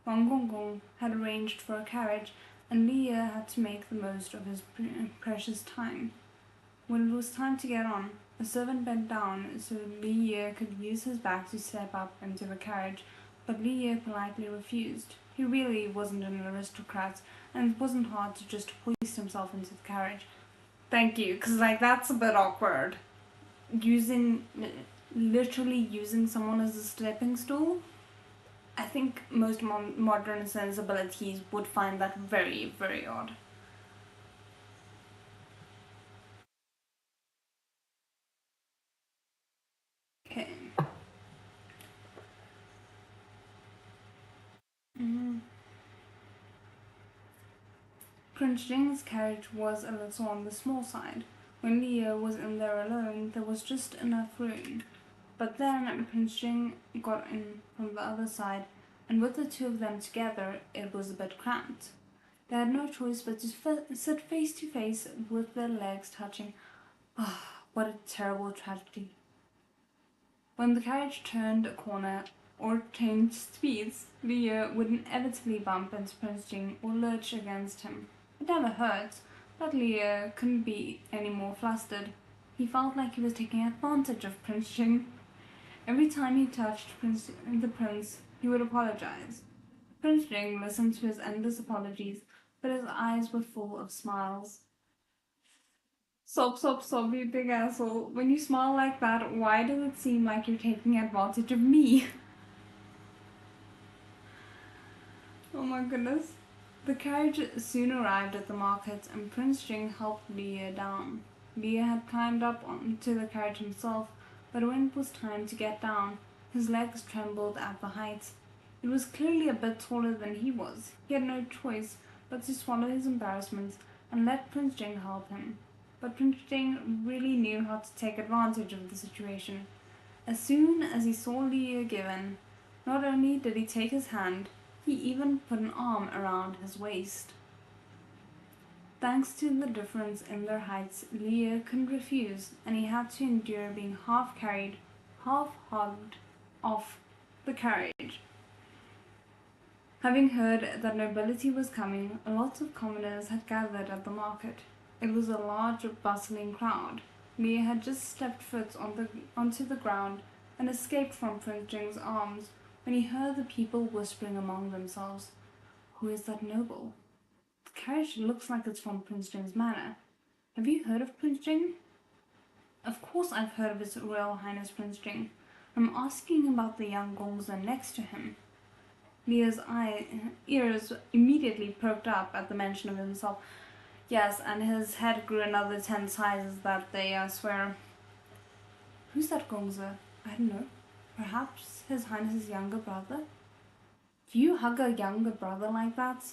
S1: Wang Gong had arranged for a carriage, and Leah had to make the most of his precious time. When it was time to get on, a servant bent down so Leah could use his back to step up into the carriage, but Leah politely refused. He really wasn't an aristocrat, and it wasn't hard to just hoist himself into the carriage. Thank you, because that's a bit awkward. Literally using someone as a stepping stool. I think most modern sensibilities would find that very, very odd. Okay. Prince Jing's carriage was a little on the small side. When Leah was in there alone, there was just enough room. But then Prince Jing got in from the other side, and with the two of them together, it was a bit cramped. They had no choice but to sit face to face with their legs touching. Ah, what a terrible tragedy. When the carriage turned a corner or changed speeds, Leah would inevitably bump into Prince Jing or lurch against him. It never hurt, but Leah couldn't be any more flustered. He felt like he was taking advantage of Prince Jing. Every time he touched the prince, he would apologize. Prince Jing listened to his endless apologies, but his eyes were full of smiles. Stop, you big asshole. When you smile like that, why does it seem like you're taking advantage of me? Oh my goodness. The carriage soon arrived at the market, and Prince Jing helped Leah down. Leah had climbed up onto the carriage himself, but when it was time to get down, his legs trembled at the height. It was clearly a bit taller than he was. He had no choice but to swallow his embarrassment and let Prince Jing help him. But Prince Jing really knew how to take advantage of the situation. As soon as he saw Leah give in, not only did he take his hand, he even put an arm around his waist. Thanks to the difference in their heights, Leah couldn't refuse, and he had to endure being half carried, half hugged off the carriage. Having heard that nobility was coming, a lot of commoners had gathered at the market. It was a large, bustling crowd. Leah had just stepped foot onto the ground and escaped from Prince Jing's arms when he heard the people whispering among themselves. Who is that noble? The carriage looks like it's from Prince Jing's manor. Have you heard of Prince Jing? Of course I've heard of His Royal Highness Prince Jing. I'm asking about the young gongzer next to him. Leah's ears immediately perked up at the mention of himself. Yes, and his head grew another 10 sizes that day, I swear. Who's that gongzer? I don't know. Perhaps His Highness's younger brother? Do you hug a younger brother like that?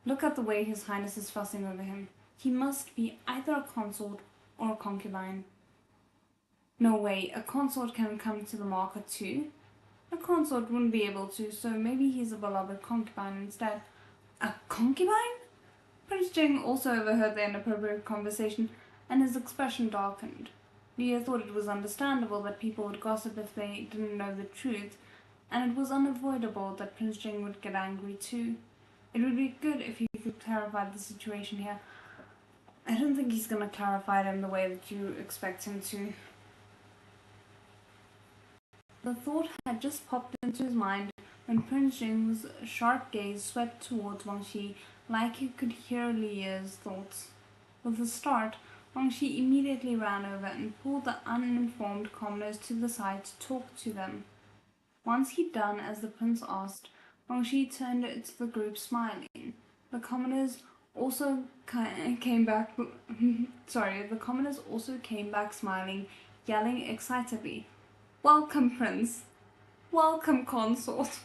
S1: Look at the way His Highness is fussing over him. He must be either a consort or a concubine. No way, a consort can come to the market too. A consort wouldn't be able to, so maybe he's a beloved concubine instead. A concubine? Prince Jing also overheard the inappropriate conversation, and his expression darkened. Leah thought it was understandable that people would gossip if they didn't know the truth, and it was unavoidable that Prince Jing would get angry too. It would be good if he could clarify the situation here. I don't think he's gonna clarify it in the way that you expect him to. The thought had just popped into his mind when Prince Jing's sharp gaze swept towards Wang Shi like he could hear Leah's thoughts. With a start, Wang Shi immediately ran over and pulled the uninformed commoners to the side to talk to them. Once he'd done as the prince asked, Wang Shi turned to the group smiling. The commoners also came back smiling, yelling excitedly, "Welcome, Prince! Welcome, Consort!"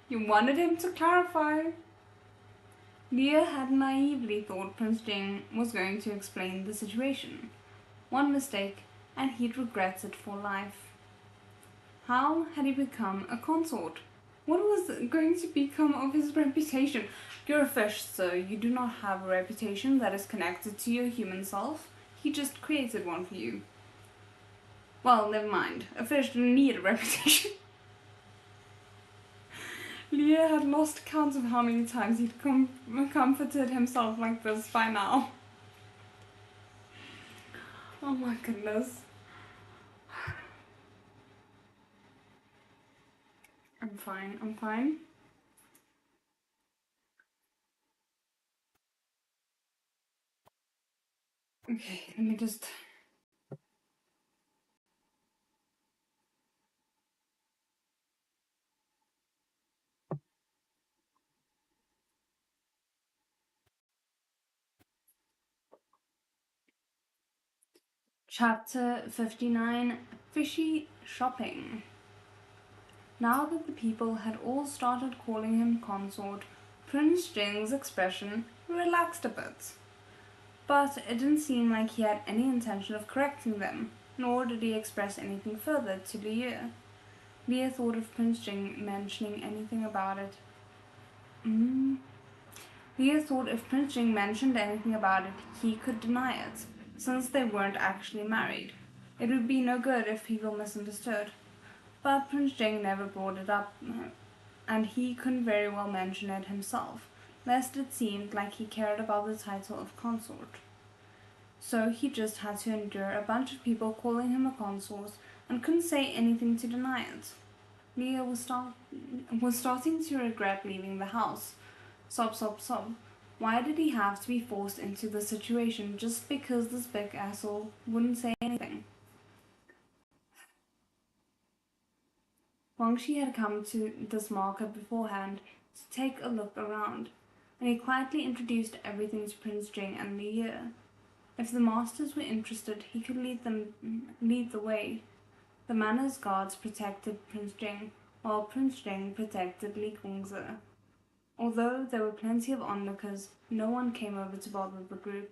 S1: You wanted him to clarify. Leah had naively thought Prince Jing was going to explain the situation. One mistake, and he'd regret it for life. How had he become a consort? What was going to become of his reputation? You're a fish, so you do not have a reputation that is connected to your human self. He just created one for you. Well, never mind. A fish didn't need a reputation. Leah had lost count of how many times he'd comforted himself like this by now. Oh my goodness. I'm fine, I'm fine. Okay, let me just... Chapter 59, Fishy Shopping. Now that the people had all started calling him consort, Prince Jing's expression relaxed a bit. But it didn't seem like he had any intention of correcting them, nor did he express anything further to Leah. Leah thought of Prince Jing mentioning anything about it. Leah thought if Prince Jing mentioned anything about it, he could deny it, since they weren't actually married. It would be no good if people misunderstood. But Prince Jing never brought it up, and he couldn't very well mention it himself, lest it seemed like he cared about the title of consort. So he just had to endure a bunch of people calling him a consort and couldn't say anything to deny it. Leah was starting to regret leaving the house. Sob, sob, sob. Why did he have to be forced into the situation just because this big asshole wouldn't say anything? Wang Shi had come to this market beforehand to take a look around, and he quietly introduced everything to Prince Jing and Leah. If the masters were interested, he could lead the way. The manor's guards protected Prince Jing, while Prince Jing protected Li Gongzi. Although there were plenty of onlookers, no one came over to bother the group.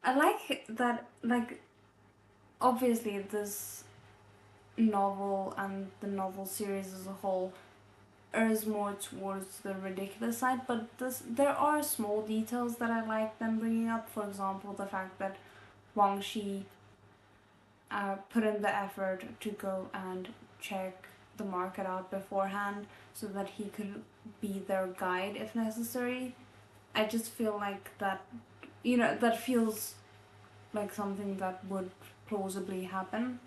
S1: I like that, obviously this novel and the novel series as a whole errs more towards the ridiculous side, but there are small details that I like them bringing up. For example, the fact that Wang Shi put in the effort to go and check the market out beforehand so that he could be their guide if necessary. I just feel like that, that feels like something that would plausibly happen.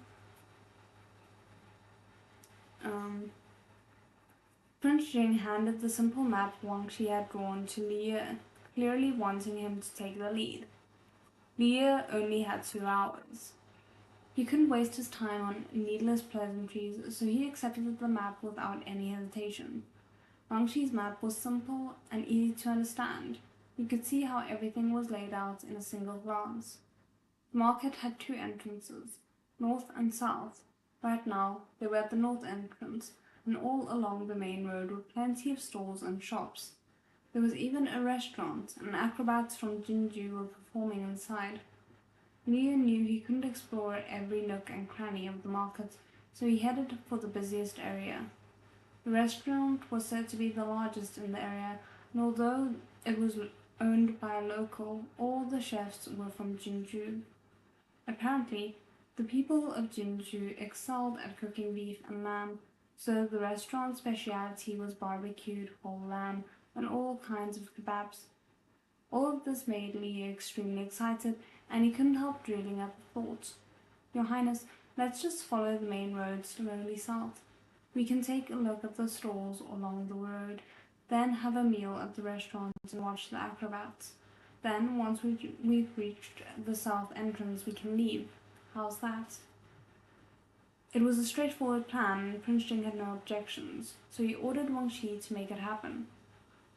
S1: Prince Jing handed the simple map Wang Shi had drawn to Leah, clearly wanting him to take the lead. Leah only had 2 hours. He couldn't waste his time on needless pleasantries, so he accepted the map without any hesitation. Wang Shi's map was simple and easy to understand. You could see how everything was laid out in a single glance. The market had 2 entrances, north and south. Right now, they were at the north entrance, and all along the main road were plenty of stalls and shops. There was even a restaurant, and acrobats from Jinju were performing inside. Leah knew he couldn't explore every nook and cranny of the market, so he headed for the busiest area. The restaurant was said to be the largest in the area, and although it was owned by a local, all the chefs were from Jinju. Apparently, the people of Jinju excelled at cooking beef and lamb, so the restaurant's speciality was barbecued whole lamb and all kinds of kebabs. All of this made Leah extremely excited, and he couldn't help drilling up the thought. Your Highness, let's just follow the main road slowly south. We can take a look at the stalls along the road, then have a meal at the restaurant and watch the acrobats. Then, once we've reached the south entrance, we can leave. How's that? It was a straightforward plan, and Prince Jing had no objections, so he ordered Wang Shi to make it happen.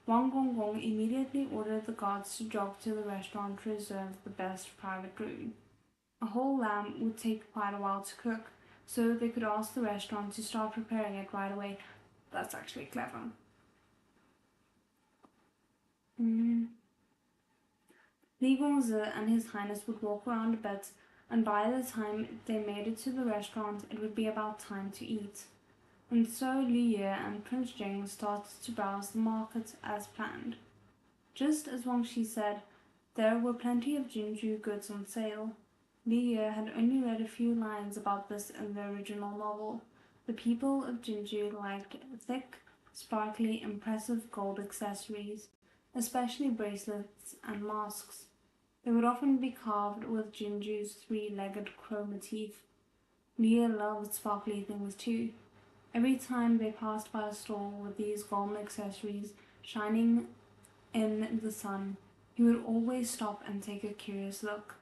S1: Wang Gonggong immediately ordered the guards to jog to the restaurant to reserve the best private room. A whole lamb would take quite a while to cook, so they could ask the restaurant to start preparing it right away. That's actually clever. Li Gongzi and His Highness would walk around a bit, and by the time they made it to the restaurant, it would be about time to eat. And so Leah and Prince Jing started to browse the market as planned. Just as Wang Shi said, there were plenty of Jinju goods on sale. Leah had only read a few lines about this in the original novel. The people of Jinju liked thick, sparkly, impressive gold accessories, especially bracelets and masks. They would often be carved with Jinju's three-legged crow motif. Leah loved sparkly things too. Every time they passed by a store with these golden accessories shining in the sun, he would always stop and take a curious look.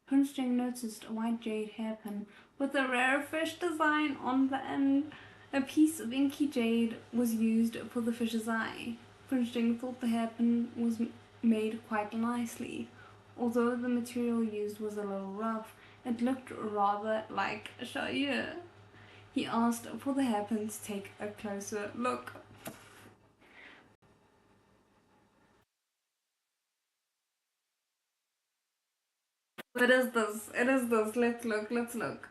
S1: Prince Jing noticed a white jade hairpin with a rare fish design on the end. A piece of inky jade was used for the fish's eye. Prince Jing thought the hairpin was made quite nicely. Although the material used was a little rough, it looked rather like a shayur. He asked for the hairpin to take a closer look. It is this. It is this. Let's look. Let's look.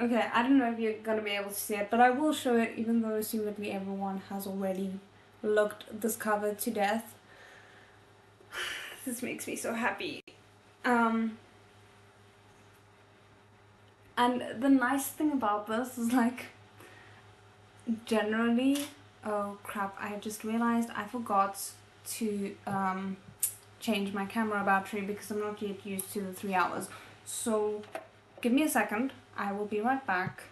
S1: Okay, I don't know if you're gonna be able to see it, but I will show it even though assumedly everyone has already looked this cover to death. This makes me so happy. And the nice thing about this is like, generally, oh crap, I just realized I forgot to change my camera battery because I'm not yet used to the 3 hours. So give me a second, I will be right back.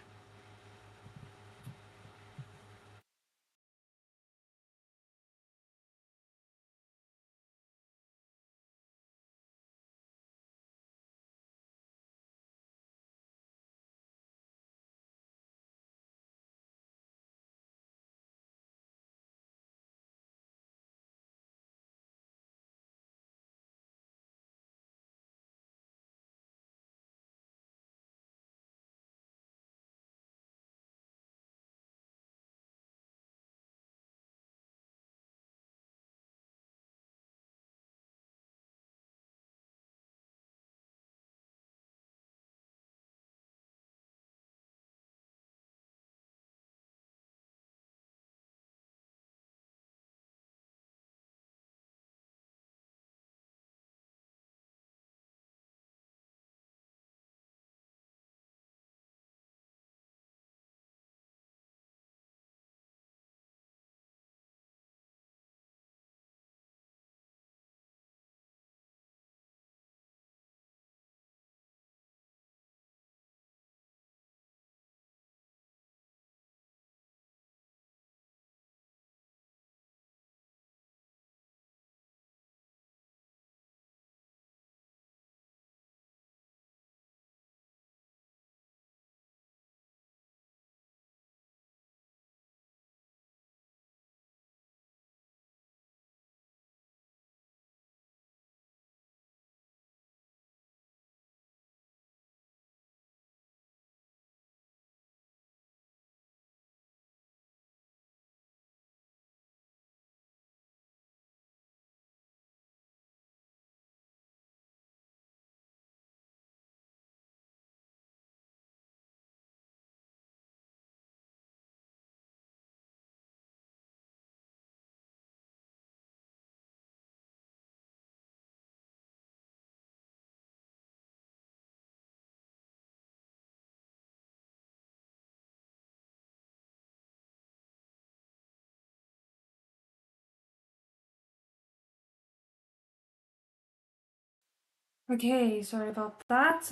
S1: Okay, sorry about that.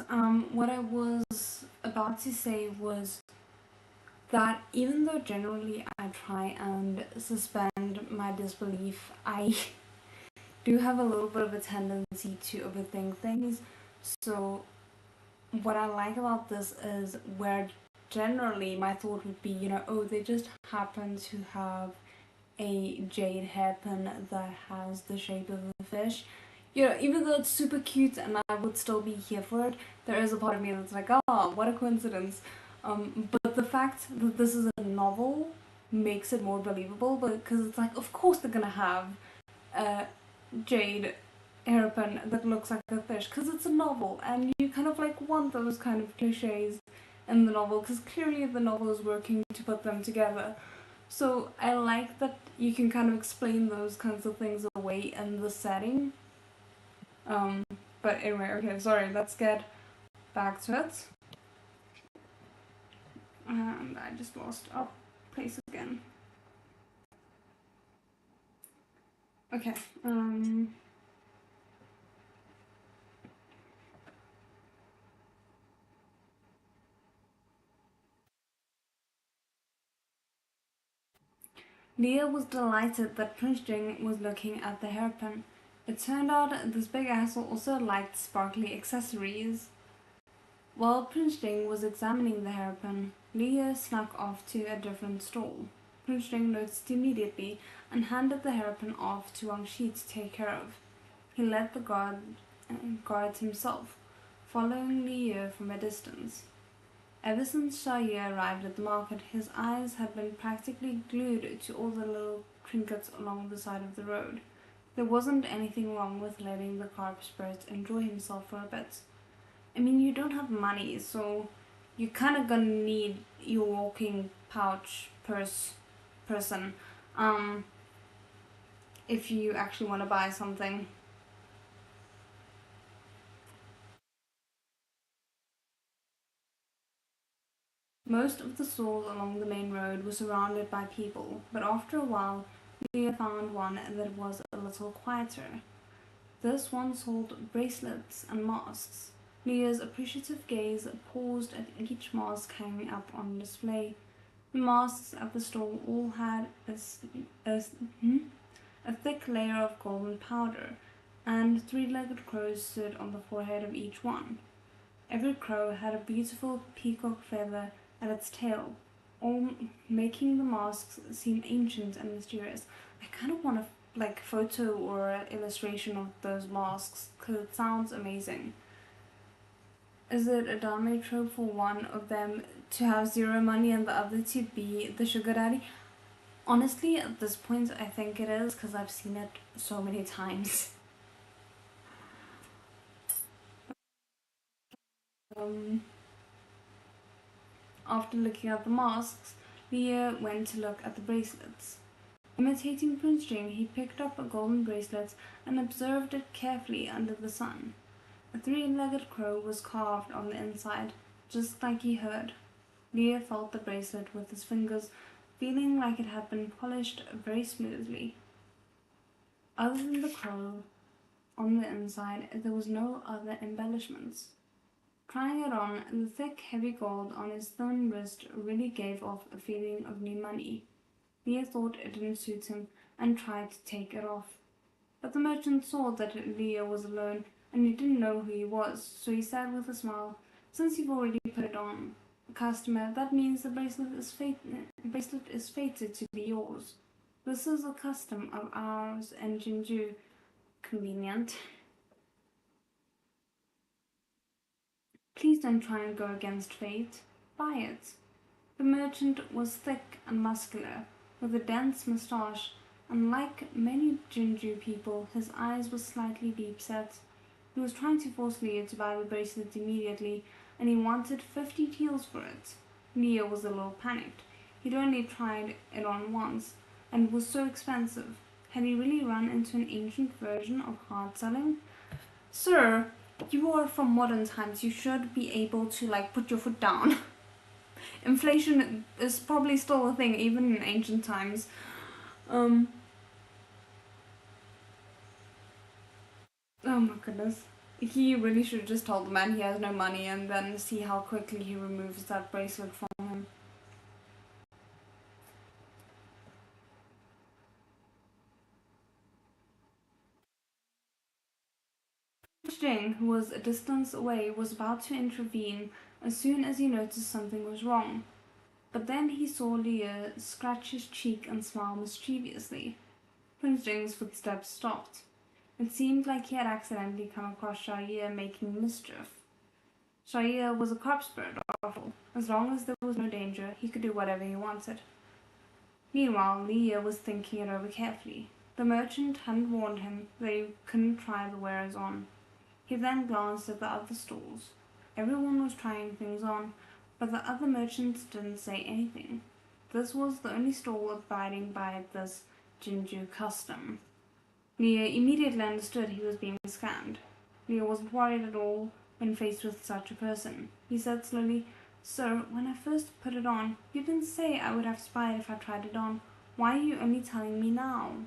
S1: What I was about to say was that even though generally I try and suspend my disbelief, I do have a little bit of a tendency to overthink things. So what I like about this is where generally my thought would be, you know, oh, they just happen to have a jade hairpin that has the shape of a fish. You know, even though it's super cute and I would still be here for it, there is a part of me that's like, oh, what a coincidence. But the fact that this is a novel makes it more believable, because it's like, of course they're gonna have a jade hairpin that looks like a fish, because it's a novel, and you kind of like want those kind of cliches in the novel, because clearly the novel is working to put them together. So I like that you can kind of explain those kinds of things away in the setting. Um, but anyway, okay, sorry, let's get back to it. And I just lost our place again. Okay, Leah was delighted that Prince Jing was looking at the hairpin. It turned out this big asshole also liked sparkly accessories. While Prince Jing was examining the hairpin, Leah snuck off to a different stall. Prince Jing noticed immediately and handed the hairpin off to Wang Shi to take care of. He led the guard himself, following Leah from a distance. Ever since Xiaoye arrived at the market, his eyes had been practically glued to all the little trinkets along the side of the road. There wasn't anything wrong with letting the carp spirit enjoy himself for a bit. I mean, you don't have money, so you're kind of gonna need your walking pouch person if you actually want to buy something. Most of the stalls along the main road were surrounded by people, but after a while, Leah found one that was a little quieter. This one sold bracelets and masks. Leah's appreciative gaze paused at each mask hanging up on display. The masks at the stall all had a thick layer of golden powder, and three-legged crows stood on the forehead of each one. Every crow had a beautiful peacock feather at its tail, all making the masks seem ancient and mysterious. I kind of want a photo or an illustration of those masks because it sounds amazing. Is it a dame trope for one of them to have zero money and the other to be the sugar daddy? Honestly, at this point, I think it is because I've seen it so many times. After looking at the masks, Leah went to look at the bracelets. Imitating Prince Jing, he picked up a golden bracelet and observed it carefully under the sun. A three-legged crow was carved on the inside, just like he heard. Leah felt the bracelet with his fingers, feeling like it had been polished very smoothly. Other than the crow on the inside, there was no other embellishments. Trying it on, the thick, heavy gold on his thin wrist really gave off a feeling of new money. Leah thought it didn't suit him and tried to take it off. But the merchant saw that Leah was alone and he didn't know who he was, so he said with a smile, "Since you've already put it on, customer, that means the bracelet is fated to be yours. This is a custom of ours in Jinju. Convenient. Please don't try and go against fate. Buy it." The merchant was thick and muscular, with a dense moustache, and like many Jinju people, his eyes were slightly deep-set. He was trying to force Leah to buy the bracelet immediately, and he wanted 50 taels for it. Leah was a little panicked. He'd only tried it on once, and it was so expensive. Had he really run into an ancient version of hard selling? "Sir, you are from modern times. You should be able to, put your foot down." Inflation is probably still a thing, even in ancient times. Oh my goodness. He really should have just told the man he has no money and then see how quickly he removes that bracelet from him. Jing, who was a distance away, was about to intervene as soon as he noticed something was wrong. But then he saw Leah scratch his cheek and smile mischievously. Prince Jing's footsteps stopped. It seemed like he had accidentally come across Xiaoye making mischief. Xiaoye was a carp spirit, after all. As long as there was no danger, he could do whatever he wanted. Meanwhile, Leah was thinking it over carefully. The merchant hadn't warned him that he couldn't try the wares on. He then glanced at the other stalls. Everyone was trying things on, but the other merchants didn't say anything. This was the only stall abiding by this Jinju custom. Leah immediately understood he was being scammed. Leah wasn't worried at all when faced with such a person. He said slowly, "Sir, when I first put it on, you didn't say I would have to buy it if I tried it on. Why are you only telling me now?"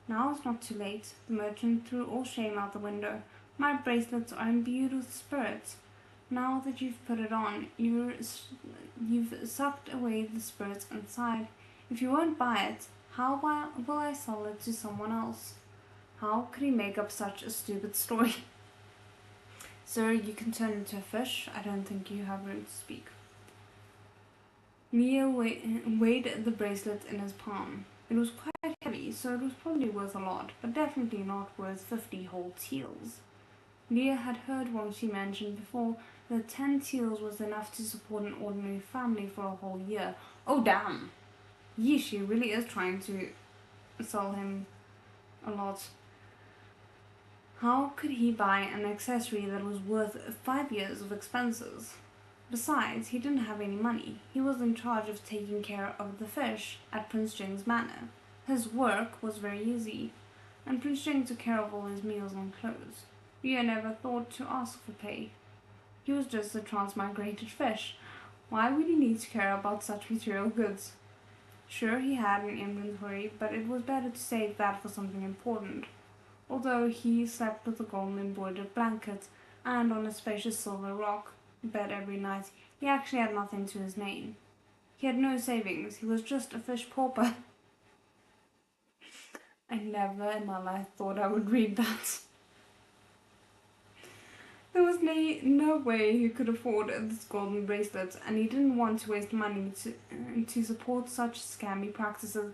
S1: Now it's not too late. The merchant threw all shame out the window. My bracelets are imbued with spirits. Now that you've put it on, you've sucked away the spirits inside. If you won't buy it, how will I sell it to someone else? How could he make up such a stupid story? Sir, you can turn into a fish. I don't think you have room to speak. Leah weighed the bracelet in his palm. It was quite heavy, so it was probably worth a lot, but definitely not worth 50 whole teals. Leah had heard Wang Shi mention before that 10 teals was enough to support an ordinary family for a whole year. Oh damn! She really is trying to sell him a lot. How could he buy an accessory that was worth 5 years of expenses? Besides, he didn't have any money. He was in charge of taking care of the fish at Prince Jing's manor. His work was very easy, and Prince Jing took care of all his meals and clothes. Leah never thought to ask for pay. He was just a transmigrated fish. Why would he need to care about such material goods? Sure, he had an inventory, but it was better to save that for something important. Although he slept with a golden embroidered blanket and on a spacious silver rock bed every night, he actually had nothing to his name. He had no savings. He was just a fish pauper. I never in my life thought I would read that. There was no way he could afford this golden bracelet, and he didn't want to waste money to support such scammy practices.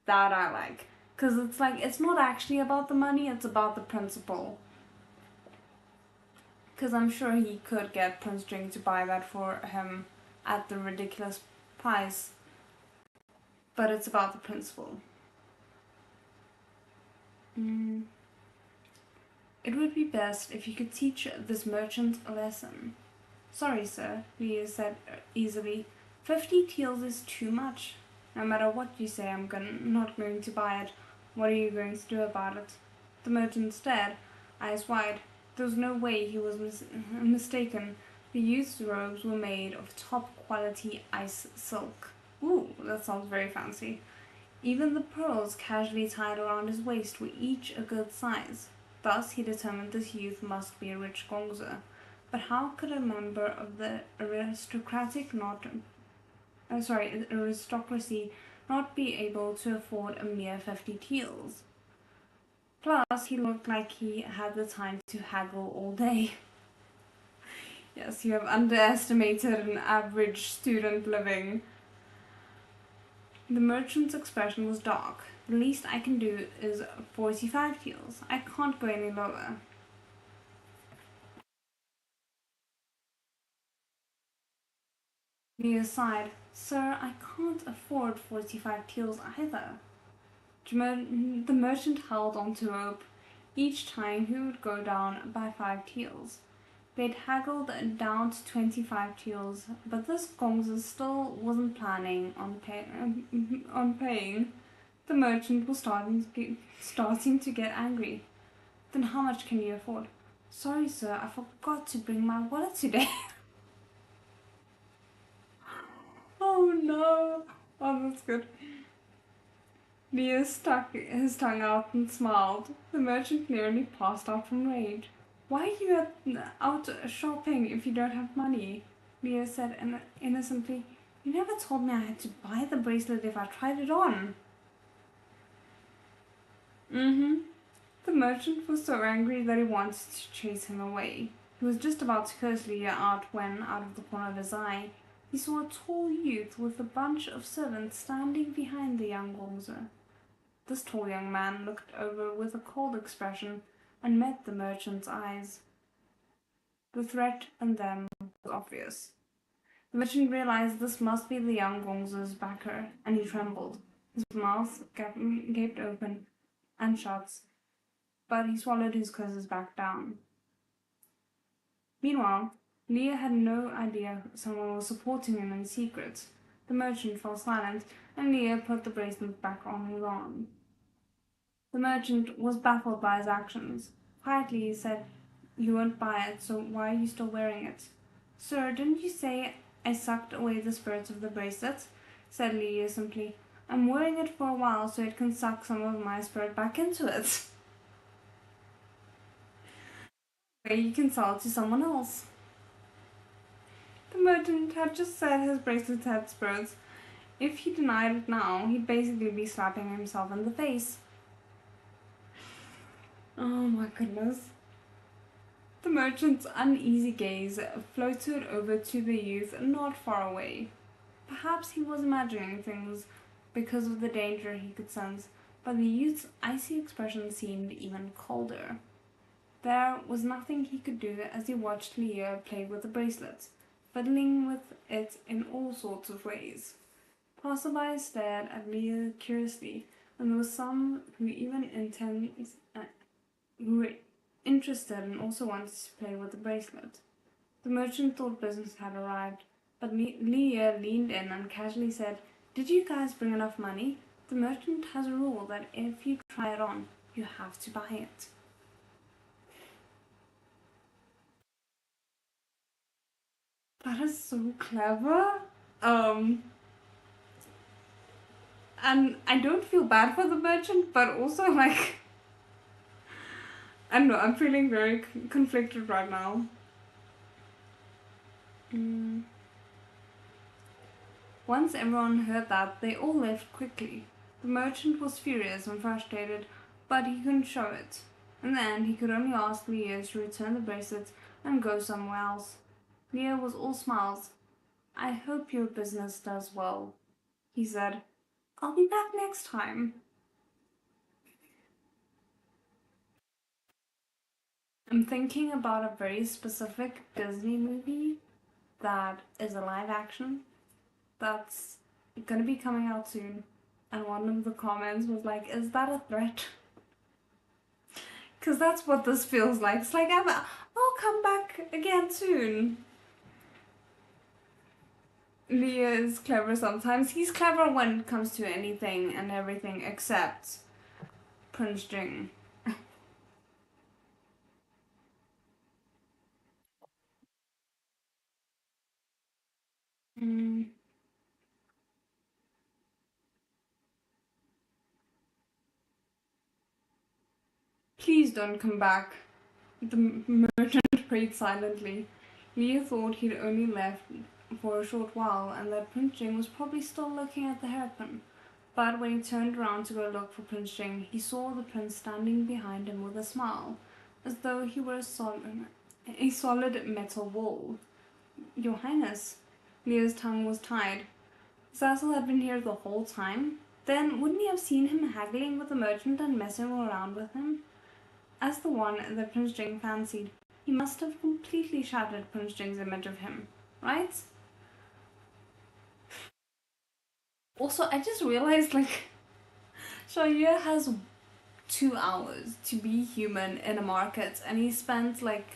S1: That I like. Because it's like, it's not actually about the money, it's about the principle. Because I'm sure he could get Prince Jing to buy that for him at the ridiculous price. But it's about the principle. It would be best if you could teach this merchant a lesson. Sorry, sir, Leah said easily. 50 teals is too much. No matter what you say, I'm not going to buy it. What are you going to do about it? The merchant stared, eyes wide. There was no way he was mistaken. The youth's robes were made of top-quality ice silk. Ooh, that sounds very fancy. Even the pearls casually tied around his waist were each a good size. Thus, he determined this youth must be a rich gongzer. But how could a member of the aristocracy not be able to afford a mere 50 teals? Plus, he looked like he had the time to haggle all day. Yes, you have underestimated an average student living. The merchant's expression was dark. The least I can do is 45 teals. I can't go any lower. Leah sighed. Sir, I can't afford 45 teals either. The merchant held on to rope. Each time he would go down by 5 teals. They'd haggled down to 25 teals, but this gongzer still wasn't planning on paying. The merchant was starting to get angry. Then how much can you afford? Sorry, sir, I forgot to bring my wallet today. Oh no! Oh, that's good. Leah stuck his tongue out and smiled. The merchant nearly passed out from rage. Why are you out shopping if you don't have money? Leah said innocently. You never told me I had to buy the bracelet if I tried it on. The merchant was so angry that he wanted to chase him away. He was just about to curse Leah out when, out of the corner of his eye, he saw a tall youth with a bunch of servants standing behind the young gongzer. This tall young man looked over with a cold expression and met the merchant's eyes. The threat in them was obvious. The merchant realized this must be the young gongzer's backer, and he trembled. His mouth gaped open and shut, but he swallowed his curses back down. Meanwhile, Leah had no idea someone was supporting him in secret. The merchant fell silent, and Leah put the bracelet back on his arm. The merchant was baffled by his actions. Quietly he said, You won't buy it, so why are you still wearing it? Sir, didn't you say I sucked away the spirits of the bracelet? Said Leah simply. I'm wearing it for a while so it can suck some of my spirit back into it. You can sell it to someone else. The merchant had just said his bracelet had spirits. If he denied it now, he'd basically be slapping himself in the face. Oh my goodness. The merchant's uneasy gaze floated over to the youth not far away. Perhaps he was imagining things because of the danger he could sense, but the youth's icy expression seemed even colder. There was nothing he could do as he watched Leah play with the bracelet, fiddling with it in all sorts of ways. Passersby stared at Leah curiously, and there were some who were interested and also wanted to play with the bracelet. The merchant thought business had arrived, but Leah leaned in and casually said, "Did you guys bring enough money? The merchant has a rule that if you try it on, you have to buy it." That is so clever. And I don't feel bad for the merchant, but also like, I don't know, I'm feeling very conflicted right now. Once everyone heard that, they all left quickly. The merchant was furious and frustrated, but he couldn't show it. In the end, he could only ask Leah to return the bracelets and go somewhere else. Leah was all smiles. "I hope your business does well," he said. "I'll be back next time." I'm thinking about a very specific Disney movie that is a live action that's gonna be coming out soon. And one of the comments was like, "Is that a threat?" Because that's what this feels like. It's like, I'll come back again soon. Leah is clever sometimes. He's clever when it comes to anything and everything except Prince Jing. "Please don't come back," the merchant prayed silently. Leah thought he'd only left for a short while and that Prince Jing was probably still looking at the hairpin. But when he turned around to go look for Prince Jing, he saw the prince standing behind him with a smile, as though he were a solid metal wall. "Your Highness." Leah's tongue was tied. Cecil had been here the whole time? Then wouldn't he have seen him haggling with the merchant and messing around with him? As the one that Prince Jing fancied, he must have completely shattered Prince Jing's image of him, right? Also, I just realized, like, Shaya has 2 hours to be human in a market, and he spent, like,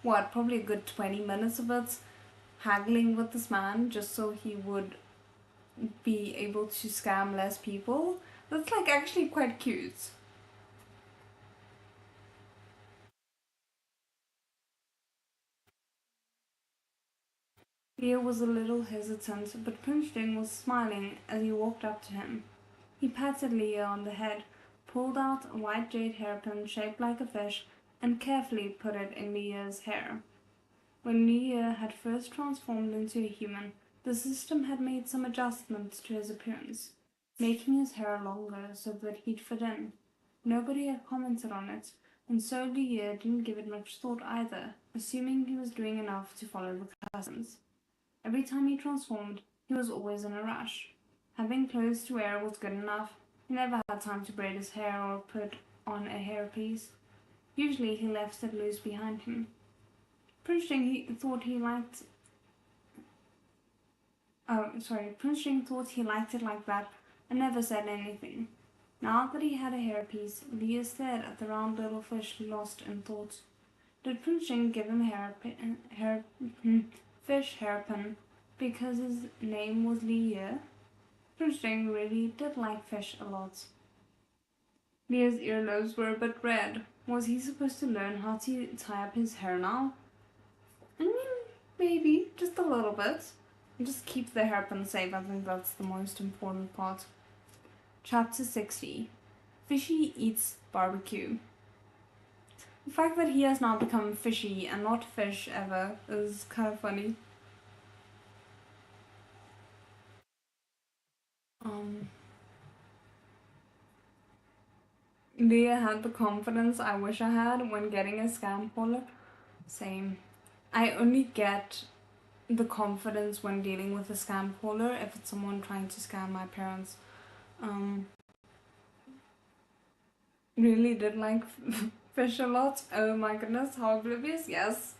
S1: what, probably a good 20 minutes of it haggling with this man just so he would be able to scam less people. That's, like, actually quite cute. Leah was a little hesitant, but Prince Jing was smiling as he walked up to him. He patted Leah on the head, pulled out a white jade hairpin shaped like a fish, and carefully put it in Leah's hair. When Leah had first transformed into a human, the system had made some adjustments to his appearance, making his hair longer so that he'd fit in. Nobody had commented on it, and so Leah didn't give it much thought either, assuming he was doing enough to follow the customs. Every time he transformed, he was always in a rush. Having clothes to wear was good enough. He never had time to braid his hair or put on a hairpiece. Usually he left it loose behind him. Prince Jing thought he liked it like that and never said anything. Now that he had a hairpiece, Leah stared at the round little fish lost in thought. Did Prince Jing give him a fish hairpin because his name was Leah? Prince Jing really did like fish a lot. Leah's earlobes were a bit red. Was he supposed to learn how to tie up his hair now? I mean, maybe, just a little bit. Just keep the hairpin safe, I think that's the most important part. Chapter 60. Fishy eats barbecue. The fact that he has now become Fishy and not Fish ever is kind of funny. Leah had the confidence I wish I had when getting a scam caller. Same. I only get the confidence when dealing with a scam caller if it's someone trying to scam my parents. Really did like Fish a lot. Oh my goodness, how oblivious, yes.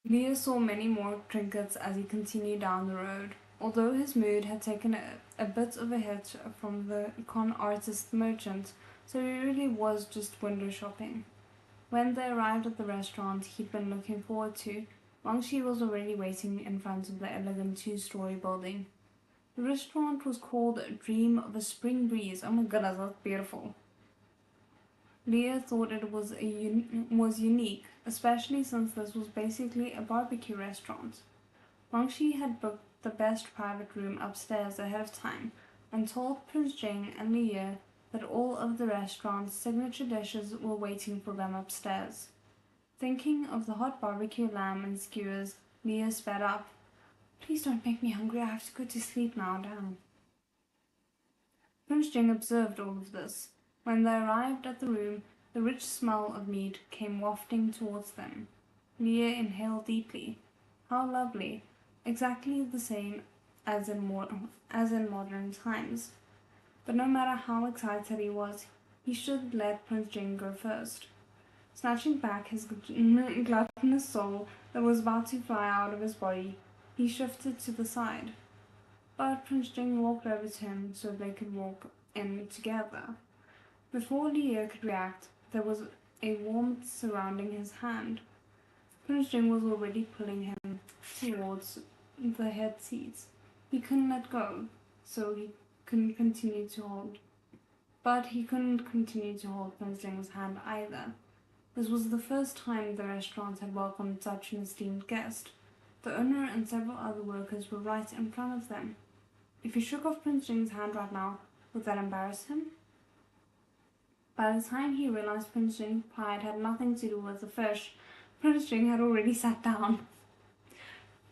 S1: Leah saw many more trinkets as he continued down the road. Although his mood had taken a bit of a hit from the con artist merchant, so he really was just window shopping. When they arrived at the restaurant he'd been looking forward to, Wang Shi was already waiting in front of the elegant two-story building. The restaurant was called Dream of a Spring Breeze. Oh my goodness, that's beautiful. Leah thought it was unique, especially since this was basically a barbecue restaurant. Wang Shi had booked the best private room upstairs ahead of time and told Prince Jing and Leah that all of the restaurant's signature dishes were waiting for them upstairs. Thinking of the hot barbecue lamb and skewers, Leah sped up. Please don't make me hungry, I have to go to sleep now, damn. Prince Jing observed all of this. When they arrived at the room, the rich smell of meat came wafting towards them. Leah inhaled deeply. How lovely. Exactly the same as in modern times. But no matter how excited he was, he should let Prince Jing go first. Snatching back his gluttonous soul that was about to fly out of his body, he shifted to the side. But Prince Jing walked over to him so they could walk in together. Before Leah could react, there was a warmth surrounding his hand. Prince Jing was already pulling him towards the head seats. He couldn't let go, so he couldn't continue to hold. But he couldn't continue to hold Prince Jing's hand either. This was the first time the restaurant had welcomed such an esteemed guest. The owner and several other workers were right in front of them. If he shook off Prince Jing's hand right now, would that embarrass him? By the time he realized Prince Jing's pride had nothing to do with the fish, Prince Jing had already sat down.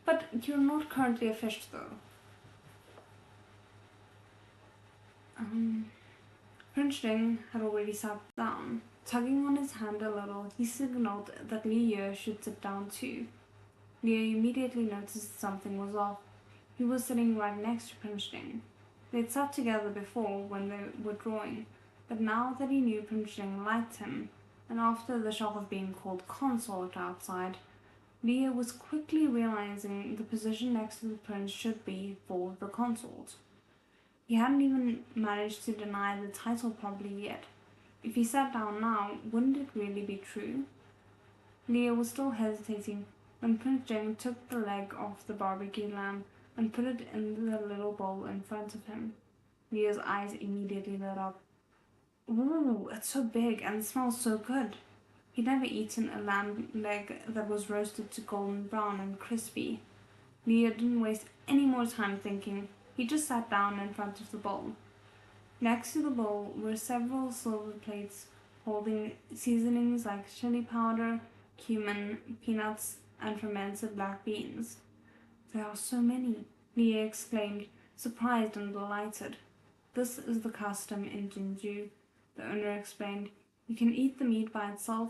S1: But you're not currently a fish, though. Prince Jing had already sat down. Tugging on his hand a little, he signaled that Leah should sit down too. Leah immediately noticed something was off. He was sitting right next to Prince Jing. They'd sat together before when they were drawing, but now that he knew Prince Jing liked him, and after the shock of being called consort outside, Leah was quickly realizing the position next to the prince should be for the consort. He hadn't even managed to deny the title properly yet. If he sat down now, wouldn't it really be true? Leah was still hesitating when Prince Jing took the leg off the barbecue lamb and put it in the little bowl in front of him. Leah's eyes immediately lit up. Ooh, it's so big and smells so good. He'd never eaten a lamb leg that was roasted to golden brown and crispy. Leah didn't waste any more time thinking. He just sat down in front of the bowl. Next to the bowl were several silver plates holding seasonings like chili powder, cumin, peanuts, and fermented black beans. There are so many, Leah exclaimed, surprised and delighted. This is the custom in Jinju, the owner explained. You can eat the meat by itself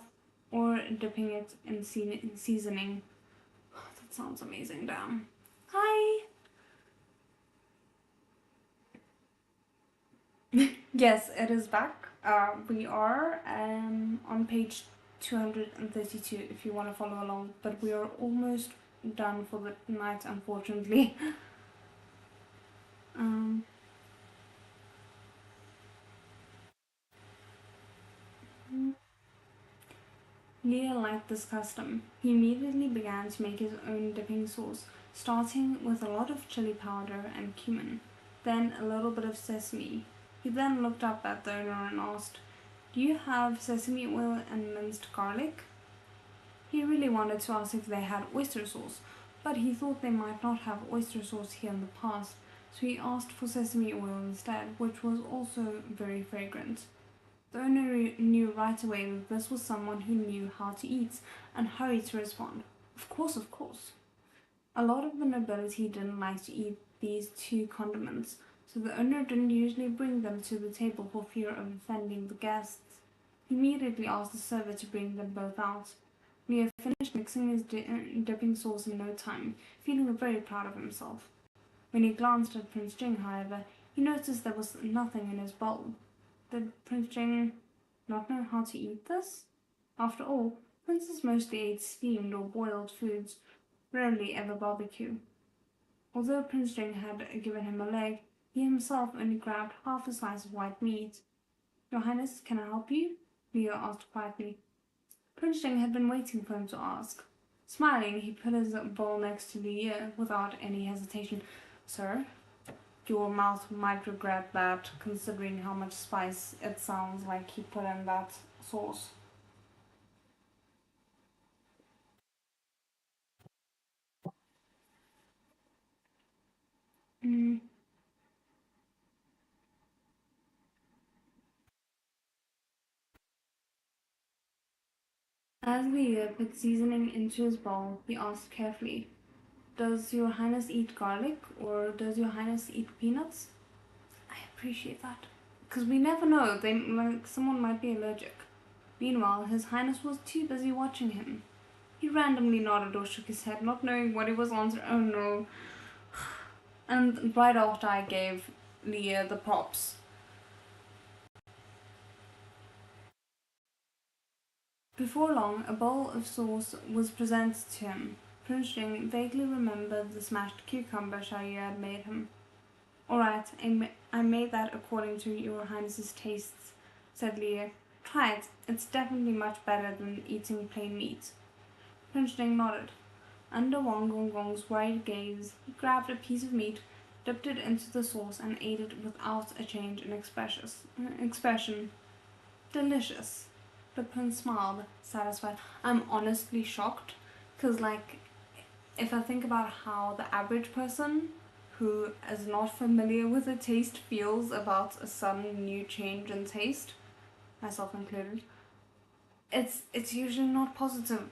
S1: or dipping it in seasoning. That sounds amazing, damn. Hi! Yes, it is back. We are on page 232 if you want to follow along, but we are almost done for the night, unfortunately. Leah liked this custom. He immediately began to make his own dipping sauce, starting with a lot of chili powder and cumin, then a little bit of sesame. He then looked up at the owner and asked, "Do you have sesame oil and minced garlic?" He really wanted to ask if they had oyster sauce, but he thought they might not have oyster sauce here in the past, so he asked for sesame oil instead, which was also very fragrant. The owner knew right away that this was someone who knew how to eat and hurried to respond. Of course, of course. A lot of the nobility didn't like to eat these two condiments, so the owner didn't usually bring them to the table for fear of offending the guests. He immediately asked the server to bring them both out. Leah finished mixing his dipping sauce in no time, feeling very proud of himself. When he glanced at Prince Jing, however, he noticed there was nothing in his bowl. Did Prince Jing not know how to eat this? After all, princes mostly ate steamed or boiled foods, rarely ever barbecue. Although Prince Jing had given him a leg, he himself only grabbed half a slice of white meat. Your Highness, can I help you? Leah asked quietly. Prince Jing had been waiting for him to ask. Smiling, he put his bowl next to Leah without any hesitation. Sir, your mouth might regret that, considering how much spice it sounds like he put in that sauce. As Leah put seasoning into his bowl, he asked carefully, "Does your Highness eat garlic, or does your Highness eat peanuts?" I appreciate that, because we never know, someone might be allergic. Meanwhile, His Highness was too busy watching him. He randomly nodded or shook his head, not knowing what he was answering. Oh no. And right after I gave Leah the props. Before long, a bowl of sauce was presented to him. Prince Jing vaguely remembered the smashed cucumber Shaya had made him. "Alright, I made that according to your Highness's tastes," said Leah. "Try it. It's definitely much better than eating plain meat." Prince Jing nodded. Under Wang Gong's worried gaze, he grabbed a piece of meat, dipped it into the sauce, and ate it without a change in expression. Delicious. The prince smiled, satisfied. I'm honestly shocked, because, if I think about how the average person who is not familiar with the taste feels about a sudden new change in taste, myself included, it's usually not positive.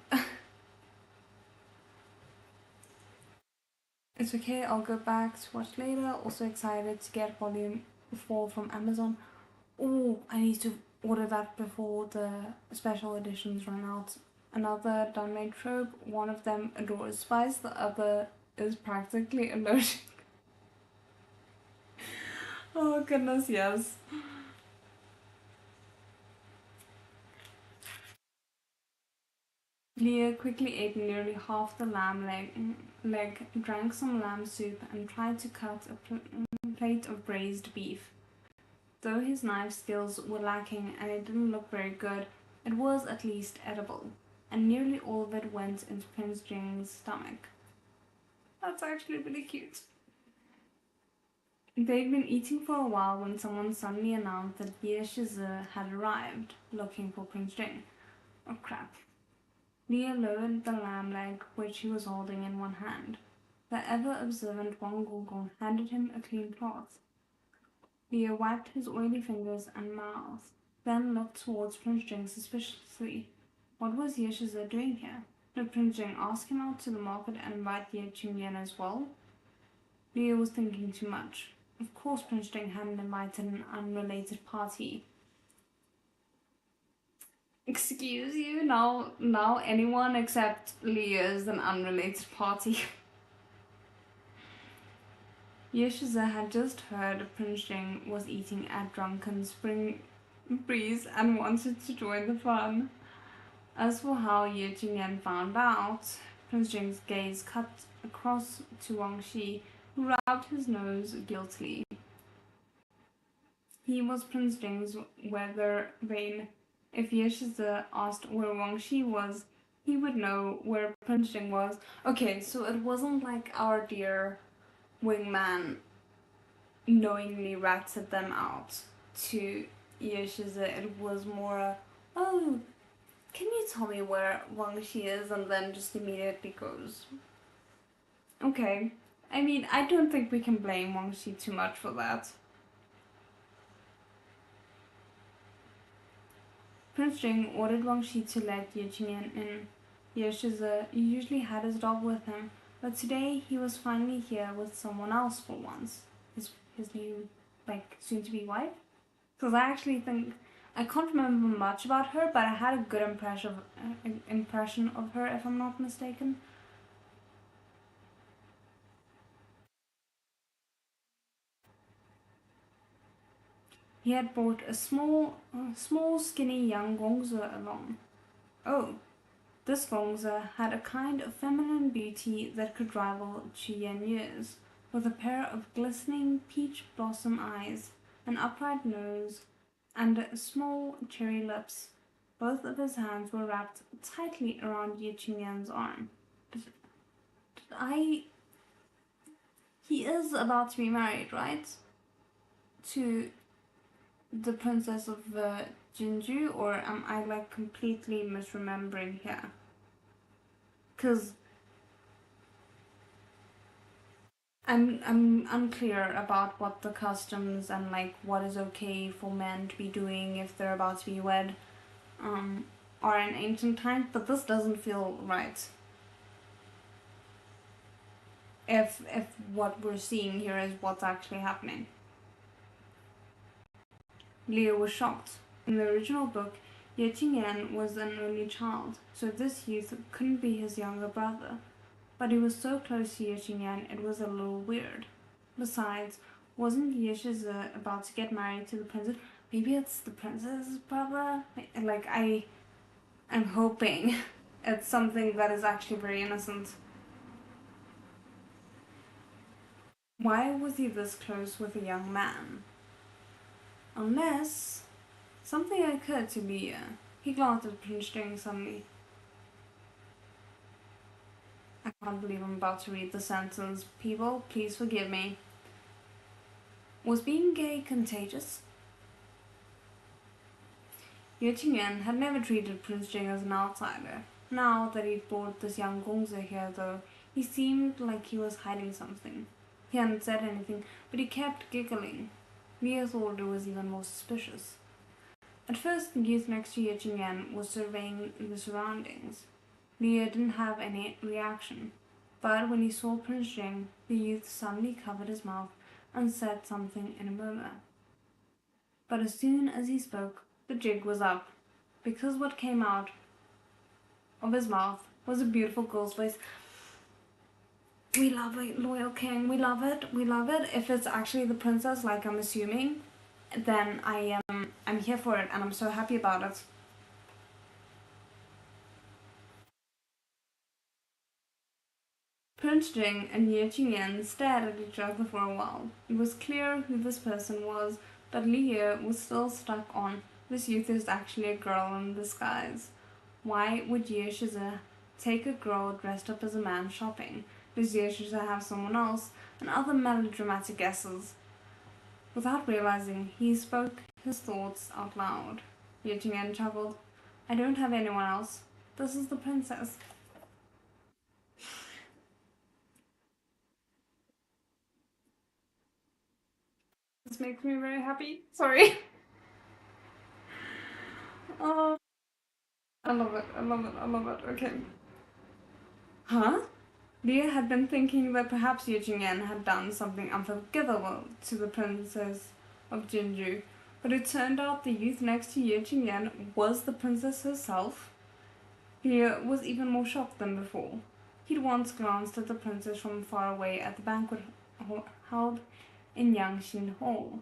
S1: It's okay, I'll go back to watch later. Also excited to get volume 4 from Amazon. Oh, I need to order that before the special editions run out. Another downmade trope, one of them adores spice, the other is practically allergic. Oh goodness, yes. Leah quickly ate nearly half the lamb leg, drank some lamb soup, and tried to cut a plate of braised beef. Though his knife skills were lacking and it didn't look very good, it was at least edible, and nearly all of it went into Prince Jing's stomach. That's actually really cute. They'd been eating for a while when someone suddenly announced that Leah had arrived, looking for Prince Jing. Oh crap. Leah lowered the lamb leg, which he was holding in one hand. The ever-observant Wang Gongong handed him a clean cloth. Leah wiped his oily fingers and mouth, then looked towards Prince Jing suspiciously. What was Ye doing here? Did Prince Jing ask him out to the market and invite Ye Qingyan as well? Leah was thinking too much. Of course Prince Jing hadn't invited an unrelated party. Excuse you? Now anyone except Leah is an unrelated party. Ye had just heard Prince Jing was eating at Drunken Spring Breeze and wanted to join the fun. As for how Ye Jingyan found out, Prince Jing's gaze cut across to Wang Shi, who rubbed his nose guiltily. He was Prince Jing's weather vane. If Ye asked where Wang Shi was, he would know where Prince Jing was. Okay, so it wasn't like our dear wingman knowingly ratted them out to Ye. It was more, oh, can you tell me where Wang Shi is? And then just immediately goes, okay. I mean, I don't think we can blame Wang Xi too much for that. Prince Jing ordered Wang Xi to let Ye Qingyan in. Ye Shize usually had his dog with him, but today he was finally here with someone else for once. His new, like, soon-to-be wife? Because I actually think I can't remember much about her, but I had a good impression of her, if I'm not mistaken. He had brought a small, skinny young Gongzi along. Oh, this Gongzi had a kind of feminine beauty that could rival Chu Yanye's, with a pair of glistening peach blossom eyes, an upright nose, and small cherry lips. Both of his hands were wrapped tightly around Ye Qingyan's arm. I. He is about to be married, right? To the princess of Jinju, or am I like completely misremembering here? Because I'm unclear about what the customs and like what is okay for men to be doing if they're about to be wed are in ancient times, but this doesn't feel right. If what we're seeing here is what's actually happening. Leah was shocked. In the original book, Ye Qingyan was an only child, so this youth couldn't be his younger brother. But he was so close to Ye Qingyan, it was a little weird. Besides, wasn't Ye Shize about to get married to the princess? Maybe it's the princess's brother? Like, I'm hoping it's something that is actually very innocent. Why was he this close with a young man? Unless something occurred to Leah. He glanced at Prince Jing suddenly. I can't believe I'm about to read the sentence. People, please forgive me. Was being gay contagious? Ye Qingyan had never treated Prince Jing as an outsider. Now that he'd brought this young Gongzi here, though, he seemed like he was hiding something. He hadn't said anything, but he kept giggling. Leah thought it was even more suspicious. At first, the youth next to Ye Qingyan was surveying the surroundings. Leah didn't have any reaction, but when he saw Prince Jing, the youth suddenly covered his mouth and said something in a murmur. But as soon as he spoke, the jig was up, because what came out of his mouth was a beautiful girl's voice. We love it, loyal king, we love it, we love it. If it's actually the princess, like I'm assuming, then I'm here for it, and I'm so happy about it. Prince Jing and Ye Qingyan stared at each other for a while. It was clear who this person was, but Leah was still stuck on, this youth is actually a girl in disguise. Why would Ye Shize take a girl dressed up as a man shopping? Does Ye Shize have someone else? And other melodramatic guesses. Without realizing, he spoke his thoughts out loud. Ye Qingyan chuckled. I don't have anyone else. This is the princess. This makes me very happy. Sorry. Oh, I love it. I love it. I love it. Okay. Huh? Leah had been thinking that perhaps Ye Qingyan had done something unforgivable to the princess of Jinju, but it turned out the youth next to Ye Qingyan was the princess herself. Leah was even more shocked than before. He'd once glanced at the princess from far away at the banquet held in Yangxin Hall.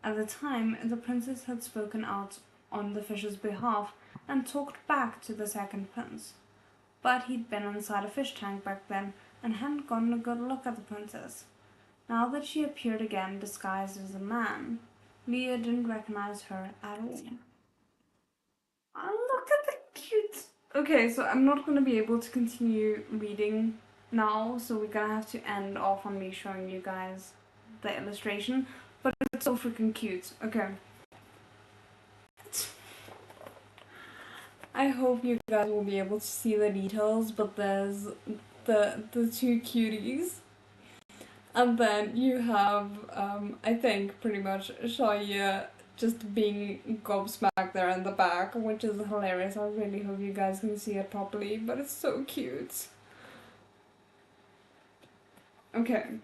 S1: At the time, the princess had spoken out on the fish's behalf and talked back to the second prince. But he'd been inside a fish tank back then and hadn't gotten a good look at the princess. Now that she appeared again disguised as a man, Leah didn't recognize her at all. Oh, look at the cute. Okay, so I'm not going to be able to continue reading now, so we're gonna have to end off on me showing you guys the illustration. But it's so freaking cute. Okay. I hope you guys will be able to see the details, but there's the two cuties. And then you have, I think, pretty much Shaya just being gobsmacked there in the back, which is hilarious. I really hope you guys can see it properly, but it's so cute. Okay.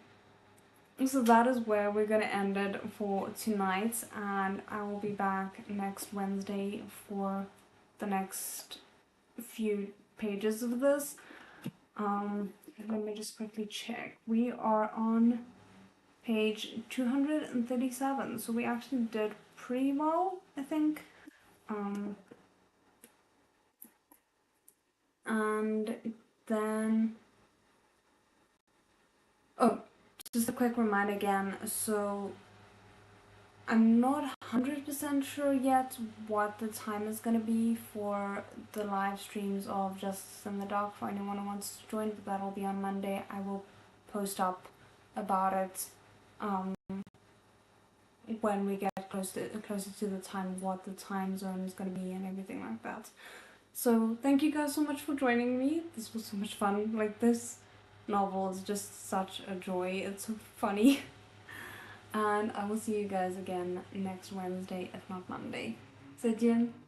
S1: So that is where we're gonna end it for tonight, and I will be back next Wednesday for the next few pages of this. Let me just quickly check. We are on page 237, so we actually did pretty well, I think. And then, oh, just a quick reminder again. So I'm not 100% sure yet what the time is going to be for the live streams of Justice in the Dark for anyone who wants to join, but that'll be on Monday. I will post up about it when we get closer to the time, what the time zone is going to be and everything like that. So thank you guys so much for joining me. This was so much fun. Like, this novel is just such a joy. It's so funny. And I will see you guys again next Wednesday, if not Monday. 再见。